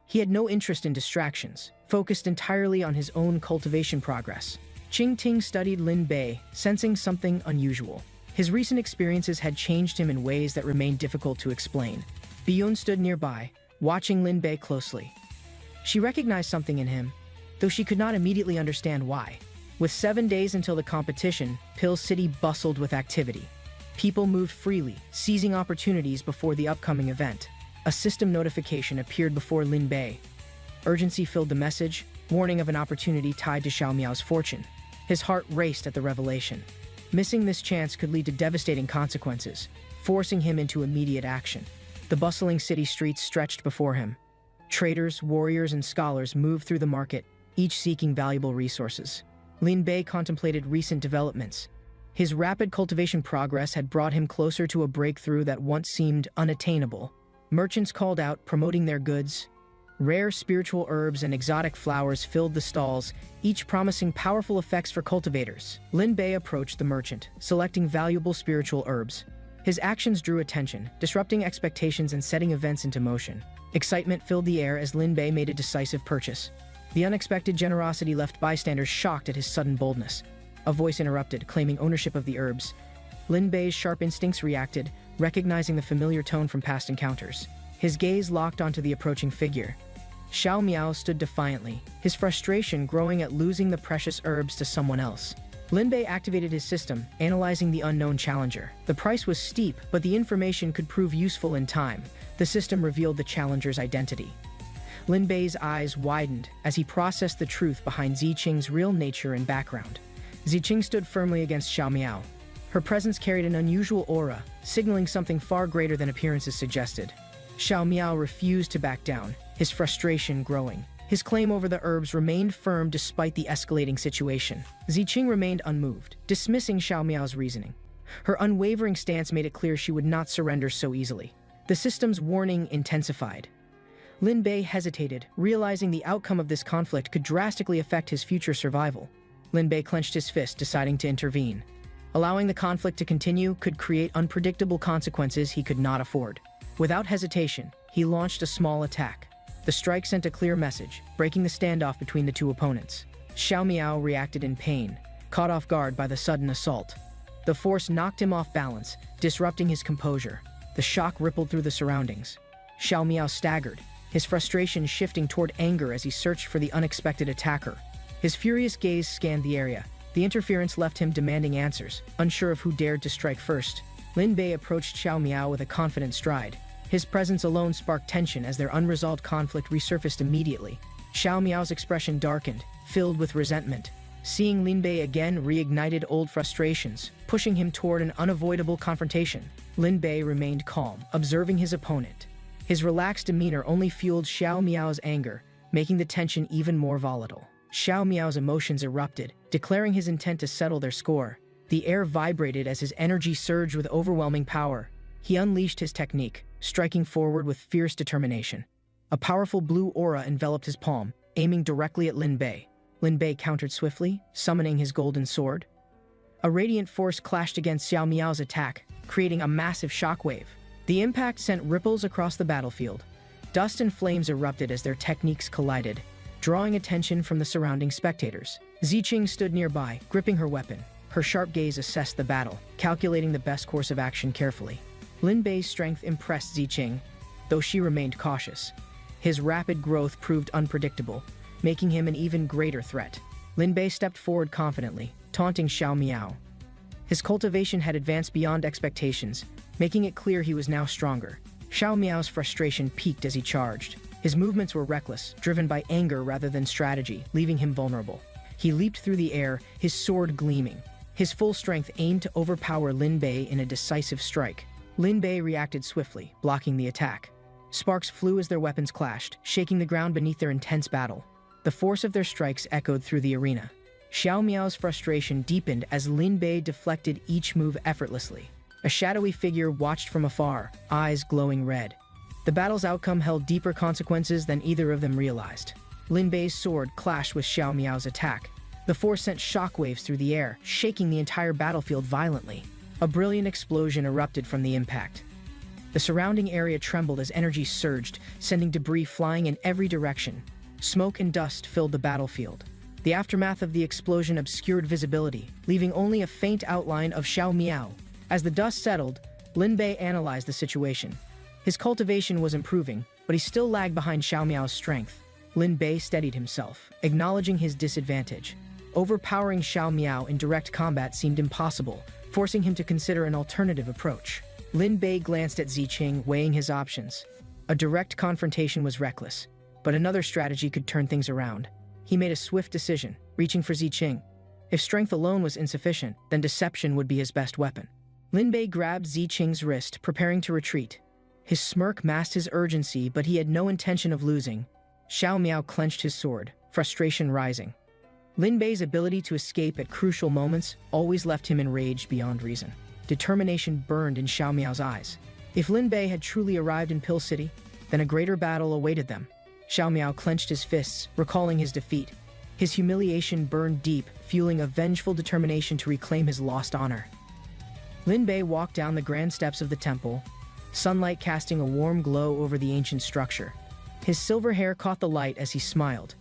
He had no interest in distractions, focused entirely on his own cultivation progress. Qing Ting studied Lin Bei, sensing something unusual. His recent experiences had changed him in ways that remained difficult to explain. Biyun stood nearby, watching Lin Bei closely. She recognized something in him, though she could not immediately understand why. With 7 days until the competition, Pill City bustled with activity. People moved freely, seizing opportunities before the upcoming event. A system notification appeared before Lin Bei. Urgency filled the message, warning of an opportunity tied to Xiao Miao's fortune. His heart raced at the revelation. Missing this chance could lead to devastating consequences, forcing him into immediate action. The bustling city streets stretched before him. Traders, warriors, and scholars moved through the market, each seeking valuable resources. Lin Bei contemplated recent developments. His rapid cultivation progress had brought him closer to a breakthrough that once seemed unattainable. Merchants called out, promoting their goods. Rare spiritual herbs and exotic flowers filled the stalls, each promising powerful effects for cultivators. Lin Bei approached the merchant, selecting valuable spiritual herbs. His actions drew attention, disrupting expectations and setting events into motion. Excitement filled the air as Lin Bei made a decisive purchase. The unexpected generosity left bystanders shocked at his sudden boldness. A voice interrupted, claiming ownership of the herbs. Lin Bei's sharp instincts reacted, recognizing the familiar tone from past encounters. His gaze locked onto the approaching figure. Xiao Miao stood defiantly, his frustration growing at losing the precious herbs to someone else. Lin Bei activated his system, analyzing the unknown challenger. The price was steep, but the information could prove useful in time. The system revealed the challenger's identity. Lin Bei's eyes widened as he processed the truth behind Ziqing's real nature and background. Ziqing stood firmly against Xiao Miao. Her presence carried an unusual aura, signaling something far greater than appearances suggested. Xiao Miao refused to back down, his frustration growing. His claim over the herbs remained firm despite the escalating situation. Ziqing remained unmoved, dismissing Xiao Miao's reasoning. Her unwavering stance made it clear she would not surrender so easily. The system's warning intensified. Lin Bei hesitated, realizing the outcome of this conflict could drastically affect his future survival. Lin Bei clenched his fist, deciding to intervene. Allowing the conflict to continue could create unpredictable consequences he could not afford. Without hesitation, he launched a small attack. The strike sent a clear message, breaking the standoff between the two opponents. Xiao Miao reacted in pain, caught off guard by the sudden assault. The force knocked him off balance, disrupting his composure. The shock rippled through the surroundings. Xiao Miao staggered, his frustration shifting toward anger as he searched for the unexpected attacker. His furious gaze scanned the area. The interference left him demanding answers, unsure of who dared to strike first. Lin Bei approached Xiao Miao with a confident stride. His presence alone sparked tension as their unresolved conflict resurfaced immediately. Xiao Miao's expression darkened, filled with resentment. Seeing Lin Bei again reignited old frustrations, pushing him toward an unavoidable confrontation. Lin Bei remained calm, observing his opponent. His relaxed demeanor only fueled Xiao Miao's anger, making the tension even more volatile. Xiao Miao's emotions erupted, declaring his intent to settle their score. The air vibrated as his energy surged with overwhelming power. He unleashed his technique, striking forward with fierce determination. A powerful blue aura enveloped his palm, aiming directly at Lin Bei. Lin Bei countered swiftly, summoning his golden sword. A radiant force clashed against Xiao Miao's attack, creating a massive shockwave. The impact sent ripples across the battlefield. Dust and flames erupted as their techniques collided, drawing attention from the surrounding spectators. Ziqing stood nearby, gripping her weapon. Her sharp gaze assessed the battle, calculating the best course of action carefully. Lin Bei's strength impressed Ziqing, though she remained cautious. His rapid growth proved unpredictable, making him an even greater threat. Lin Bei stepped forward confidently, taunting Xiao Miao. His cultivation had advanced beyond expectations, making it clear he was now stronger. Xiao Miao's frustration peaked as he charged. His movements were reckless, driven by anger rather than strategy, leaving him vulnerable. He leaped through the air, his sword gleaming. His full strength aimed to overpower Lin Bei in a decisive strike. Lin Bei reacted swiftly, blocking the attack. Sparks flew as their weapons clashed, shaking the ground beneath their intense battle. The force of their strikes echoed through the arena. Xiao Miao's frustration deepened as Lin Bei deflected each move effortlessly. A shadowy figure watched from afar, eyes glowing red. The battle's outcome held deeper consequences than either of them realized. Lin Bei's sword clashed with Xiao Miao's attack. The force sent shockwaves through the air, shaking the entire battlefield violently. A brilliant explosion erupted from the impact. The surrounding area trembled as energy surged, sending debris flying in every direction. Smoke and dust filled the battlefield. The aftermath of the explosion obscured visibility, leaving only a faint outline of Xiao Miao. As the dust settled, Lin Bei analyzed the situation. His cultivation was improving, but he still lagged behind Xiao Miao's strength. Lin Bei steadied himself, acknowledging his disadvantage. Overpowering Xiao Miao in direct combat seemed impossible, forcing him to consider an alternative approach. Lin Bei glanced at Ziqing, weighing his options. A direct confrontation was reckless, but another strategy could turn things around. He made a swift decision, reaching for Ziqing. If strength alone was insufficient, then deception would be his best weapon. Lin Bei grabbed Ziqing's wrist, preparing to retreat. His smirk masked his urgency, but he had no intention of losing. Xiao Miao clenched his sword, frustration rising. Lin Bei's ability to escape at crucial moments always left him enraged beyond reason. Determination burned in Xiao Miao's eyes. If Lin Bei had truly arrived in Pill City, then a greater battle awaited them. Xiao Miao clenched his fists, recalling his defeat. His humiliation burned deep, fueling a vengeful determination to reclaim his lost honor. Lin Bei walked down the grand steps of the temple, sunlight casting a warm glow over the ancient structure. His silver hair caught the light as he smiled.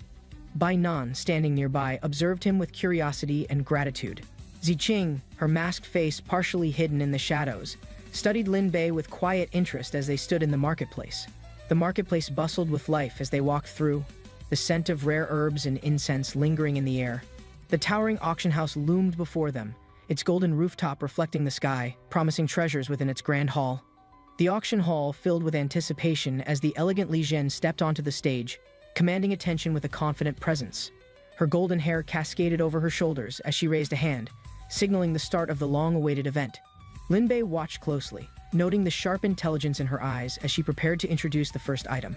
Bai Nan, standing nearby, observed him with curiosity and gratitude. Ziqing, her masked face partially hidden in the shadows, studied Lin Bei with quiet interest as they stood in the marketplace. The marketplace bustled with life as they walked through, the scent of rare herbs and incense lingering in the air. The towering auction house loomed before them, its golden rooftop reflecting the sky, promising treasures within its grand hall. The auction hall filled with anticipation as the elegant Li Zhen stepped onto the stage, commanding attention with a confident presence. Her golden hair cascaded over her shoulders as she raised a hand, signaling the start of the long-awaited event. Lin Bei watched closely, noting the sharp intelligence in her eyes as she prepared to introduce the first item.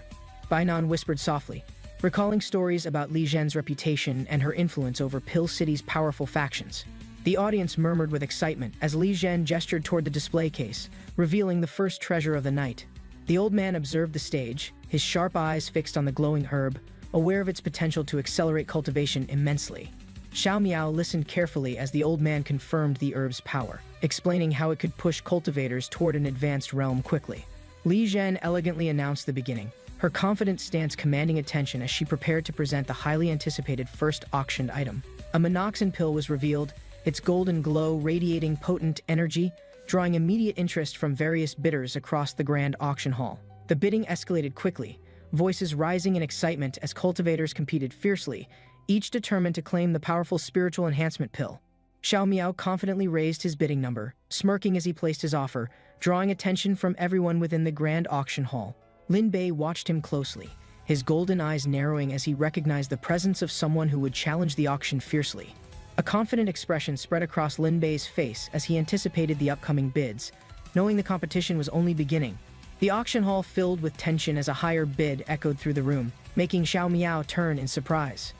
Bai Nan whispered softly, recalling stories about Li Zhen's reputation and her influence over Pill City's powerful factions. The audience murmured with excitement as Li Zhen gestured toward the display case, revealing the first treasure of the night. The old man observed the stage, his sharp eyes fixed on the glowing herb, aware of its potential to accelerate cultivation immensely. Xiao Miao listened carefully as the old man confirmed the herb's power, explaining how it could push cultivators toward an advanced realm quickly. Li Zhen elegantly announced the beginning, her confident stance commanding attention as she prepared to present the highly anticipated first auctioned item. A monoxin pill was revealed, its golden glow radiating potent energy, drawing immediate interest from various bidders across the grand auction hall. The bidding escalated quickly, voices rising in excitement as cultivators competed fiercely, each determined to claim the powerful spiritual enhancement pill. Xiao Miao confidently raised his bidding number, smirking as he placed his offer, drawing attention from everyone within the grand auction hall. Lin Bei watched him closely, his golden eyes narrowing as he recognized the presence of someone who would challenge the auction fiercely. A confident expression spread across Lin Bei's face as he anticipated the upcoming bids, knowing the competition was only beginning. The auction hall filled with tension as a higher bid echoed through the room, making Xiao Miao turn in surprise.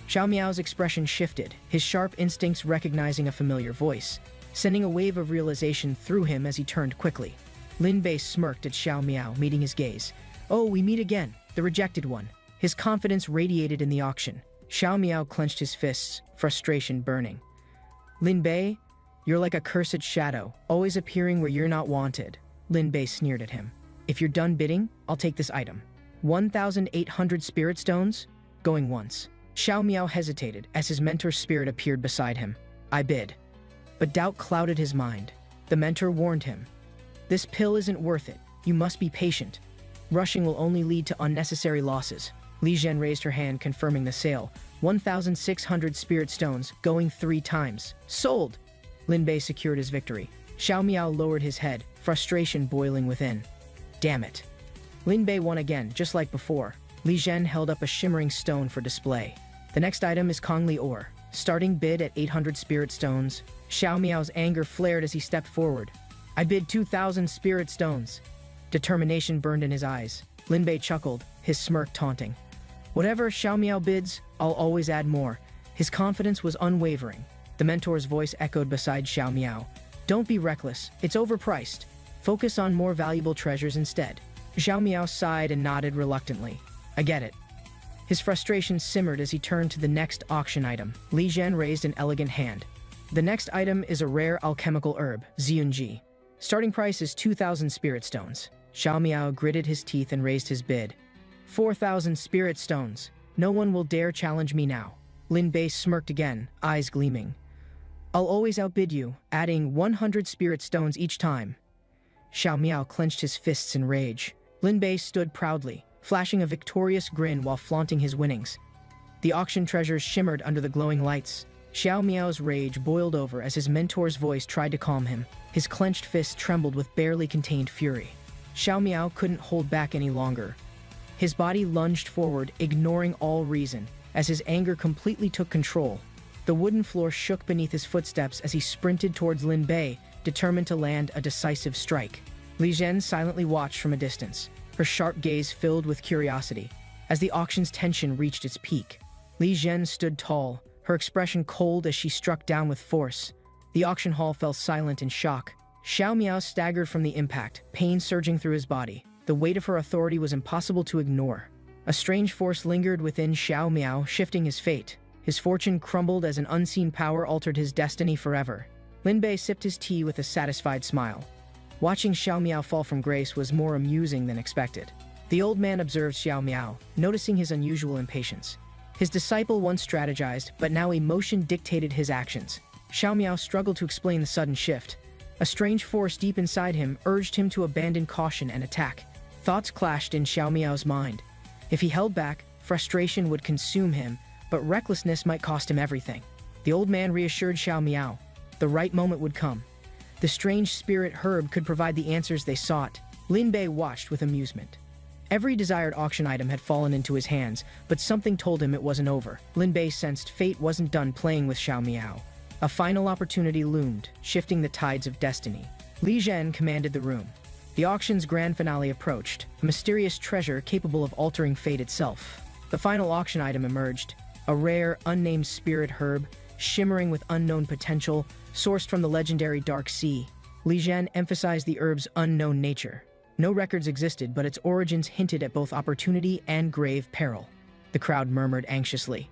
Xiao Miao's expression shifted, his sharp instincts recognizing a familiar voice, sending a wave of realization through him as he turned quickly. Lin Bei smirked at Xiao Miao, meeting his gaze. "Oh, we meet again, the rejected one." His confidence radiated in the auction. Xiao Miao clenched his fists, frustration burning. "Lin Bei, you're like a cursed shadow, always appearing where you're not wanted." Lin Bei sneered at him. "If you're done bidding, I'll take this item. 1,800 spirit stones? Going once." Xiao Miao hesitated as his mentor's spirit appeared beside him. "I bid." But doubt clouded his mind. The mentor warned him. "This pill isn't worth it. You must be patient. Rushing will only lead to unnecessary losses." Li Zhen raised her hand, confirming the sale. 1,600 spirit stones, going 3 times. Sold! Lin Bei secured his victory. Xiao Miao lowered his head, frustration boiling within. Damn it. Lin Bei won again, just like before. Li Zhen held up a shimmering stone for display. The next item is Kongli ore. Starting bid at 800 spirit stones. Xiao Miao's anger flared as he stepped forward. "I bid 2,000 spirit stones." Determination burned in his eyes. Lin Bei chuckled, his smirk taunting. "Whatever Xiao Miao bids, I'll always add more." His confidence was unwavering. The mentor's voice echoed beside Xiao Miao. "Don't be reckless, it's overpriced. Focus on more valuable treasures instead." Xiao Miao sighed and nodded reluctantly. "I get it." His frustration simmered as he turned to the next auction item. Li Zhen raised an elegant hand. The next item is a rare alchemical herb, Ziyunji. Starting price is 2,000 spirit stones. Xiao Miao gritted his teeth and raised his bid. 4,000 spirit stones. No one will dare challenge me now. Lin Bei smirked again, eyes gleaming. I'll always outbid you, adding 100 spirit stones each time. Xiao Miao clenched his fists in rage. Lin Bei stood proudly, flashing a victorious grin while flaunting his winnings. The auction treasures shimmered under the glowing lights. Xiao Miao's rage boiled over as his mentor's voice tried to calm him. His clenched fist trembled with barely contained fury. Xiao Miao couldn't hold back any longer. His body lunged forward, ignoring all reason, as his anger completely took control. The wooden floor shook beneath his footsteps as he sprinted towards Lin Bei, determined to land a decisive strike. Li Zhen silently watched from a distance, her sharp gaze filled with curiosity. As the auction's tension reached its peak, Li Zhen stood tall, her expression cold as she struck down with force. The auction hall fell silent in shock. Xiao Miao staggered from the impact, pain surging through his body. The weight of her authority was impossible to ignore. A strange force lingered within Xiao Miao, shifting his fate. His fortune crumbled as an unseen power altered his destiny forever. Lin Bei sipped his tea with a satisfied smile. Watching Xiao Miao fall from grace was more amusing than expected. The old man observed Xiao Miao, noticing his unusual impatience. His disciple once strategized, but now emotion dictated his actions. Xiao Miao struggled to explain the sudden shift. A strange force deep inside him urged him to abandon caution and attack. Thoughts clashed in Xiao Miao's mind. If he held back, frustration would consume him, but recklessness might cost him everything. The old man reassured Xiao Miao. The right moment would come. The strange spirit herb could provide the answers they sought. Lin Bei watched with amusement. Every desired auction item had fallen into his hands, but something told him it wasn't over. Lin Bei sensed fate wasn't done playing with Xiao Miao. A final opportunity loomed, shifting the tides of destiny. Li Zhen commanded the room. The auction's grand finale approached, a mysterious treasure capable of altering fate itself. The final auction item emerged, a rare, unnamed spirit herb, shimmering with unknown potential, sourced from the legendary Dark Sea. Li Zhen emphasized the herb's unknown nature. No records existed, but its origins hinted at both opportunity and grave peril. The crowd murmured anxiously.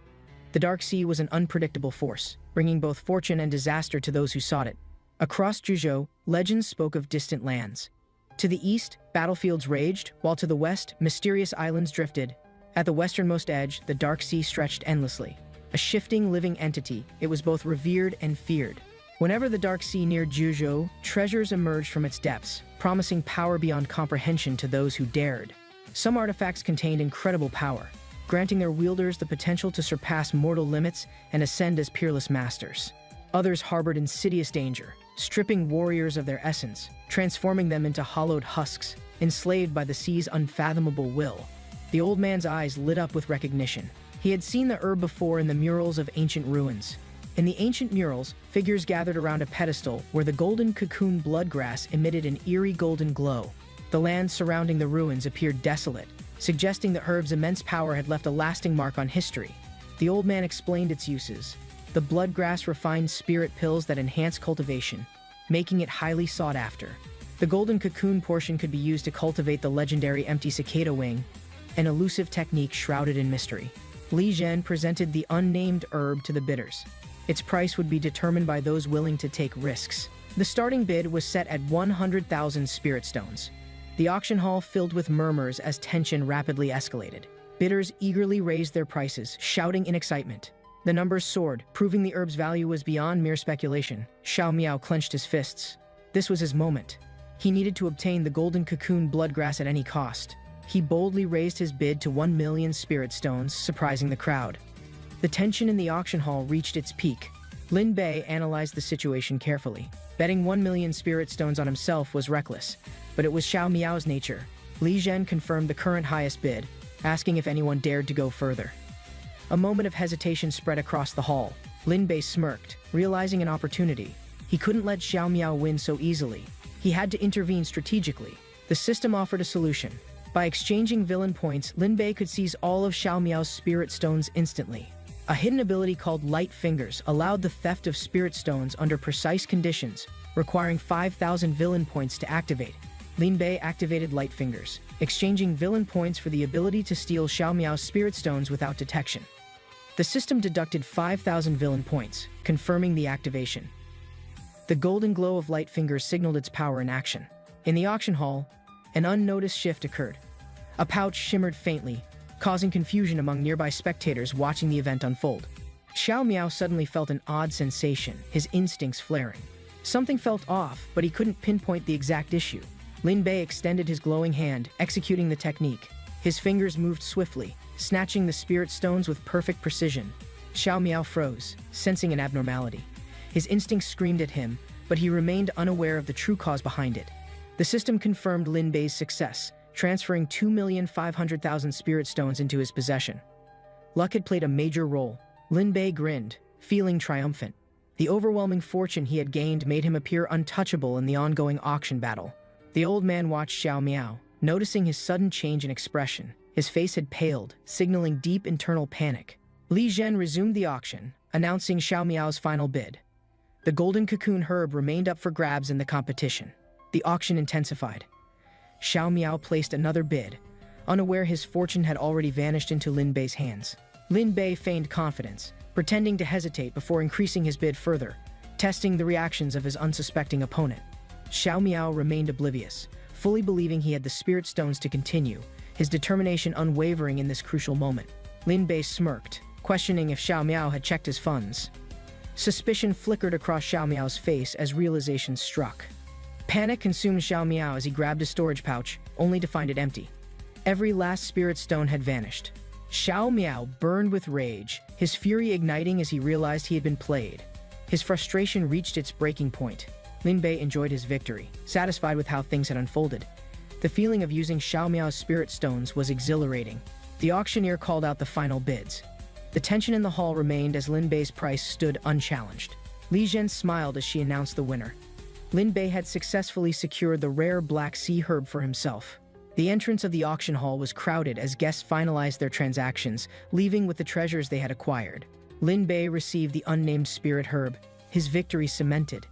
The Dark Sea was an unpredictable force, bringing both fortune and disaster to those who sought it. Across Zhuzhou, legends spoke of distant lands. To the east, battlefields raged, while to the west, mysterious islands drifted. At the westernmost edge, the Dark Sea stretched endlessly. A shifting, living entity, it was both revered and feared. Whenever the Dark Sea neared Zhuzhou, treasures emerged from its depths, promising power beyond comprehension to those who dared. Some artifacts contained incredible power, granting their wielders the potential to surpass mortal limits and ascend as peerless masters. Others harbored insidious danger, stripping warriors of their essence, transforming them into hollowed husks, enslaved by the sea's unfathomable will. The old man's eyes lit up with recognition. He had seen the herb before in the murals of ancient ruins. In the ancient murals, figures gathered around a pedestal where the golden cocoon bloodgrass emitted an eerie golden glow. The land surrounding the ruins appeared desolate, suggesting the herb's immense power had left a lasting mark on history. The old man explained its uses. The bloodgrass refined spirit pills that enhance cultivation, making it highly sought after. The golden cocoon portion could be used to cultivate the legendary empty cicada wing, an elusive technique shrouded in mystery. Li Zhen presented the unnamed herb to the bidders. Its price would be determined by those willing to take risks. The starting bid was set at 100,000 spirit stones. The auction hall filled with murmurs as tension rapidly escalated. Bidders eagerly raised their prices, shouting in excitement. The numbers soared, proving the herb's value was beyond mere speculation. Xiao Miao clenched his fists. This was his moment. He needed to obtain the golden cocoon bloodgrass at any cost. He boldly raised his bid to 1 million spirit stones, surprising the crowd. The tension in the auction hall reached its peak. Lin Bei analyzed the situation carefully. Betting 1 million spirit stones on himself was reckless, but it was Xiao Miao's nature. Li Zhen confirmed the current highest bid, asking if anyone dared to go further. A moment of hesitation spread across the hall. Lin Bei smirked, realizing an opportunity. He couldn't let Xiao Miao win so easily. He had to intervene strategically. The system offered a solution. By exchanging villain points, Lin Bei could seize all of Xiao Miao's spirit stones instantly. A hidden ability called Light Fingers allowed the theft of spirit stones under precise conditions, requiring 5,000 villain points to activate. Lin Bei activated Light Fingers, exchanging villain points for the ability to steal Xiao Miao's spirit stones without detection. The system deducted 5,000 villain points, confirming the activation. The golden glow of Light Fingers signaled its power in action. In the auction hall, an unnoticed shift occurred. A pouch shimmered faintly, causing confusion among nearby spectators watching the event unfold. Xiao Miao suddenly felt an odd sensation, his instincts flaring. Something felt off, but he couldn't pinpoint the exact issue. Lin Bei extended his glowing hand, executing the technique. His fingers moved swiftly, snatching the spirit stones with perfect precision. Xiao Miao froze, sensing an abnormality. His instincts screamed at him, but he remained unaware of the true cause behind it. The system confirmed Lin Bei's success, transferring 2,500,000 spirit stones into his possession. Luck had played a major role. Lin Bei grinned, feeling triumphant. The overwhelming fortune he had gained made him appear untouchable in the ongoing auction battle. The old man watched Xiao Miao, noticing his sudden change in expression. His face had paled, signaling deep internal panic. Li Zhen resumed the auction, announcing Xiao Miao's final bid. The golden cocoon herb remained up for grabs in the competition. The auction intensified. Xiao Miao placed another bid, unaware his fortune had already vanished into Lin Bei's hands. Lin Bei feigned confidence, pretending to hesitate before increasing his bid further, testing the reactions of his unsuspecting opponent. Xiao Miao remained oblivious, fully believing he had the spirit stones to continue, his determination unwavering in this crucial moment. Lin Bei smirked, questioning if Xiao Miao had checked his funds. Suspicion flickered across Xiao Miao's face as realization struck. Panic consumed Xiao Miao as he grabbed a storage pouch, only to find it empty. Every last spirit stone had vanished. Xiao Miao burned with rage, his fury igniting as he realized he had been played. His frustration reached its breaking point. Lin Bei enjoyed his victory, satisfied with how things had unfolded. The feeling of using Xiao Miao's spirit stones was exhilarating. The auctioneer called out the final bids. The tension in the hall remained as Lin Bei's price stood unchallenged. Li Zhen smiled as she announced the winner. Lin Bei had successfully secured the rare Black Sea herb for himself. The entrance of the auction hall was crowded as guests finalized their transactions, leaving with the treasures they had acquired. Lin Bei received the unnamed spirit herb, his victory cemented.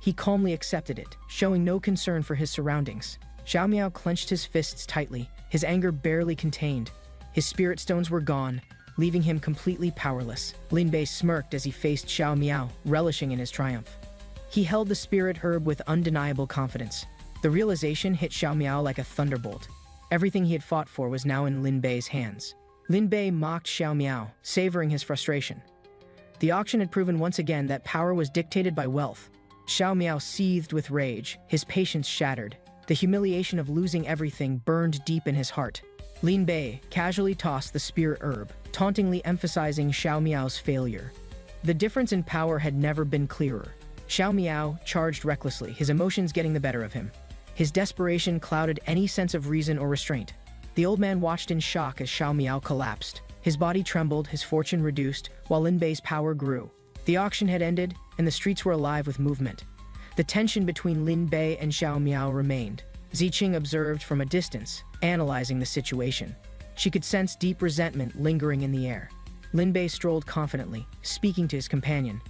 He calmly accepted it, showing no concern for his surroundings. Xiao Miao clenched his fists tightly, his anger barely contained. His spirit stones were gone, leaving him completely powerless. Lin Bei smirked as he faced Xiao Miao, relishing in his triumph. He held the spirit herb with undeniable confidence. The realization hit Xiao Miao like a thunderbolt. Everything he had fought for was now in Lin Bei's hands. Lin Bei mocked Xiao Miao, savoring his frustration. The auction had proven once again that power was dictated by wealth. Xiao Miao seethed with rage, his patience shattered. The humiliation of losing everything burned deep in his heart. Lin Bei casually tossed the spirit herb, tauntingly emphasizing Xiao Miao's failure. The difference in power had never been clearer. Xiao Miao charged recklessly, his emotions getting the better of him. His desperation clouded any sense of reason or restraint. The old man watched in shock as Xiao Miao collapsed. His body trembled, his fortune reduced, while Lin Bei's power grew. The auction had ended, and the streets were alive with movement. The tension between Lin Bei and Xiao Miao remained. Ziqing observed from a distance, analyzing the situation. She could sense deep resentment lingering in the air. Lin Bei strolled confidently, speaking to his companion.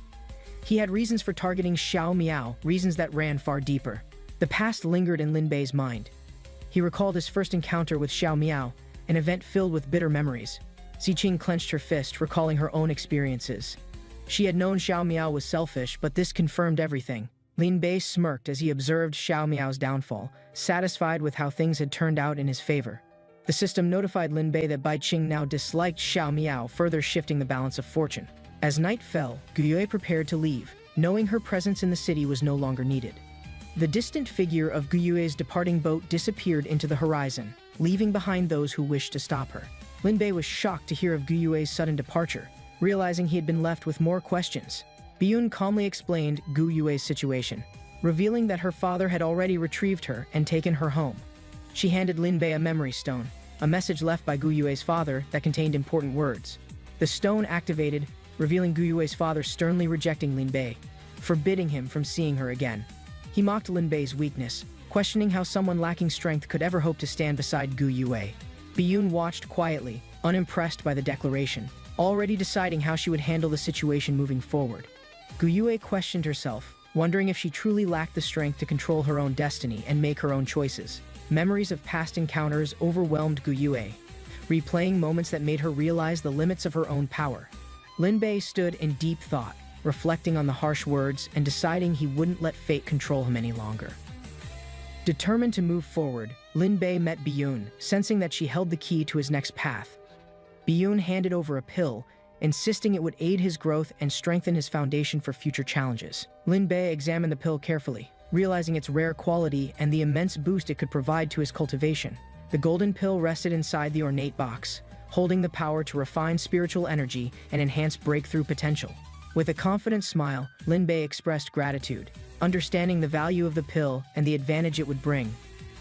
He had reasons for targeting Xiao Miao, reasons that ran far deeper. The past lingered in Lin Bei's mind. He recalled his first encounter with Xiao Miao, an event filled with bitter memories. Ziqing clenched her fist, recalling her own experiences. She had known Xiao Miao was selfish, but this confirmed everything. Lin Bei smirked as he observed Xiao Miao's downfall, satisfied with how things had turned out in his favor. The system notified Lin Bei that Bai Qing now disliked Xiao Miao, further shifting the balance of fortune. As night fell, Gu Yue prepared to leave, knowing her presence in the city was no longer needed. The distant figure of Gu Yue's departing boat disappeared into the horizon, leaving behind those who wished to stop her. Lin Bei was shocked to hear of Gu Yue's sudden departure, realizing he had been left with more questions. Biyun calmly explained Gu Yue's situation, revealing that her father had already retrieved her and taken her home. She handed Lin Bei a memory stone, a message left by Gu Yue's father that contained important words. The stone activated, revealing Gu Yue's father sternly rejecting Lin Bei, forbidding him from seeing her again. He mocked Lin Bei's weakness, questioning how someone lacking strength could ever hope to stand beside Gu Yue. Biyun watched quietly, unimpressed by the declaration, already deciding how she would handle the situation moving forward. Gu Yue questioned herself, wondering if she truly lacked the strength to control her own destiny and make her own choices. Memories of past encounters overwhelmed Guyue, replaying moments that made her realize the limits of her own power. Linbei stood in deep thought, reflecting on the harsh words and deciding he wouldn't let fate control him any longer. Determined to move forward, Linbei met Biyun, sensing that she held the key to his next path. Biyun handed over a pill, insisting it would aid his growth and strengthen his foundation for future challenges. Linbei examined the pill carefully, realizing its rare quality and the immense boost it could provide to his cultivation. The golden pill rested inside the ornate box, holding the power to refine spiritual energy and enhance breakthrough potential. With a confident smile, Linbei expressed gratitude, understanding the value of the pill and the advantage it would bring.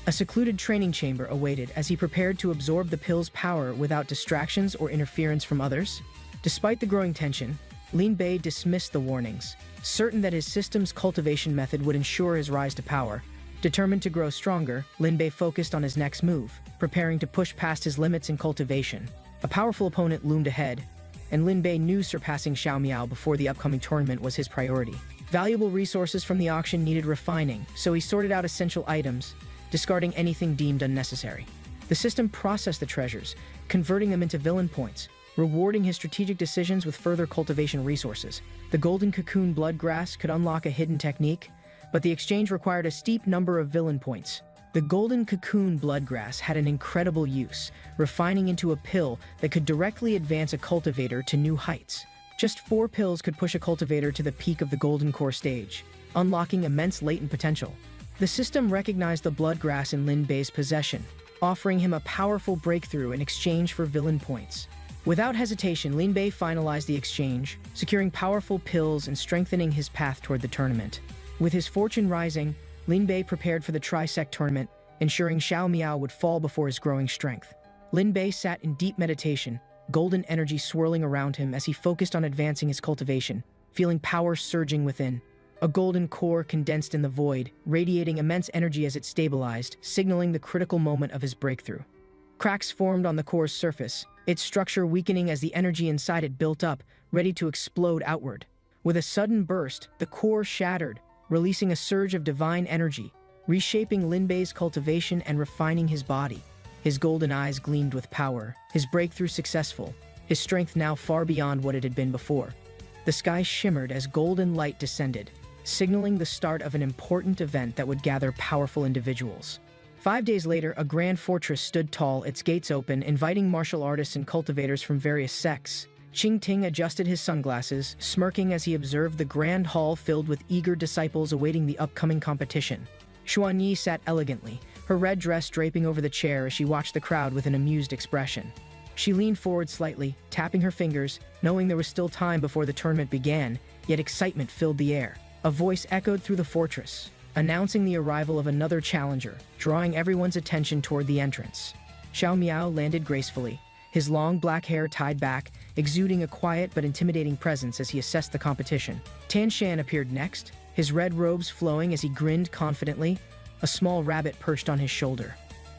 A secluded training chamber awaited as he prepared to absorb the pill's power without distractions or interference from others. Despite the growing tension, Linbei dismissed the warnings, certain that his system's cultivation method would ensure his rise to power. Determined to grow stronger, Linbei focused on his next move, preparing to push past his limits in cultivation. A powerful opponent loomed ahead, and Linbei knew surpassing Xiao Miao before the upcoming tournament was his priority. Valuable resources from the auction needed refining, so he sorted out essential items, discarding anything deemed unnecessary. The system processed the treasures, converting them into villain points, rewarding his strategic decisions with further cultivation resources. The golden cocoon bloodgrass could unlock a hidden technique, but the exchange required a steep number of villain points. The golden cocoon bloodgrass had an incredible use, refining into a pill that could directly advance a cultivator to new heights. Just 4 pills could push a cultivator to the peak of the golden core stage, unlocking immense latent potential. The system recognized the bloodgrass in Linbei's possession, offering him a powerful breakthrough in exchange for villain points. Without hesitation, Linbei finalized the exchange, securing powerful pills and strengthening his path toward the tournament. With his fortune rising, Linbei prepared for the Trisect tournament, ensuring Xiao Miao would fall before his growing strength. Linbei sat in deep meditation, golden energy swirling around him as he focused on advancing his cultivation, feeling power surging within. A golden core condensed in the void, radiating immense energy as it stabilized, signaling the critical moment of his breakthrough. Cracks formed on the core's surface, its structure weakening as the energy inside it built up, ready to explode outward. With a sudden burst, the core shattered, releasing a surge of divine energy, reshaping Linbei's cultivation and refining his body. His golden eyes gleamed with power, his breakthrough successful, his strength now far beyond what it had been before. The sky shimmered as golden light descended, signaling the start of an important event that would gather powerful individuals. 5 days later, a grand fortress stood tall, its gates open, inviting martial artists and cultivators from various sects. Qing Ting adjusted his sunglasses, smirking as he observed the grand hall filled with eager disciples awaiting the upcoming competition. Xuanyi sat elegantly, her red dress draping over the chair as she watched the crowd with an amused expression. She leaned forward slightly, tapping her fingers, knowing there was still time before the tournament began, yet excitement filled the air. A voice echoed through the fortress, announcing the arrival of another challenger, drawing everyone's attention toward the entrance. Xiao Miao landed gracefully, his long black hair tied back, exuding a quiet but intimidating presence as he assessed the competition. Tan Shan appeared next, his red robes flowing as he grinned confidently, a small rabbit perched on his shoulder.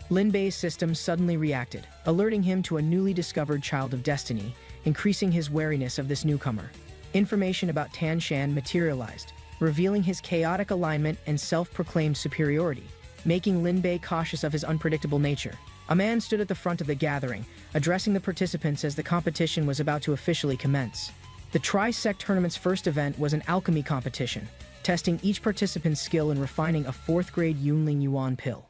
Linbei's system suddenly reacted, alerting him to a newly discovered child of destiny, increasing his wariness of this newcomer. Information about Tan Shan materialized, revealing his chaotic alignment and self-proclaimed superiority, making Linbei cautious of his unpredictable nature. A man stood at the front of the gathering, addressing the participants as the competition was about to officially commence. The Trisect tournament's first event was an alchemy competition, testing each participant's skill in refining a 4th-grade Yunling Yuan pill.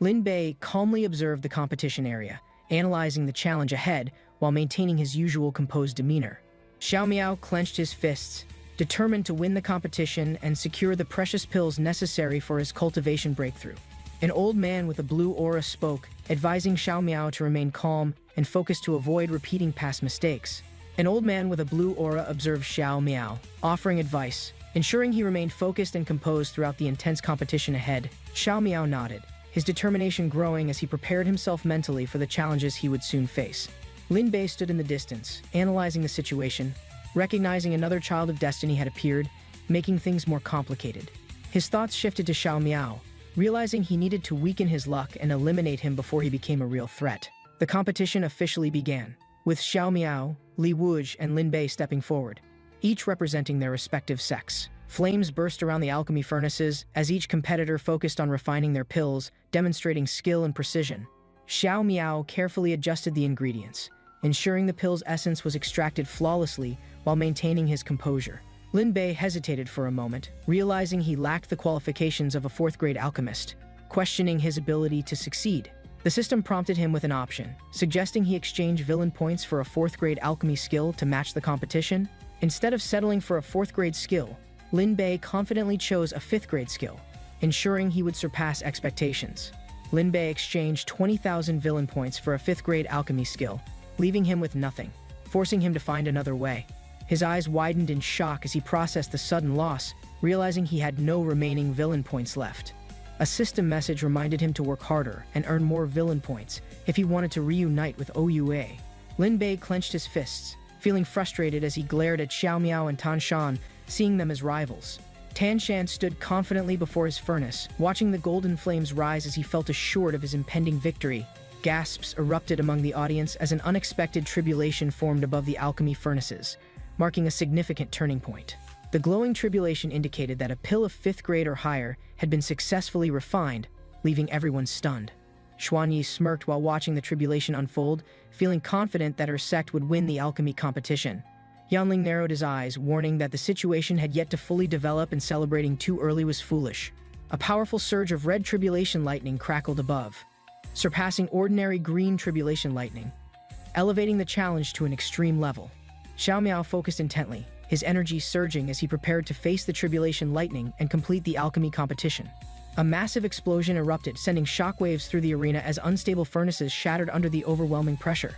Linbei calmly observed the competition area, analyzing the challenge ahead while maintaining his usual composed demeanor. Xiao Miao clenched his fists, determined to win the competition and secure the precious pills necessary for his cultivation breakthrough. An old man with a blue aura spoke, advising Xiao Miao to remain calm and focus to avoid repeating past mistakes. An old man with a blue aura observed Xiao Miao, offering advice, ensuring he remained focused and composed throughout the intense competition ahead. Xiao Miao nodded, his determination growing as he prepared himself mentally for the challenges he would soon face. Linbei stood in the distance, analyzing the situation, recognizing another child of destiny had appeared, making things more complicated. His thoughts shifted to Xiao Miao, realizing he needed to weaken his luck and eliminate him before he became a real threat. The competition officially began, with Xiao Miao, Li Wuj, and Linbei stepping forward, each representing their respective sects. Flames burst around the alchemy furnaces as each competitor focused on refining their pills, demonstrating skill and precision. Xiao Miao carefully adjusted the ingredients, ensuring the pill's essence was extracted flawlessly while maintaining his composure. Lin Bei hesitated for a moment, realizing he lacked the qualifications of a fourth-grade alchemist, questioning his ability to succeed. The system prompted him with an option, suggesting he exchange villain points for a fourth-grade alchemy skill to match the competition. Instead of settling for a fourth-grade skill, Lin Bei confidently chose a fifth-grade skill, ensuring he would surpass expectations. Lin Bei exchanged 20,000 villain points for a fifth-grade alchemy skill, leaving him with nothing, forcing him to find another way. His eyes widened in shock as he processed the sudden loss, realizing he had no remaining villain points left. A system message reminded him to work harder and earn more villain points if he wanted to reunite with Oua. Lin Bei clenched his fists, feeling frustrated as he glared at Xiao Miao and Tan Shan, seeing them as rivals. Tan Shan stood confidently before his furnace, watching the golden flames rise as he felt assured of his impending victory. Gasps erupted among the audience as an unexpected tribulation formed above the alchemy furnaces, marking a significant turning point. The glowing tribulation indicated that a pill of fifth grade or higher had been successfully refined, leaving everyone stunned. Xuanyi smirked while watching the tribulation unfold, feeling confident that her sect would win the alchemy competition. Yanling narrowed his eyes, warning that the situation had yet to fully develop and celebrating too early was foolish. A powerful surge of red tribulation lightning crackled above, surpassing ordinary green tribulation lightning, elevating the challenge to an extreme level. Xiao Miao focused intently, his energy surging as he prepared to face the tribulation lightning and complete the alchemy competition. A massive explosion erupted, sending shockwaves through the arena as unstable furnaces shattered under the overwhelming pressure.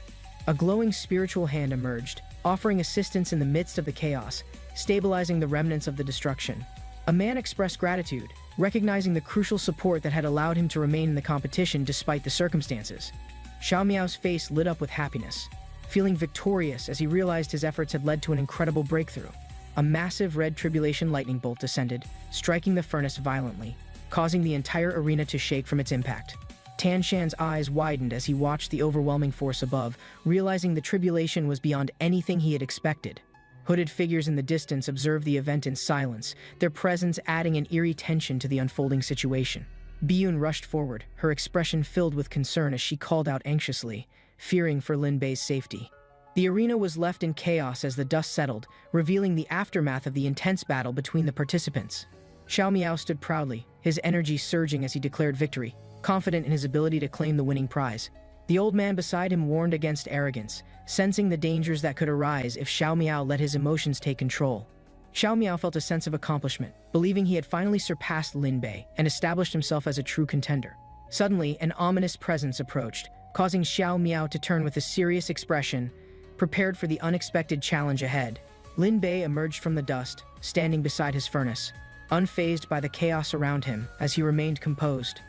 A glowing spiritual hand emerged, offering assistance in the midst of the chaos, stabilizing the remnants of the destruction. A man expressed gratitude, recognizing the crucial support that had allowed him to remain in the competition despite the circumstances. Xiao Miao's face lit up with happiness, feeling victorious as he realized his efforts had led to an incredible breakthrough. A massive red tribulation lightning bolt descended, striking the furnace violently, causing the entire arena to shake from its impact. Tan Shan's eyes widened as he watched the overwhelming force above, realizing the tribulation was beyond anything he had expected. Hooded figures in the distance observed the event in silence, their presence adding an eerie tension to the unfolding situation. Biyun rushed forward, her expression filled with concern as she called out anxiously, fearing for Lin Bei's safety. The arena was left in chaos as the dust settled, revealing the aftermath of the intense battle between the participants. Xiao Miao stood proudly, his energy surging as he declared victory, confident in his ability to claim the winning prize. The old man beside him warned against arrogance, sensing the dangers that could arise if Xiao Miao let his emotions take control. Xiao Miao felt a sense of accomplishment, believing he had finally surpassed Lin Bei and established himself as a true contender. Suddenly, an ominous presence approached, causing Xiao Miao to turn with a serious expression, prepared for the unexpected challenge ahead. Lin Bei emerged from the dust, standing beside his furnace, unfazed by the chaos around him as he remained composed.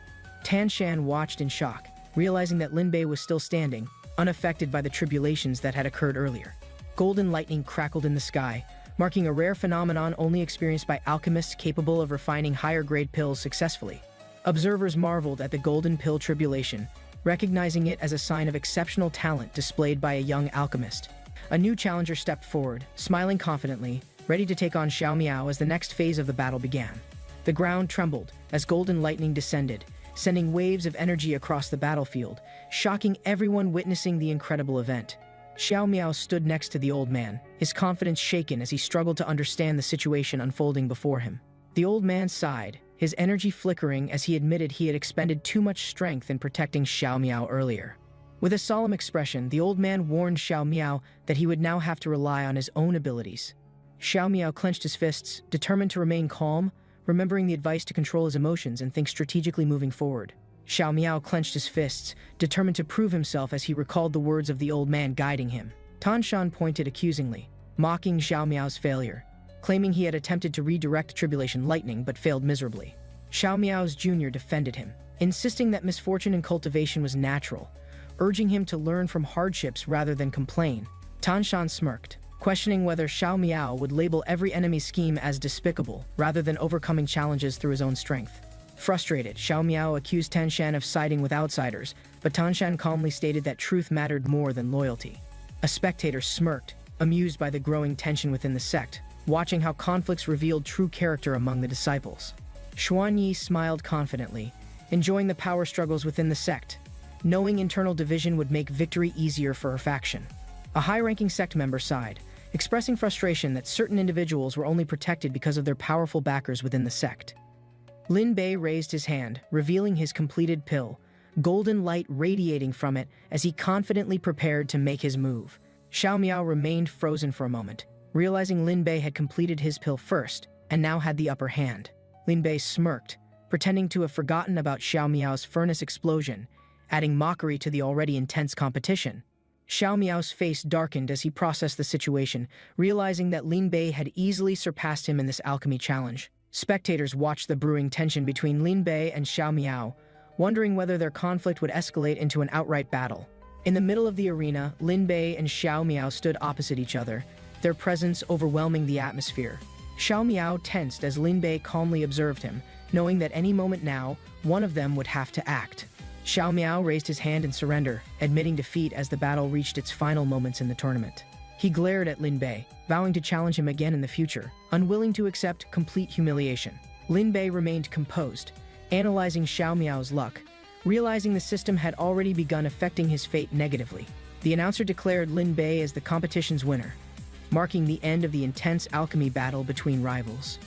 Tan Shan watched in shock, realizing that Lin Bei was still standing, unaffected by the tribulations that had occurred earlier. Golden lightning crackled in the sky, marking a rare phenomenon only experienced by alchemists capable of refining higher-grade pills successfully. Observers marveled at the golden pill tribulation, recognizing it as a sign of exceptional talent displayed by a young alchemist. A new challenger stepped forward, smiling confidently, ready to take on Xiao Miao as the next phase of the battle began. The ground trembled as golden lightning descended, sending waves of energy across the battlefield, shocking everyone witnessing the incredible event. Xiao Miao stood next to the old man, his confidence shaken as he struggled to understand the situation unfolding before him. The old man sighed, his energy flickering as he admitted he had expended too much strength in protecting Xiao Miao earlier. With a solemn expression, the old man warned Xiao Miao that he would now have to rely on his own abilities. Xiao Miao clenched his fists, determined to remain calm, remembering the advice to control his emotions and think strategically moving forward. Xiao Miao clenched his fists, determined to prove himself as he recalled the words of the old man guiding him. Tan Shan pointed accusingly, mocking Xiao Miao's failure, claiming he had attempted to redirect tribulation lightning but failed miserably. Xiao Miao's junior defended him, insisting that misfortune and cultivation was natural, urging him to learn from hardships rather than complain. Tan Shan smirked, questioning whether Xiao Miao would label every enemy's scheme as despicable rather than overcoming challenges through his own strength. Frustrated, Xiao Miao accused Tan Shan of siding with outsiders, but Tan Shan calmly stated that truth mattered more than loyalty. A spectator smirked, amused by the growing tension within the sect, watching how conflicts revealed true character among the disciples. Xuanyi smiled confidently, enjoying the power struggles within the sect, knowing internal division would make victory easier for her faction. A high-ranking sect member sighed, expressing frustration that certain individuals were only protected because of their powerful backers within the sect. Lin Bei raised his hand, revealing his completed pill, golden light radiating from it as he confidently prepared to make his move. Xiao Miao remained frozen for a moment, realizing Lin Bei had completed his pill first and now had the upper hand. Lin Bei smirked, pretending to have forgotten about Xiao Miao's furnace explosion, adding mockery to the already intense competition. Xiao Miao's face darkened as he processed the situation, realizing that Lin Bei had easily surpassed him in this alchemy challenge. Spectators watched the brewing tension between Lin Bei and Xiao Miao, wondering whether their conflict would escalate into an outright battle. In the middle of the arena, Lin Bei and Xiao Miao stood opposite each other, their presence overwhelming the atmosphere. Xiao Miao tensed as Lin Bei calmly observed him, knowing that any moment now, one of them would have to act. Xiao Miao raised his hand in surrender, admitting defeat as the battle reached its final moments in the tournament. He glared at Lin Bei, vowing to challenge him again in the future, unwilling to accept complete humiliation. Lin Bei remained composed, analyzing Xiao Miao's luck, realizing the system had already begun affecting his fate negatively. The announcer declared Lin Bei as the competition's winner, marking the end of the intense alchemy battle between rivals.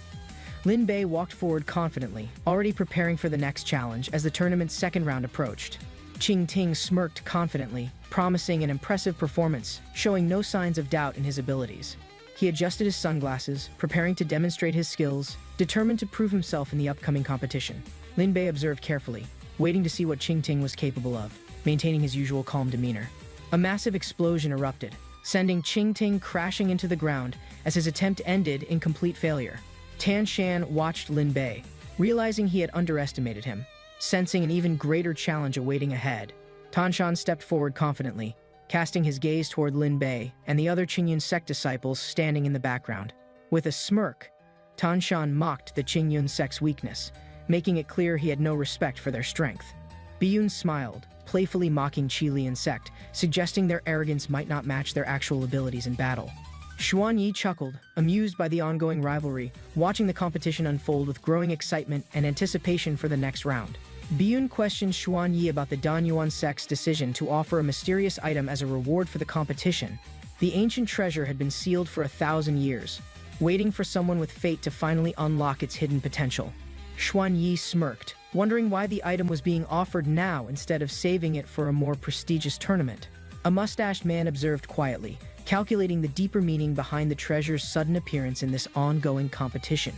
Lin Bei walked forward confidently, already preparing for the next challenge as the tournament's second round approached. Qing Ting smirked confidently, promising an impressive performance, showing no signs of doubt in his abilities. He adjusted his sunglasses, preparing to demonstrate his skills, determined to prove himself in the upcoming competition. Lin Bei observed carefully, waiting to see what Qing Ting was capable of, maintaining his usual calm demeanor. A massive explosion erupted, sending Qing Ting crashing into the ground as his attempt ended in complete failure. Tan Shan watched Lin Bei, realizing he had underestimated him, sensing an even greater challenge awaiting ahead. Tan Shan stepped forward confidently, casting his gaze toward Lin Bei and the other Qingyun sect disciples standing in the background. With a smirk, Tan Shan mocked the Qingyun sect's weakness, making it clear he had no respect for their strength. Biyun smiled, playfully mocking Qilian sect, suggesting their arrogance might not match their actual abilities in battle. Xuanyi chuckled, amused by the ongoing rivalry, watching the competition unfold with growing excitement and anticipation for the next round. Biyun questioned Xuanyi about the Danyuan sect's decision to offer a mysterious item as a reward for the competition. The ancient treasure had been sealed for 1,000 years, waiting for someone with fate to finally unlock its hidden potential. Xuanyi smirked, wondering why the item was being offered now instead of saving it for a more prestigious tournament. A mustached man observed quietly, calculating the deeper meaning behind the treasure's sudden appearance in this ongoing competition.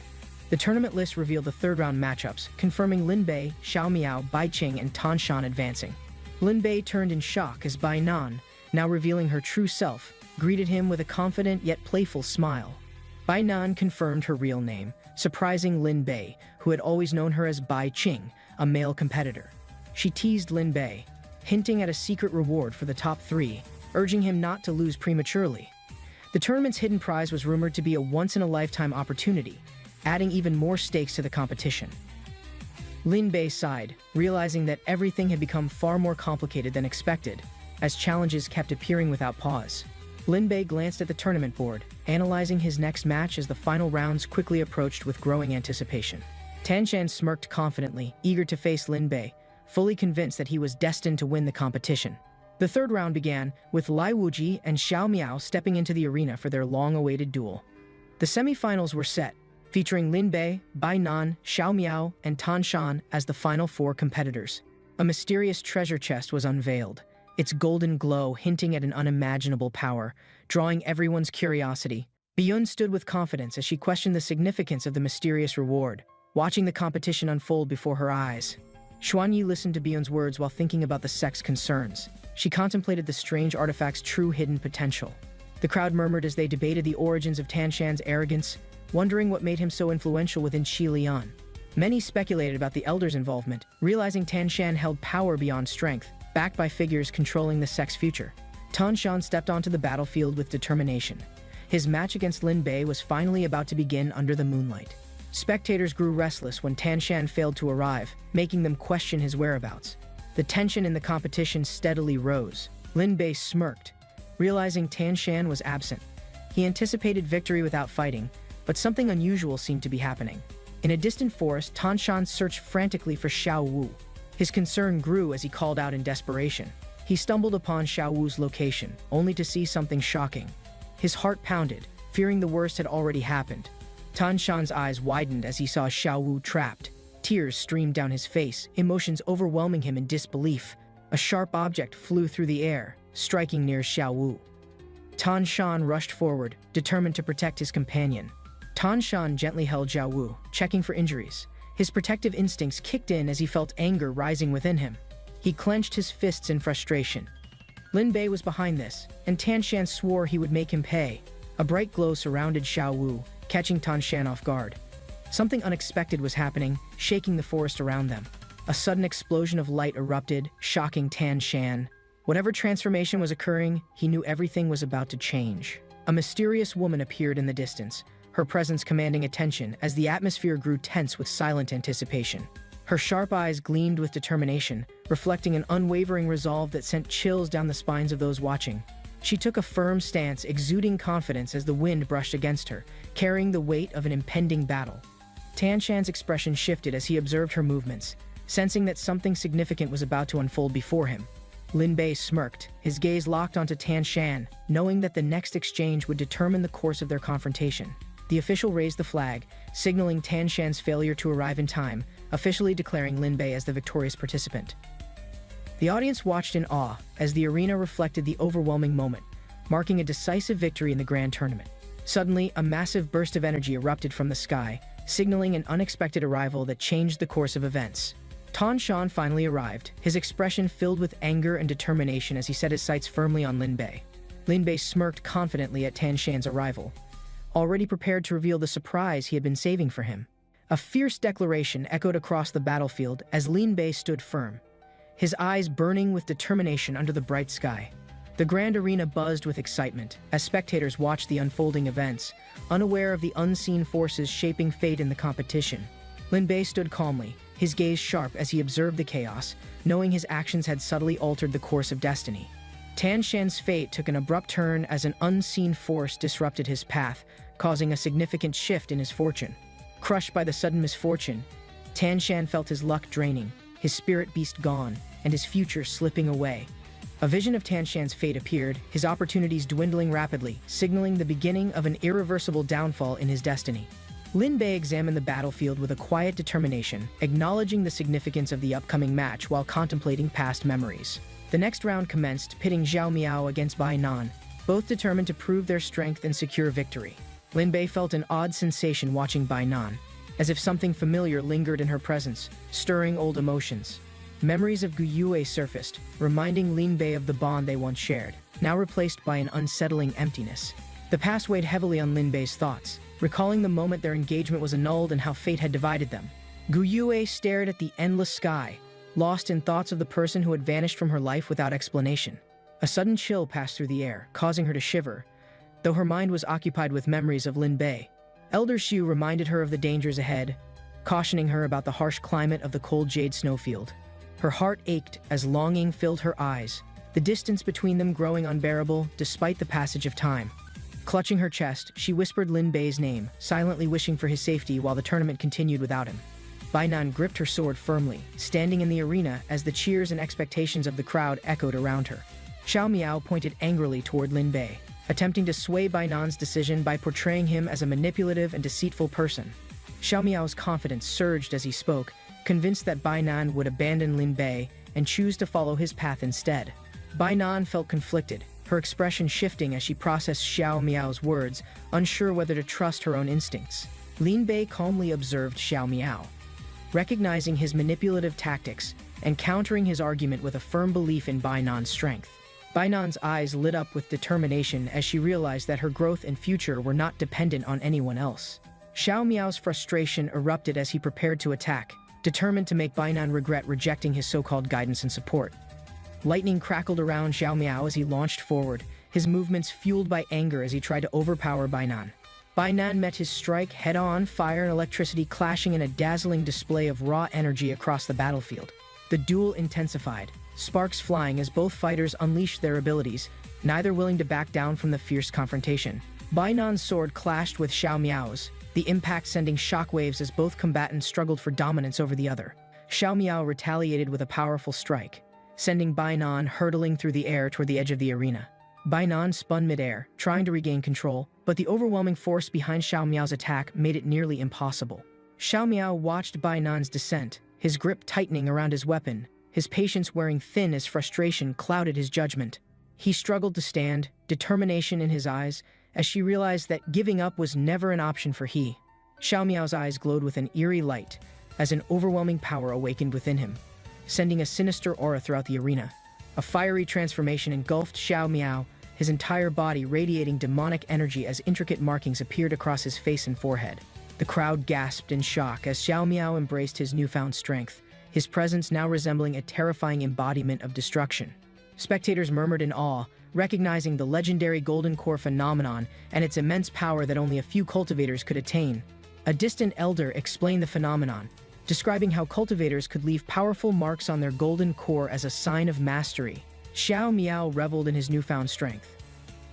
The tournament list revealed the third-round matchups, confirming Lin Bei, Xiao Miao, Bai Qing, and Tan Shan advancing. Lin Bei turned in shock as Bai Nan, now revealing her true self, greeted him with a confident yet playful smile. Bai Nan confirmed her real name, surprising Lin Bei, who had always known her as Bai Qing, a male competitor. She teased Lin Bei, hinting at a secret reward for the top three, urging him not to lose prematurely. The tournament's hidden prize was rumored to be a once-in-a-lifetime opportunity, adding even more stakes to the competition. Lin Bei sighed, realizing that everything had become far more complicated than expected, as challenges kept appearing without pause. Lin Bei glanced at the tournament board, analyzing his next match as the final rounds quickly approached with growing anticipation. Tan Shan smirked confidently, eager to face Lin Bei, fully convinced that he was destined to win the competition. The third round began, with Lai Wuji and Xiao Miao stepping into the arena for their long-awaited duel. The semi-finals were set, featuring Lin Bei, Bai Nan, Xiao Miao, and Tan Shan as the final four competitors. A mysterious treasure chest was unveiled, its golden glow hinting at an unimaginable power, drawing everyone's curiosity. Biyun stood with confidence as she questioned the significance of the mysterious reward, watching the competition unfold before her eyes. Xuanyi listened to Biyun's words while thinking about the sect's concerns. She contemplated the strange artifact's true hidden potential. The crowd murmured as they debated the origins of Tan Shan's arrogance, wondering what made him so influential within Qilian. Many speculated about the Elder's involvement, realizing Tan Shan held power beyond strength, backed by figures controlling the sect's future. Tan Shan stepped onto the battlefield with determination. His match against Lin Bei was finally about to begin under the moonlight. Spectators grew restless when Tan Shan failed to arrive, making them question his whereabouts. The tension in the competition steadily rose. Lin Bei smirked, realizing Tan Shan was absent. He anticipated victory without fighting, but something unusual seemed to be happening. In a distant forest, Tan Shan searched frantically for Xiao Wu. His concern grew as he called out in desperation. He stumbled upon Xiao Wu's location, only to see something shocking. His heart pounded, fearing the worst had already happened. Tan Shan's eyes widened as he saw Xiao Wu trapped. Tears streamed down his face, emotions overwhelming him in disbelief. A sharp object flew through the air, striking near Xiao Wu. Tan Shan rushed forward, determined to protect his companion. Tan Shan gently held Xiao Wu, checking for injuries. His protective instincts kicked in as he felt anger rising within him. He clenched his fists in frustration. Lin Bei was behind this, and Tan Shan swore he would make him pay. A bright glow surrounded Xiao Wu, catching Tan Shan off guard. Something unexpected was happening, shaking the forest around them. A sudden explosion of light erupted, shocking Tan Shan. Whatever transformation was occurring, he knew everything was about to change. A mysterious woman appeared in the distance, her presence commanding attention as the atmosphere grew tense with silent anticipation. Her sharp eyes gleamed with determination, reflecting an unwavering resolve that sent chills down the spines of those watching. She took a firm stance, exuding confidence as the wind brushed against her, carrying the weight of an impending battle. Tan Shan's expression shifted as he observed her movements, sensing that something significant was about to unfold before him. Lin Bei smirked, his gaze locked onto Tan Shan, knowing that the next exchange would determine the course of their confrontation. The official raised the flag, signaling Tan Shan's failure to arrive in time, officially declaring Lin Bei as the victorious participant. The audience watched in awe as the arena reflected the overwhelming moment, marking a decisive victory in the grand tournament. Suddenly, a massive burst of energy erupted from the sky, signaling an unexpected arrival that changed the course of events. Tan Shan finally arrived, his expression filled with anger and determination as he set his sights firmly on Lin Bei. Lin Bei smirked confidently at Tan Shan's arrival, already prepared to reveal the surprise he had been saving for him. A fierce declaration echoed across the battlefield as Lin Bei stood firm, his eyes burning with determination under the bright sky. The grand arena buzzed with excitement as spectators watched the unfolding events, unaware of the unseen forces shaping fate in the competition. Lin Bei stood calmly, his gaze sharp as he observed the chaos, knowing his actions had subtly altered the course of destiny. Tan Shan's fate took an abrupt turn as an unseen force disrupted his path, causing a significant shift in his fortune. Crushed by the sudden misfortune, Tan Shan felt his luck draining, his spirit beast gone, and his future slipping away. A vision of Tan Shan's fate appeared, his opportunities dwindling rapidly, signaling the beginning of an irreversible downfall in his destiny. Lin Bei examined the battlefield with a quiet determination, acknowledging the significance of the upcoming match while contemplating past memories. The next round commenced, pitting Zhao Miao against Bai Nan, both determined to prove their strength and secure victory. Lin Bei felt an odd sensation watching Bai Nan, as if something familiar lingered in her presence, stirring old emotions. Memories of Gu Yue surfaced, reminding Lin Bei of the bond they once shared, now replaced by an unsettling emptiness. The past weighed heavily on Lin Bei's thoughts, recalling the moment their engagement was annulled and how fate had divided them. Gu Yue stared at the endless sky, lost in thoughts of the person who had vanished from her life without explanation. A sudden chill passed through the air, causing her to shiver, though her mind was occupied with memories of Lin Bei. Elder Xu reminded her of the dangers ahead, cautioning her about the harsh climate of the cold jade snowfield. Her heart ached as longing filled her eyes, the distance between them growing unbearable despite the passage of time. Clutching her chest, she whispered Lin Bei's name, silently wishing for his safety while the tournament continued without him. Bai Nan gripped her sword firmly, standing in the arena as the cheers and expectations of the crowd echoed around her. Xiao Miao pointed angrily toward Lin Bei, attempting to sway Bai Nan's decision by portraying him as a manipulative and deceitful person. Xiao Miao's confidence surged as he spoke, convinced that Bai Nan would abandon Lin Bei and choose to follow his path instead. Bai Nan felt conflicted, her expression shifting as she processed Xiao Miao's words, unsure whether to trust her own instincts. Lin Bei calmly observed Xiao Miao, recognizing his manipulative tactics and countering his argument with a firm belief in Bai Nan's strength. Bai Nan's eyes lit up with determination as she realized that her growth and future were not dependent on anyone else. Xiao Miao's frustration erupted as he prepared to attack, determined to make Bai Nan regret rejecting his so-called guidance and support. Lightning crackled around Xiao Miao as he launched forward, his movements fueled by anger as he tried to overpower Bai Nan. Bai Nan met his strike head-on, fire and electricity clashing in a dazzling display of raw energy across the battlefield. The duel intensified, sparks flying as both fighters unleashed their abilities, neither willing to back down from the fierce confrontation. Bai Nan's sword clashed with Xiao Miao's, the impact sending shockwaves as both combatants struggled for dominance over the other. Xiao Miao retaliated with a powerful strike, sending Bai Nan hurtling through the air toward the edge of the arena. Bai Nan spun midair, trying to regain control, but the overwhelming force behind Xiao Miao's attack made it nearly impossible. Xiao Miao watched Bai Nan's descent, his grip tightening around his weapon, his patience wearing thin as frustration clouded his judgment. He struggled to stand, determination in his eyes, as she realized that giving up was never an option for he. Xiao Miao's eyes glowed with an eerie light, as an overwhelming power awakened within him, sending a sinister aura throughout the arena. A fiery transformation engulfed Xiao Miao, his entire body radiating demonic energy as intricate markings appeared across his face and forehead. The crowd gasped in shock as Xiao Miao embraced his newfound strength, his presence now resembling a terrifying embodiment of destruction. Spectators murmured in awe, recognizing the legendary Golden Core phenomenon and its immense power that only a few cultivators could attain. A distant elder explained the phenomenon, describing how cultivators could leave powerful marks on their Golden Core as a sign of mastery. Xiao Miao reveled in his newfound strength,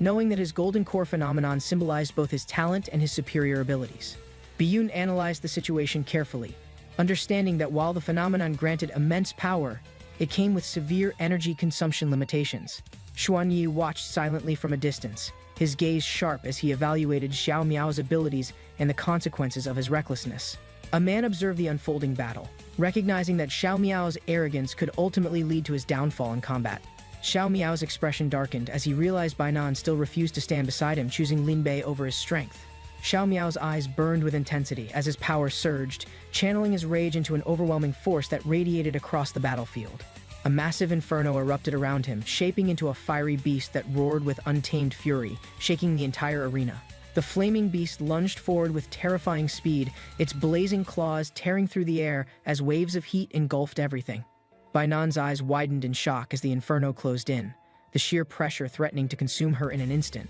knowing that his Golden Core phenomenon symbolized both his talent and his superior abilities. Biyun analyzed the situation carefully, understanding that while the phenomenon granted immense power, it came with severe energy consumption limitations. Xuanyi watched silently from a distance, his gaze sharp as he evaluated Xiao Miao's abilities and the consequences of his recklessness. A man observed the unfolding battle, recognizing that Xiao Miao's arrogance could ultimately lead to his downfall in combat. Xiao Miao's expression darkened as he realized Bai Nan still refused to stand beside him, choosing Lin Bei over his strength. Xiao Miao's eyes burned with intensity as his power surged, channeling his rage into an overwhelming force that radiated across the battlefield. A massive inferno erupted around him, shaping into a fiery beast that roared with untamed fury, shaking the entire arena. The flaming beast lunged forward with terrifying speed, its blazing claws tearing through the air as waves of heat engulfed everything. Bai Nan's eyes widened in shock as the inferno closed in, the sheer pressure threatening to consume her in an instant.